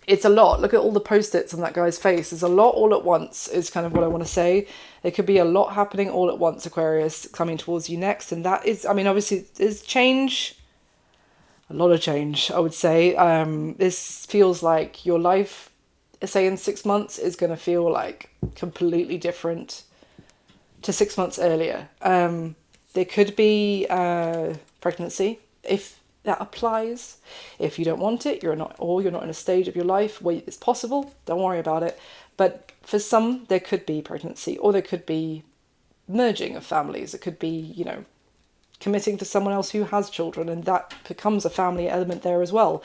It's a lot. Look at all the post-its on that guy's face. There's a lot all at once is kind of what I want to say. There could be a lot happening all at once, Aquarius, coming towards you next. And that is, I mean, obviously there's change. A lot of change, I would say. This feels like your life, say in 6 months, is going to feel like completely different to 6 months earlier. There could be pregnancy, if that applies. If you don't want it, you're not in a stage of your life where it's possible, don't worry about it. But for some, there could be pregnancy, or there could be merging of families. It could be, you know, committing to someone else who has children, and that becomes a family element there as well.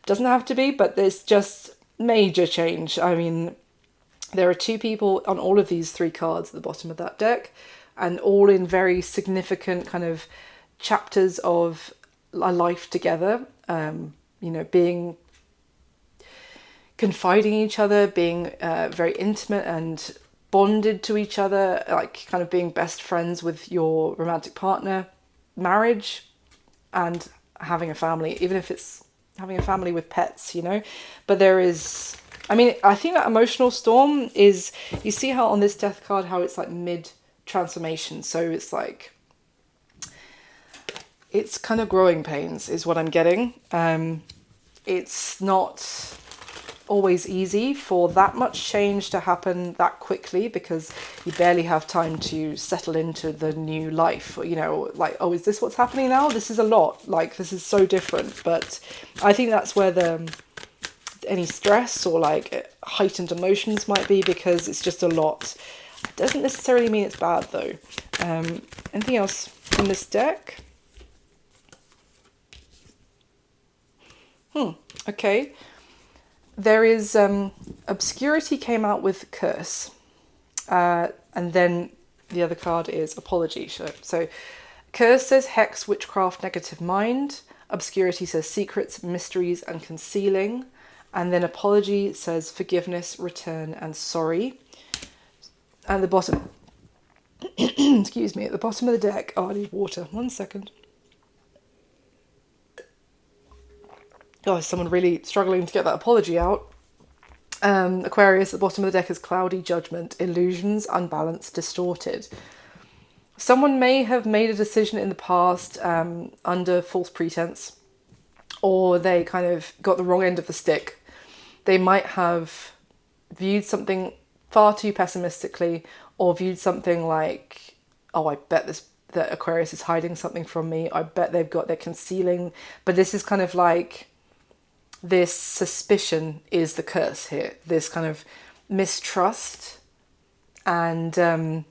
Doesn't have to be, but there's just major change. I mean, there are two people on all of these three cards at the bottom of that deck, and all in very significant kind of chapters of a life together. You know, confiding in each other, being very intimate and bonded to each other, like kind of being best friends with your romantic partner. Marriage and having a family, even if it's having a family with pets, you know. But there is, I mean, I think that emotional storm is, you see how on this Death card, how it's like mid-transformation. So it's like, it's kind of growing pains is what I'm getting. It's not always easy for that much change to happen that quickly, because you barely have time to settle into the new life, you know, like, oh, is this what's happening now? This is a lot, like, this is so different. But I think that's where any stress or like heightened emotions might be, because it's just a lot. It doesn't necessarily mean it's bad though. Anything else in this deck? Okay. There is obscurity came out with curse, and then the other card is apology. So curse says hex, witchcraft, negative mind. Obscurity says secrets, mysteries, and concealing. And then apology says forgiveness, return, and sorry. At the bottom, excuse me, at the bottom of the deck, oh, I need water. 1 second. Oh, is someone really struggling to get that apology out? Aquarius, at the bottom of the deck is cloudy, judgment, illusions, unbalanced, distorted. Someone may have made a decision in the past under false pretense, or they kind of got the wrong end of the stick. They might have viewed something far too pessimistically, or viewed something like, oh, I bet that Aquarius is hiding something from me. I bet they're concealing. But this is kind of like, this suspicion is the curse here. This kind of mistrust, and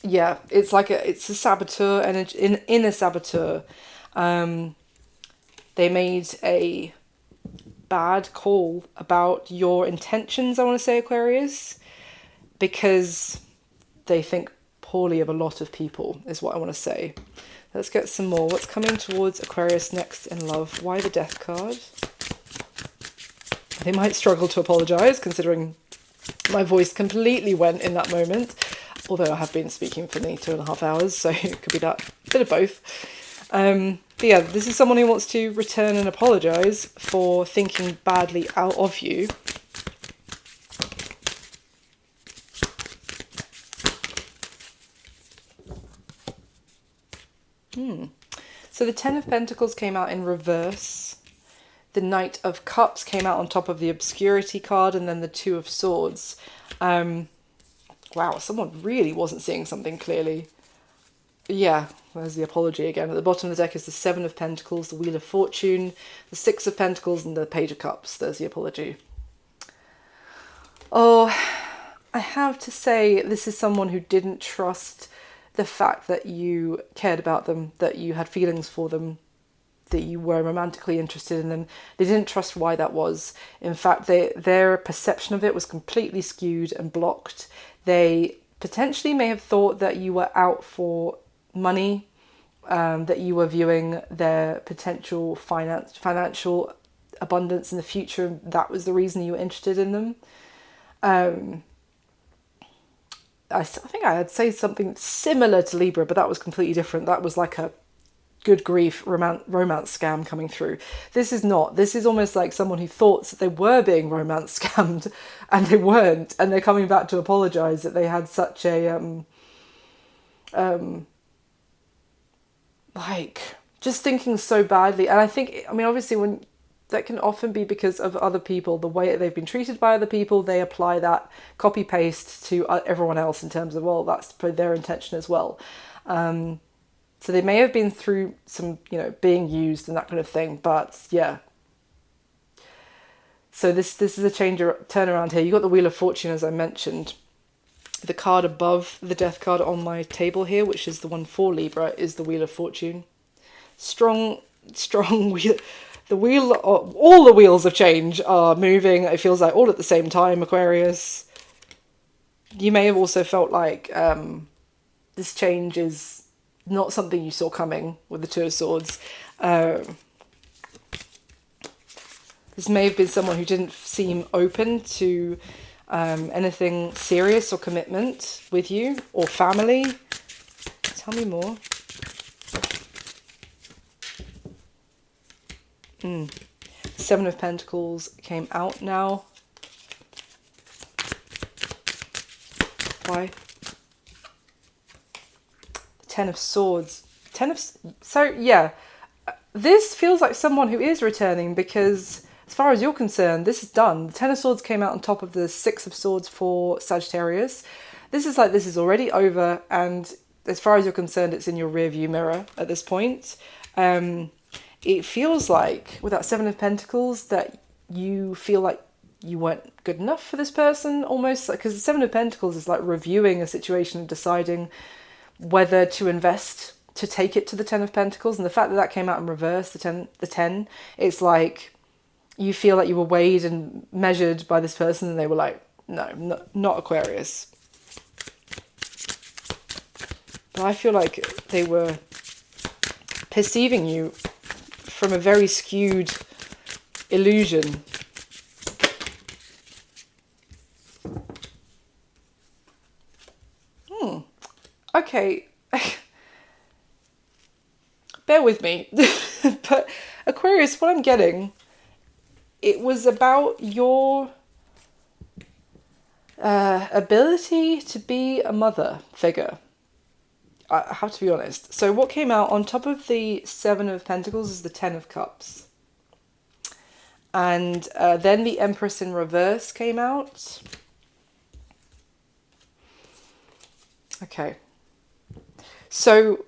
yeah, it's like it's a saboteur, and in a saboteur, they made a bad call about your intentions, I want to say, Aquarius, because they think poorly of a lot of people, is what I want to say. Let's get some more. What's coming towards Aquarius next in love? Why the Death card? They might struggle to apologise, considering my voice completely went in that moment. Although I have been speaking for nearly 2.5 hours, so it could be that bit of both. But yeah, this is someone who wants to return and apologise for thinking badly out of you. So the Ten of Pentacles came out in reverse. The Knight of Cups came out on top of the Obscurity card, and then the Two of Swords. Wow, someone really wasn't seeing something clearly. Yeah, there's the apology again. At the bottom of the deck is the Seven of Pentacles, the Wheel of Fortune, the Six of Pentacles, and the Page of Cups. There's the apology. Oh, I have to say, this is someone who didn't trust the fact that you cared about them, that you had feelings for them, that you were romantically interested in them. They didn't trust why that was. In fact, their perception of it was completely skewed and blocked. They potentially may have thought that you were out for money, that you were viewing their potential financial abundance in the future, and that was the reason you were interested in them. I think I had said something similar to Libra, but that was completely different. That was like a good grief romance scam coming through. This is not. This is almost like someone who thought that they were being romance scammed and they weren't, and they're coming back to apologise that they had such a like, just thinking so badly. And I think, I mean, obviously when that can often be because of other people, the way they've been treated by other people, they apply that copy paste to everyone else in terms of, well, that's their intention as well. So they may have been through some, being used and that kind of thing, but yeah. So this is a turnaround here. You got the Wheel of Fortune, as I mentioned. The card above the Death card on my table here, which is the one for Libra, is the Wheel of Fortune. Strong wheel. All the wheels of change are moving. It feels like all at the same time, Aquarius. You may have also felt like this change is not something you saw coming with the Two of Swords. This may have been someone who didn't seem open to anything serious or commitment with you or family. Tell me more. Seven of Pentacles came out now. Why? Ten of Swords. So yeah, this feels like someone who is returning, because as far as you're concerned, this is done. The Ten of Swords came out on top of the Six of Swords for Sagittarius. This is like, this is already over, and as far as you're concerned, it's in your rear view mirror at this point. It feels like, with that Seven of Pentacles, that you feel like you weren't good enough for this person, almost, because the Seven of Pentacles is like reviewing a situation and deciding whether to invest to take it to the Ten of Pentacles. And the fact that that came out in reverse, the 10, it's like you feel like you were weighed and measured by this person and they were like, no, not Aquarius. But I feel like they were perceiving you from a very skewed illusion. Okay. Bear with me. But Aquarius, what I'm getting, it was about your ability to be a mother figure. I have to be honest. So what came out on top of the 7 of Pentacles is the 10 of Cups. And then the Empress in reverse came out. Okay. So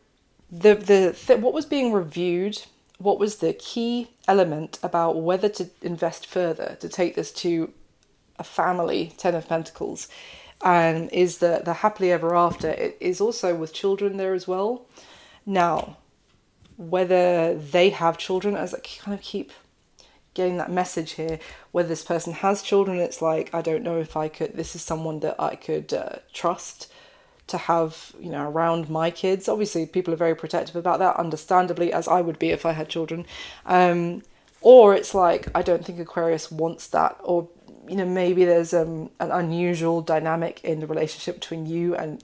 what was being reviewed, what was the key element about whether to invest further, to take this to a family, 10 of Pentacles, and is the happily ever after. It is also with children there as well. Now, whether they have children, as I kind of keep getting that message here, whether this person has children, it's like, I don't know if I could, this is someone that I could trust to have, you know, around my kids. Obviously, people are very protective about that, understandably, as I would be if I had children. Or it's like, I don't think Aquarius wants that. Or, you know, maybe there's an unusual dynamic in the relationship between you and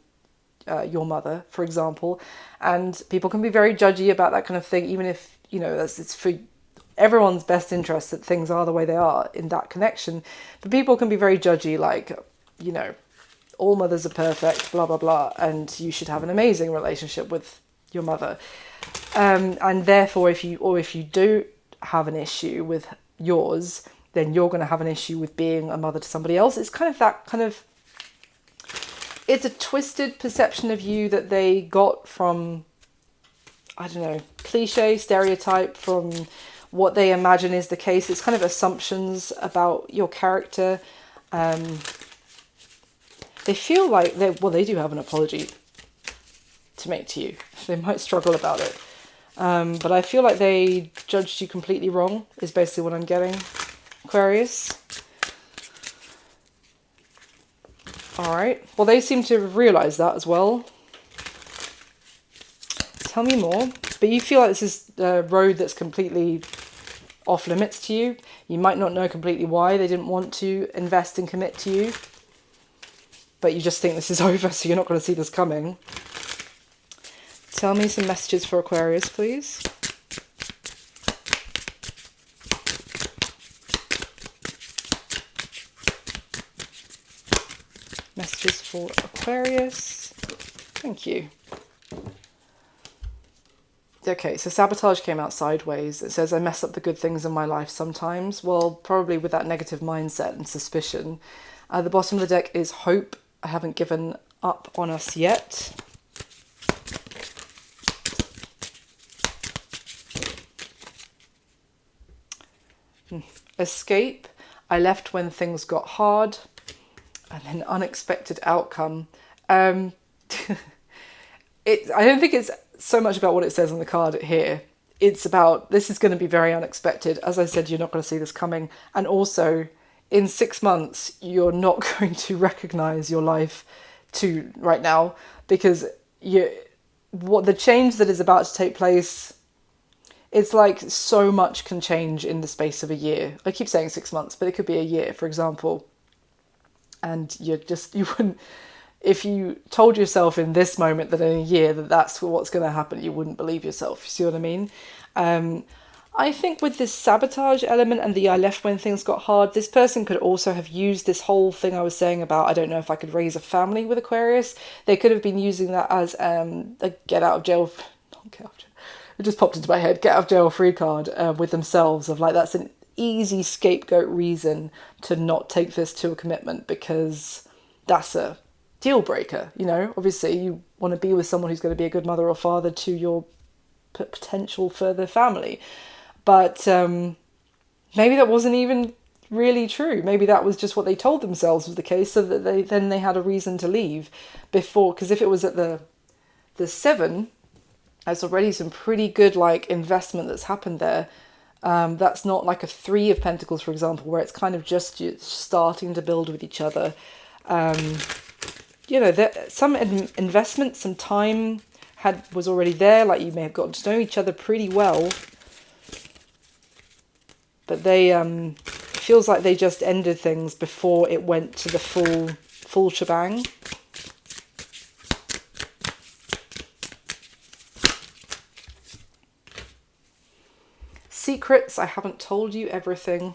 your mother, for example. And people can be very judgy about that kind of thing, even if, you know, it's for everyone's best interest that things are the way they are in that connection. But people can be very judgy, like, you know, all mothers are perfect, blah, blah, blah, and you should have an amazing relationship with your mother. And therefore, if you do have an issue with yours, then you're going to have an issue with being a mother to somebody else. It's kind of that kind of, it's a twisted perception of you that they got from, I don't know, cliche, stereotype, from what they imagine is the case. It's kind of assumptions about your character. They feel like they do have an apology to make to you. They might struggle about it. But I feel like they judged you completely wrong, is basically what I'm getting, Aquarius. All right. Well, they seem to have realised that as well. Tell me more. But you feel like this is a road that's completely off limits to you. You might not know completely why they didn't want to invest and commit to you. But you just think this is over, so you're not going to see this coming. Tell me some messages for Aquarius, please. Messages for Aquarius. Thank you. Okay, so sabotage came out sideways. It says, I mess up the good things in my life sometimes. Well, probably with that negative mindset and suspicion. The bottom of the deck is hope. I haven't given up on us yet. Escape. I left when things got hard. And then unexpected outcome. I don't think it's so much about what it says on the card here. It's about, this is going to be very unexpected. As I said, you're not going to see this coming. And also, in 6 months, you're not going to recognize your life right now, because what the change that is about to take place, it's like so much can change in the space of a year. I keep saying 6 months, but it could be a year, for example. And you wouldn't, if you told yourself in this moment that in a year that's what's going to happen, you wouldn't believe yourself. You see what I mean? I think with this sabotage element and the I left when things got hard, this person could also have used this whole thing I was saying about, I don't know if I could raise a family with Aquarius. They could have been using that as a get out of jail, not get out of jail, it just popped into my head, get out of jail free card with themselves, of like, that's an easy scapegoat reason to not take this to a commitment, because that's a deal breaker. You know, obviously you want to be with someone who's going to be a good mother or father to your potential further family. But maybe that wasn't even really true. Maybe that was just what they told themselves was the case, so that they had a reason to leave before. Because if it was at the 7, There's already some pretty good like investment that's happened there. That's not like a 3 of Pentacles, for example, where it's kind of just starting to build with each other. You know, some investment, some time was already there. Like you may have gotten to know each other pretty well, but they it feels like they just ended things before it went to the full shebang. Secrets, I haven't told you everything.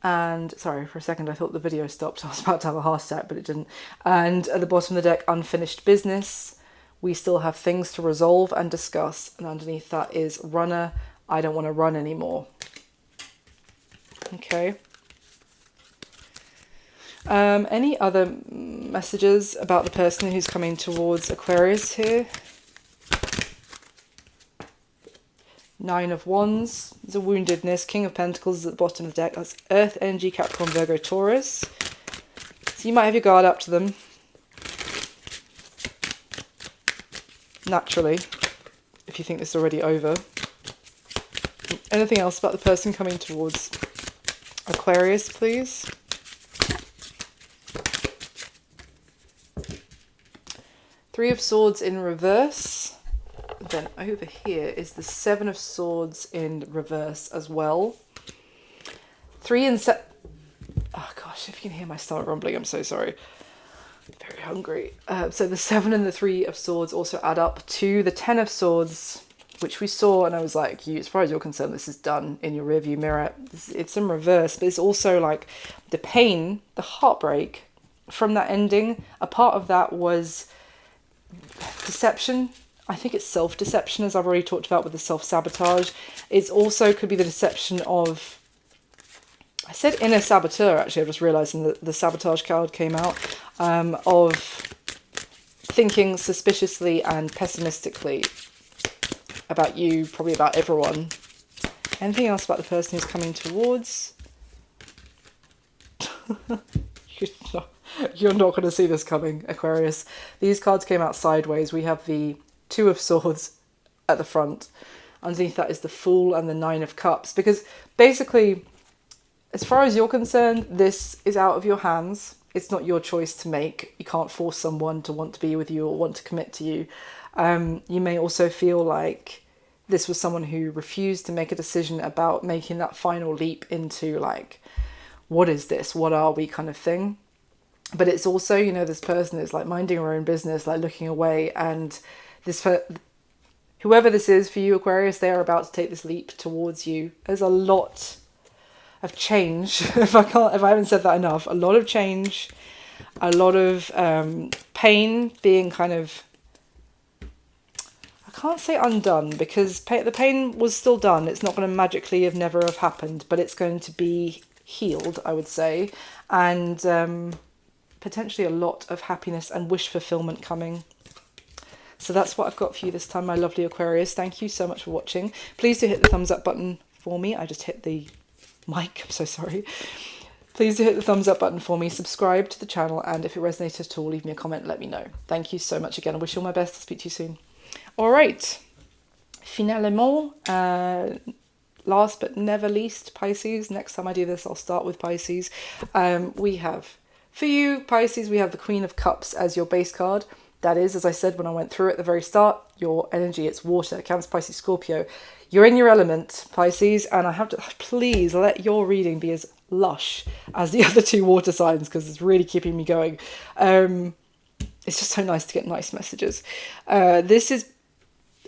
And sorry, for a second I thought the video stopped. I was about to have a heart attack, but it didn't. And at the bottom of the deck, unfinished business. We still have things to resolve and discuss. And underneath that is runner. I don't want to run anymore. Okay. Any other messages about the person who's coming towards Aquarius here? 9 of Wands, there's a woundedness. King of Pentacles is at the bottom of the deck. That's Earth energy, Capricorn, Virgo, Taurus. So you might have your guard up to them. Naturally, if you think this is already over. Anything else about the person coming towards Aquarius, please? Three of Swords in reverse. Then over here is the 7 of Swords in reverse as well. 3 and 7. Oh gosh, if you can hear my stomach rumbling, I'm so sorry. I'm very hungry. So the 7 and the 3 of Swords also add up to the 10 of Swords, which we saw, and I was like, as far as you're concerned, this is done in your rearview mirror. It's in reverse, but it's also like the pain, the heartbreak from that ending. A part of that was deception. I think it's self-deception, as I've already talked about with the self-sabotage. It also could be the deception of, I said inner saboteur, actually, I just realised, and the sabotage card came out, of thinking suspiciously and pessimistically about you, probably about everyone. Anything else about the person who's coming towards? You're not going to see this coming, Aquarius. These cards came out sideways. We have the 2 of Swords at the front. Underneath that is the Fool and the 9 of Cups. Because basically, as far as you're concerned, this is out of your hands. It's not your choice to make. You can't force someone to want to be with you or want to commit to you. You may also feel like this was someone who refused to make a decision about making that final leap into like, what is this? What are we kind of thing? But it's also, you know, this person is like minding her own business, like looking away, and whoever this is for you, Aquarius, they are about to take this leap towards you. There's a lot of change. if I haven't said that enough, a lot of change, a lot of pain being kind of, I can't say undone, because the pain was still done. It's not going to magically never have happened, but it's going to be healed, I would say, and potentially a lot of happiness and wish fulfillment coming. So that's what I've got for you this time, my lovely Aquarius. Thank you so much for watching. Please do hit the thumbs up button for me. I just hit the mic, I'm so sorry. Please do hit the thumbs up button for me, subscribe to the channel, and if it resonated at all, leave me a comment, let me know. Thank you so much again. I wish you all my best. I'll speak to you soon. All right. Finalement, last but never least, Pisces. Next time I do this, I'll start with Pisces. We have, for you, Pisces, we have the Queen of Cups as your base card. That is, as I said when I went through it at the very start, your energy, it's water, Cancer, Pisces, Scorpio. You're in your element, Pisces, and I have to, please let your reading be as lush as the other 2 water signs, because it's really keeping me going. It's just so nice to get nice messages. This is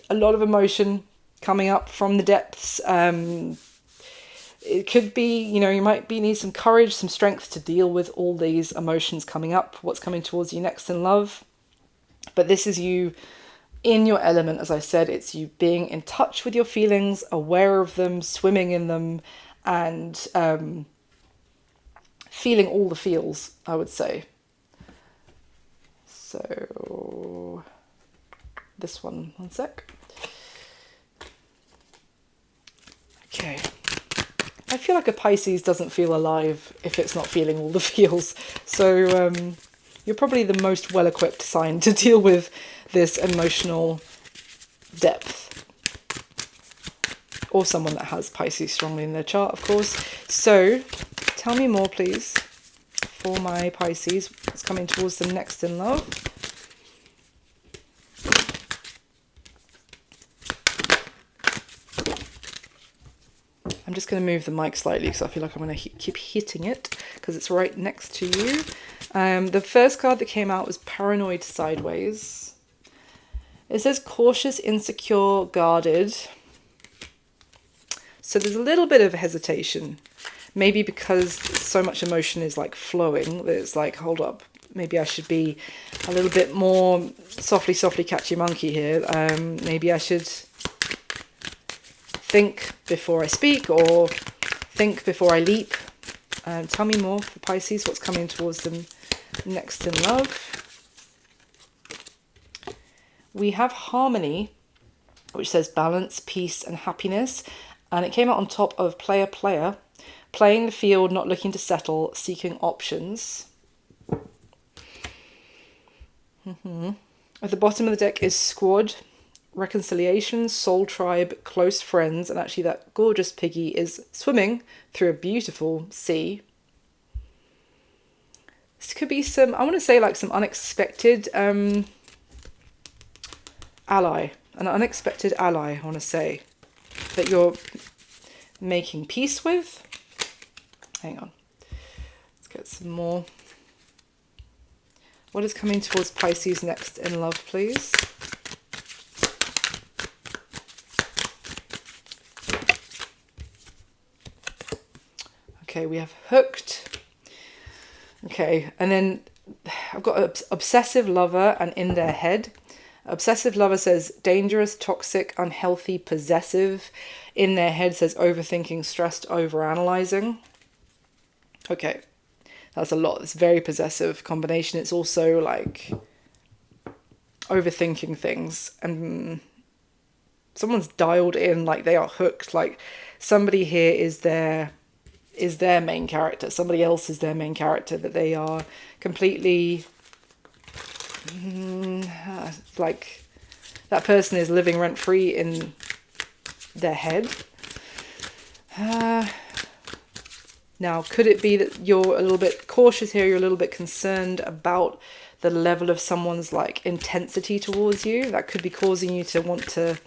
a lot of emotion coming up from the depths. It could be, you know, you might need some courage, some strength to deal with all these emotions coming up, what's coming towards you next in love. But this is you in your element, as I said. It's you being in touch with your feelings, aware of them, swimming in them, and feeling all the feels, I would say. So, this one sec. Okay. I feel like a Pisces doesn't feel alive if it's not feeling all the feels. So, you're probably the most well-equipped sign to deal with this emotional depth. Or someone that has Pisces strongly in their chart, of course. So, tell me more, please, for my Pisces. What's coming towards them next in love? I'm just going to move the mic slightly because I feel like I'm going to keep hitting it because it's right next to you. The first card that came out was Paranoid Sideways. It says cautious, insecure, guarded. So there's a little bit of hesitation. Maybe because so much emotion is like flowing. It's like, hold up, maybe I should be a little bit more softly, softly catch your monkey here. Maybe I should think before I speak or think before I leap. Tell me more for Pisces. What's coming towards them next in love? We have Harmony, which says balance, peace and happiness. And it came out on top of Player, playing the field, not looking to settle, seeking options. At the bottom of the deck is Squad, Reconciliation, Soul Tribe, Close Friends, and actually that gorgeous piggy is swimming through a beautiful sea. This could be some, I want to say like some unexpected ally, an unexpected ally, I want to say, that you're making peace with. Hang on, let's get some more. What is coming towards Pisces next in love, please? Okay, we have Hooked. Okay, and then I've got Obsessive Lover and In Their Head. Obsessive Lover says dangerous, toxic, unhealthy, possessive. In Their Head says overthinking, stressed, overanalyzing. Okay, that's a lot. It's very possessive combination. It's also like overthinking things, and someone's dialed in, like they are hooked. Like somebody here is their main character. Somebody else is their main character that they are completely like that person is living rent free in their head. Now, could it be that you're a little bit cautious here? You're a little bit concerned about the level of someone's like intensity towards you. That could be causing you to want to,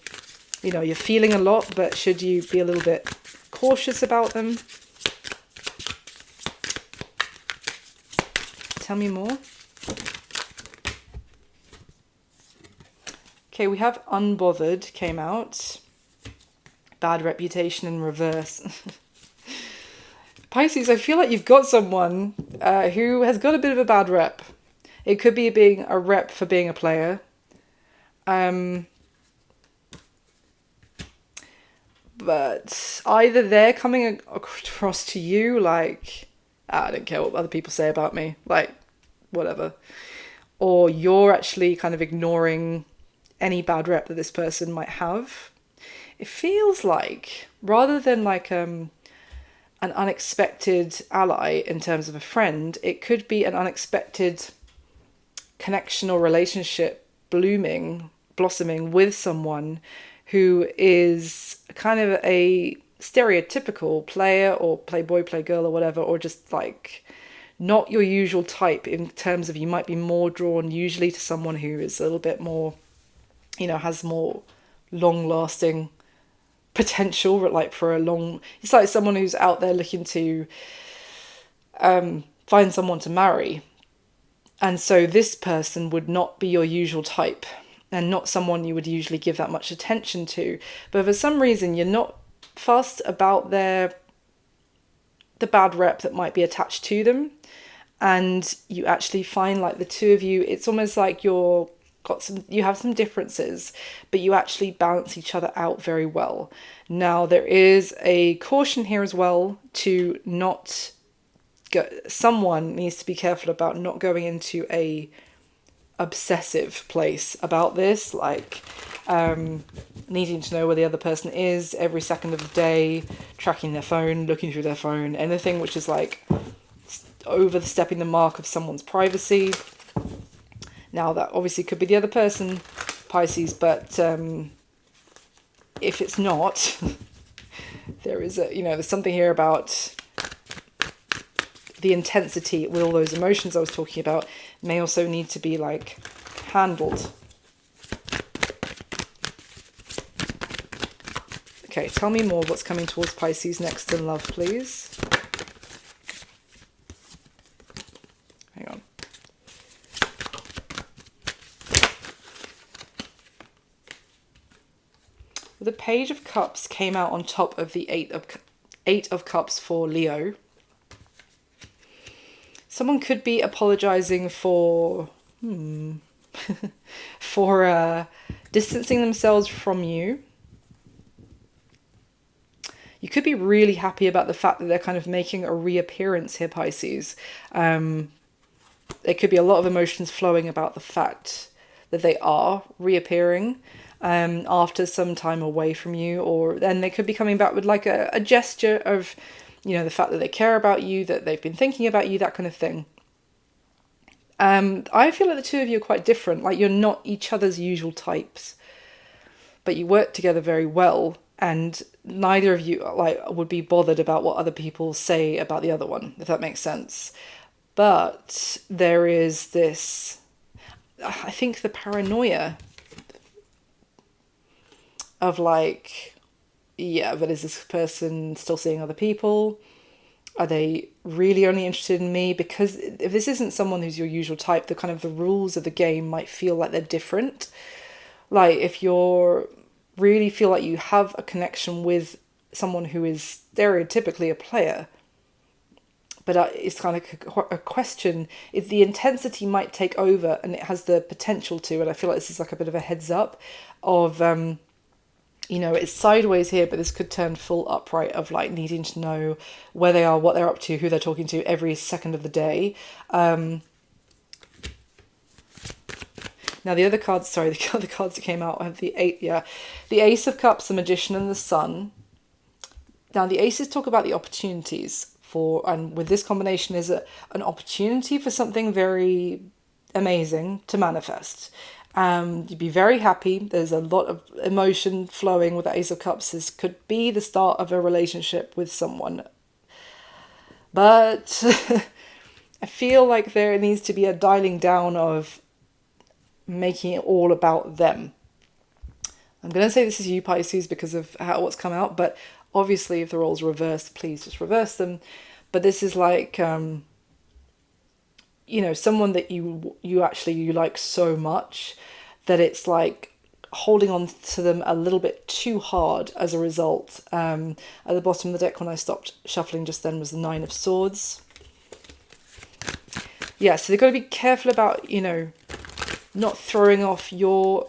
you know, you're feeling a lot, but should you be a little bit cautious about them? Tell me more. Okay, we have Unbothered came out. Bad reputation in reverse. Pisces, I feel like you've got someone who has got a bit of a bad rep. It could be being a rep for being a player. But either they're coming across to you like, I don't care what other people say about me, like, whatever. Or you're actually kind of ignoring any bad rep that this person might have. It feels like, rather than like an unexpected ally in terms of a friend, it could be an unexpected connection or relationship blossoming with someone who is kind of a stereotypical player or playboy, playgirl or whatever, or just like not your usual type, in terms of you might be more drawn usually to someone who is a little bit more, you know, has more long-lasting potential, like for a long, it's like someone who's out there looking to find someone to marry. And so this person would not be your usual type and not someone you would usually give that much attention to. But for some reason, you're not fussed about the bad rep that might be attached to them. And you actually find like the two of you, it's almost like you have some differences, but you actually balance each other out very well. Now, there is a caution here as well to not go, someone needs to be careful about not going into a obsessive place about this, like needing to know where the other person is every second of the day, tracking their phone, looking through their phone, anything which is like overstepping the mark of someone's privacy. Now, that obviously could be the other person, Pisces, but if it's not, there is a, you know, there's something here about the intensity with all those emotions I was talking about may also need to be like handled. Okay, tell me more what's coming towards Pisces next in love, please. Hang on. Well, the Page of Cups came out on top of the Eight of Cups for Leo. Someone could be apologizing for for distancing themselves from you. You could be really happy about the fact that they're kind of making a reappearance here, Pisces. There could be a lot of emotions flowing about the fact that they are reappearing after some time away from you, or then they could be coming back with like a gesture of, you know, the fact that they care about you, that they've been thinking about you, that kind of thing. I feel like the two of you are quite different. Like, you're not each other's usual types, but you work together very well, and neither of you like would be bothered about what other people say about the other one, if that makes sense. But there is this, I think, the paranoia of like, yeah, but is this person still seeing other people? Are they really only interested in me? Because if this isn't someone who's your usual type, the kind of the rules of the game might feel like they're different. Like, if you're really feel like you have a connection with someone who is stereotypically a player, but it's kind of a question, if the intensity might take over, and it has the potential to, and I feel like this is like a bit of a heads up of, you know, it's sideways here, but this could turn full upright of like needing to know where they are, what they're up to, who they're talking to every second of the day. Now the other cards, sorry, the other cards that came out have the Ace of Cups, the Magician, and the Sun. Now the Aces talk about the opportunities for, and with this combination is an opportunity for something very amazing to manifest. You'd be very happy. There's a lot of emotion flowing with the Ace of Cups. This could be the start of a relationship with someone. But I feel like there needs to be a dialing down of making it all about them. I'm going to say this is you, Pisces, because of what's come out. But obviously, if the roles reversed, please just reverse them. But this is like, you know, someone that you like so much that it's like holding on to them a little bit too hard as a result. At the bottom of the deck when I stopped shuffling just then was the Nine of Swords. Yeah, so they've got to be careful about, you know, not throwing off your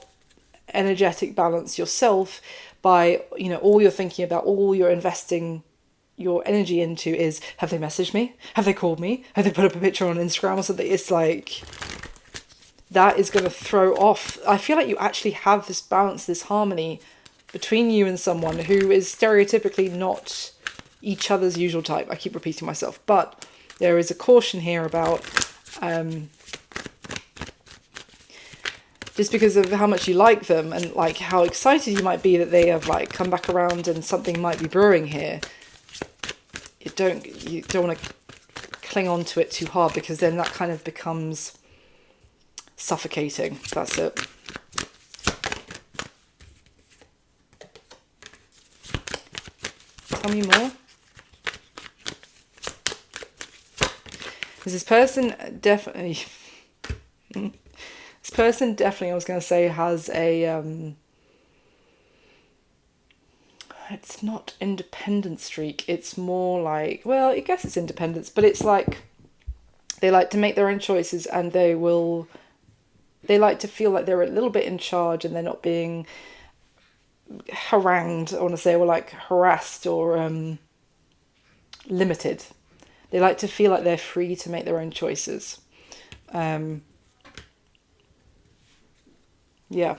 energetic balance yourself by, you know, all you're thinking about, all you're investing your energy into is, have they messaged me? Have they called me? Have they put up a picture on Instagram or something? It's like, that is going to throw off. I feel like you actually have this balance, this harmony between you and someone who is stereotypically not each other's usual type. I keep repeating myself, but there is a caution here about, just because of how much you like them and like how excited you might be that they have like come back around and something might be brewing here. You don't want to cling on to it too hard, because then that kind of becomes suffocating. That's it. Tell me more. This person definitely, I was going to say, has a, it's not independent streak. It's more like, well, I guess it's independence, but it's like they like to make their own choices, and they like to feel like they're a little bit in charge and they're not being harangued, I want to say, or like harassed or limited. They like to feel like they're free to make their own choices. Yeah.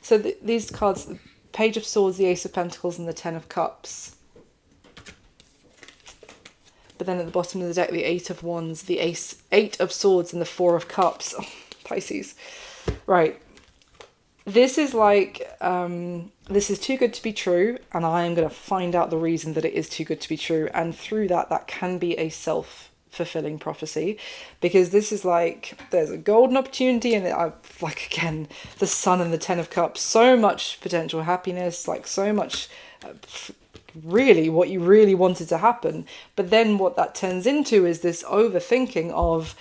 So these cards, the Page of Swords, the Ace of Pentacles, and the Ten of Cups. But then at the bottom of the deck, the Eight of Wands, the Eight of Swords, and the Four of Cups. Oh, Pisces. Right. This is like, this is too good to be true, and I am going to find out the reason that it is too good to be true. And through that, that can be a self-fulfilling prophecy, because this is like, there's a golden opportunity, and like, again, the Sun and the Ten of Cups, so much potential happiness, like so much, really what you really wanted to happen. But then what that turns into is this overthinking of,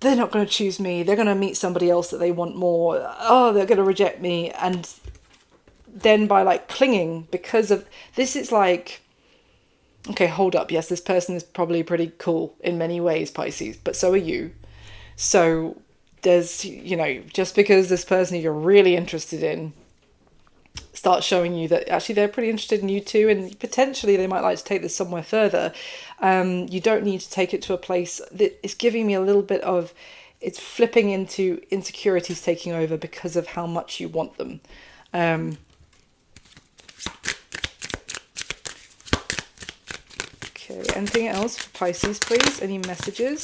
they're not going to choose me, they're going to meet somebody else that they want more, oh, they're going to reject me. And then by like clinging, because of this, is like, okay, hold up, yes, this person is probably pretty cool in many ways, Pisces, but so are you. So there's, you know, just because this person you're really interested in start showing you that actually they're pretty interested in you too, and potentially they might like to take this somewhere further. You don't need to take it to a place that is giving me a little bit of, it's flipping into insecurities taking over because of how much you want them. Okay, anything else for Pisces, please? Any messages?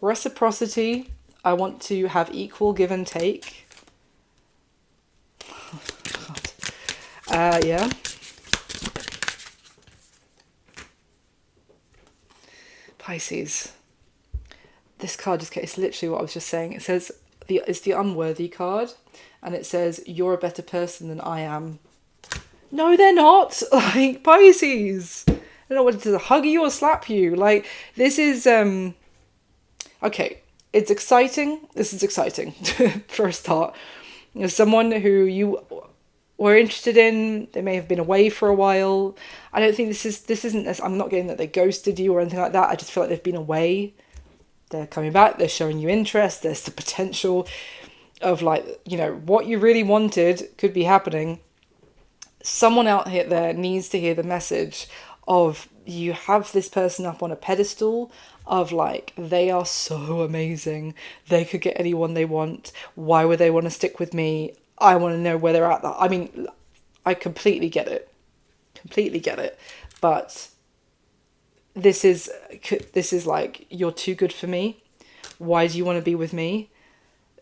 Reciprocity. I want to have equal give and take. Yeah. Pisces. This card just came, it's literally what I was just saying. It says, it's the unworthy card, and it says, you're a better person than I am. No, they're not. Like, Pisces. I don't know whether to hug you or slap you. Like, this is, okay, it's exciting. This is exciting for a start. There's someone who you were interested in, they may have been away for a while. I don't think this isn't, I'm not getting that they ghosted you or anything like that. I just feel like they've been away. They're coming back, they're showing you interest. There's the potential of, like, you know, what you really wanted could be happening. Someone out here there needs to hear the message of, you have this person up on a pedestal of, like, they are so amazing, they could get anyone they want, why would they want to stick with me? I want to know where they're at. I mean, I completely get it, but this is like, you're too good for me, why do you want to be with me?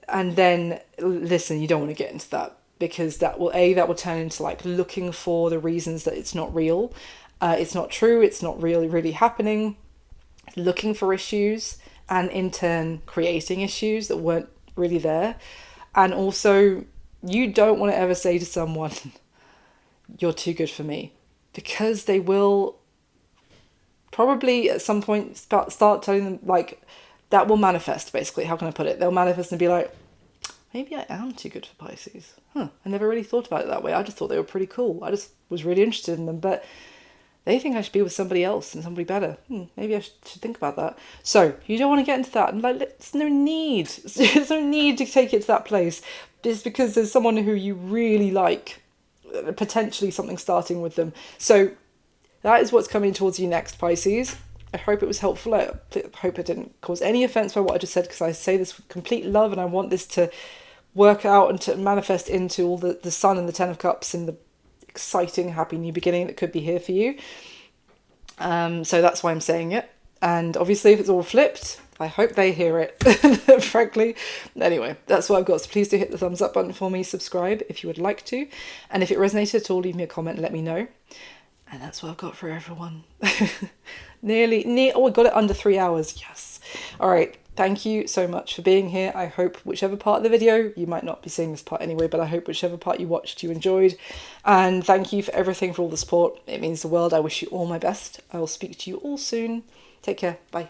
And then, listen, you don't want to get into that, because that will turn into, like, looking for the reasons that it's not real, it's not true, it's not really happening, looking for issues, and in turn creating issues that weren't really there. And also, you don't want to ever say to someone, you're too good for me, because they will probably at some point start telling them, like, that will manifest, basically. How can I put it? They'll manifest and be like, maybe I am too good for Pisces. I never really thought about it that way. I just thought they were pretty cool. I just was really interested in them, but they think I should be with somebody else and somebody better. Maybe I should think about that. So you don't want to get into that. And, like, there's no need. There's no need to take it to that place. Just because there's someone who you really like, potentially something starting with them. So that is what's coming towards you next, Pisces. I hope it was helpful. I hope it didn't cause any offense by what I just said, because I say this with complete love, and I want this to work out and to manifest into all the Sun and the Ten of Cups and the exciting, happy new beginning that could be here for you. So that's why I'm saying it. And obviously, if it's all flipped, I hope they hear it, frankly. Anyway, that's what I've got. So please do hit the thumbs up button for me, subscribe if you would like to. And if it resonated at all, leave me a comment and let me know. And that's what I've got for everyone. Oh, I got it under 3 hours. Yes. All right. Thank you so much for being here. I hope whichever part of the video, you might not be seeing this part anyway, but I hope whichever part you watched, you enjoyed. And thank you for everything, for all the support. It means the world. I wish you all my best. I will speak to you all soon. Take care. Bye.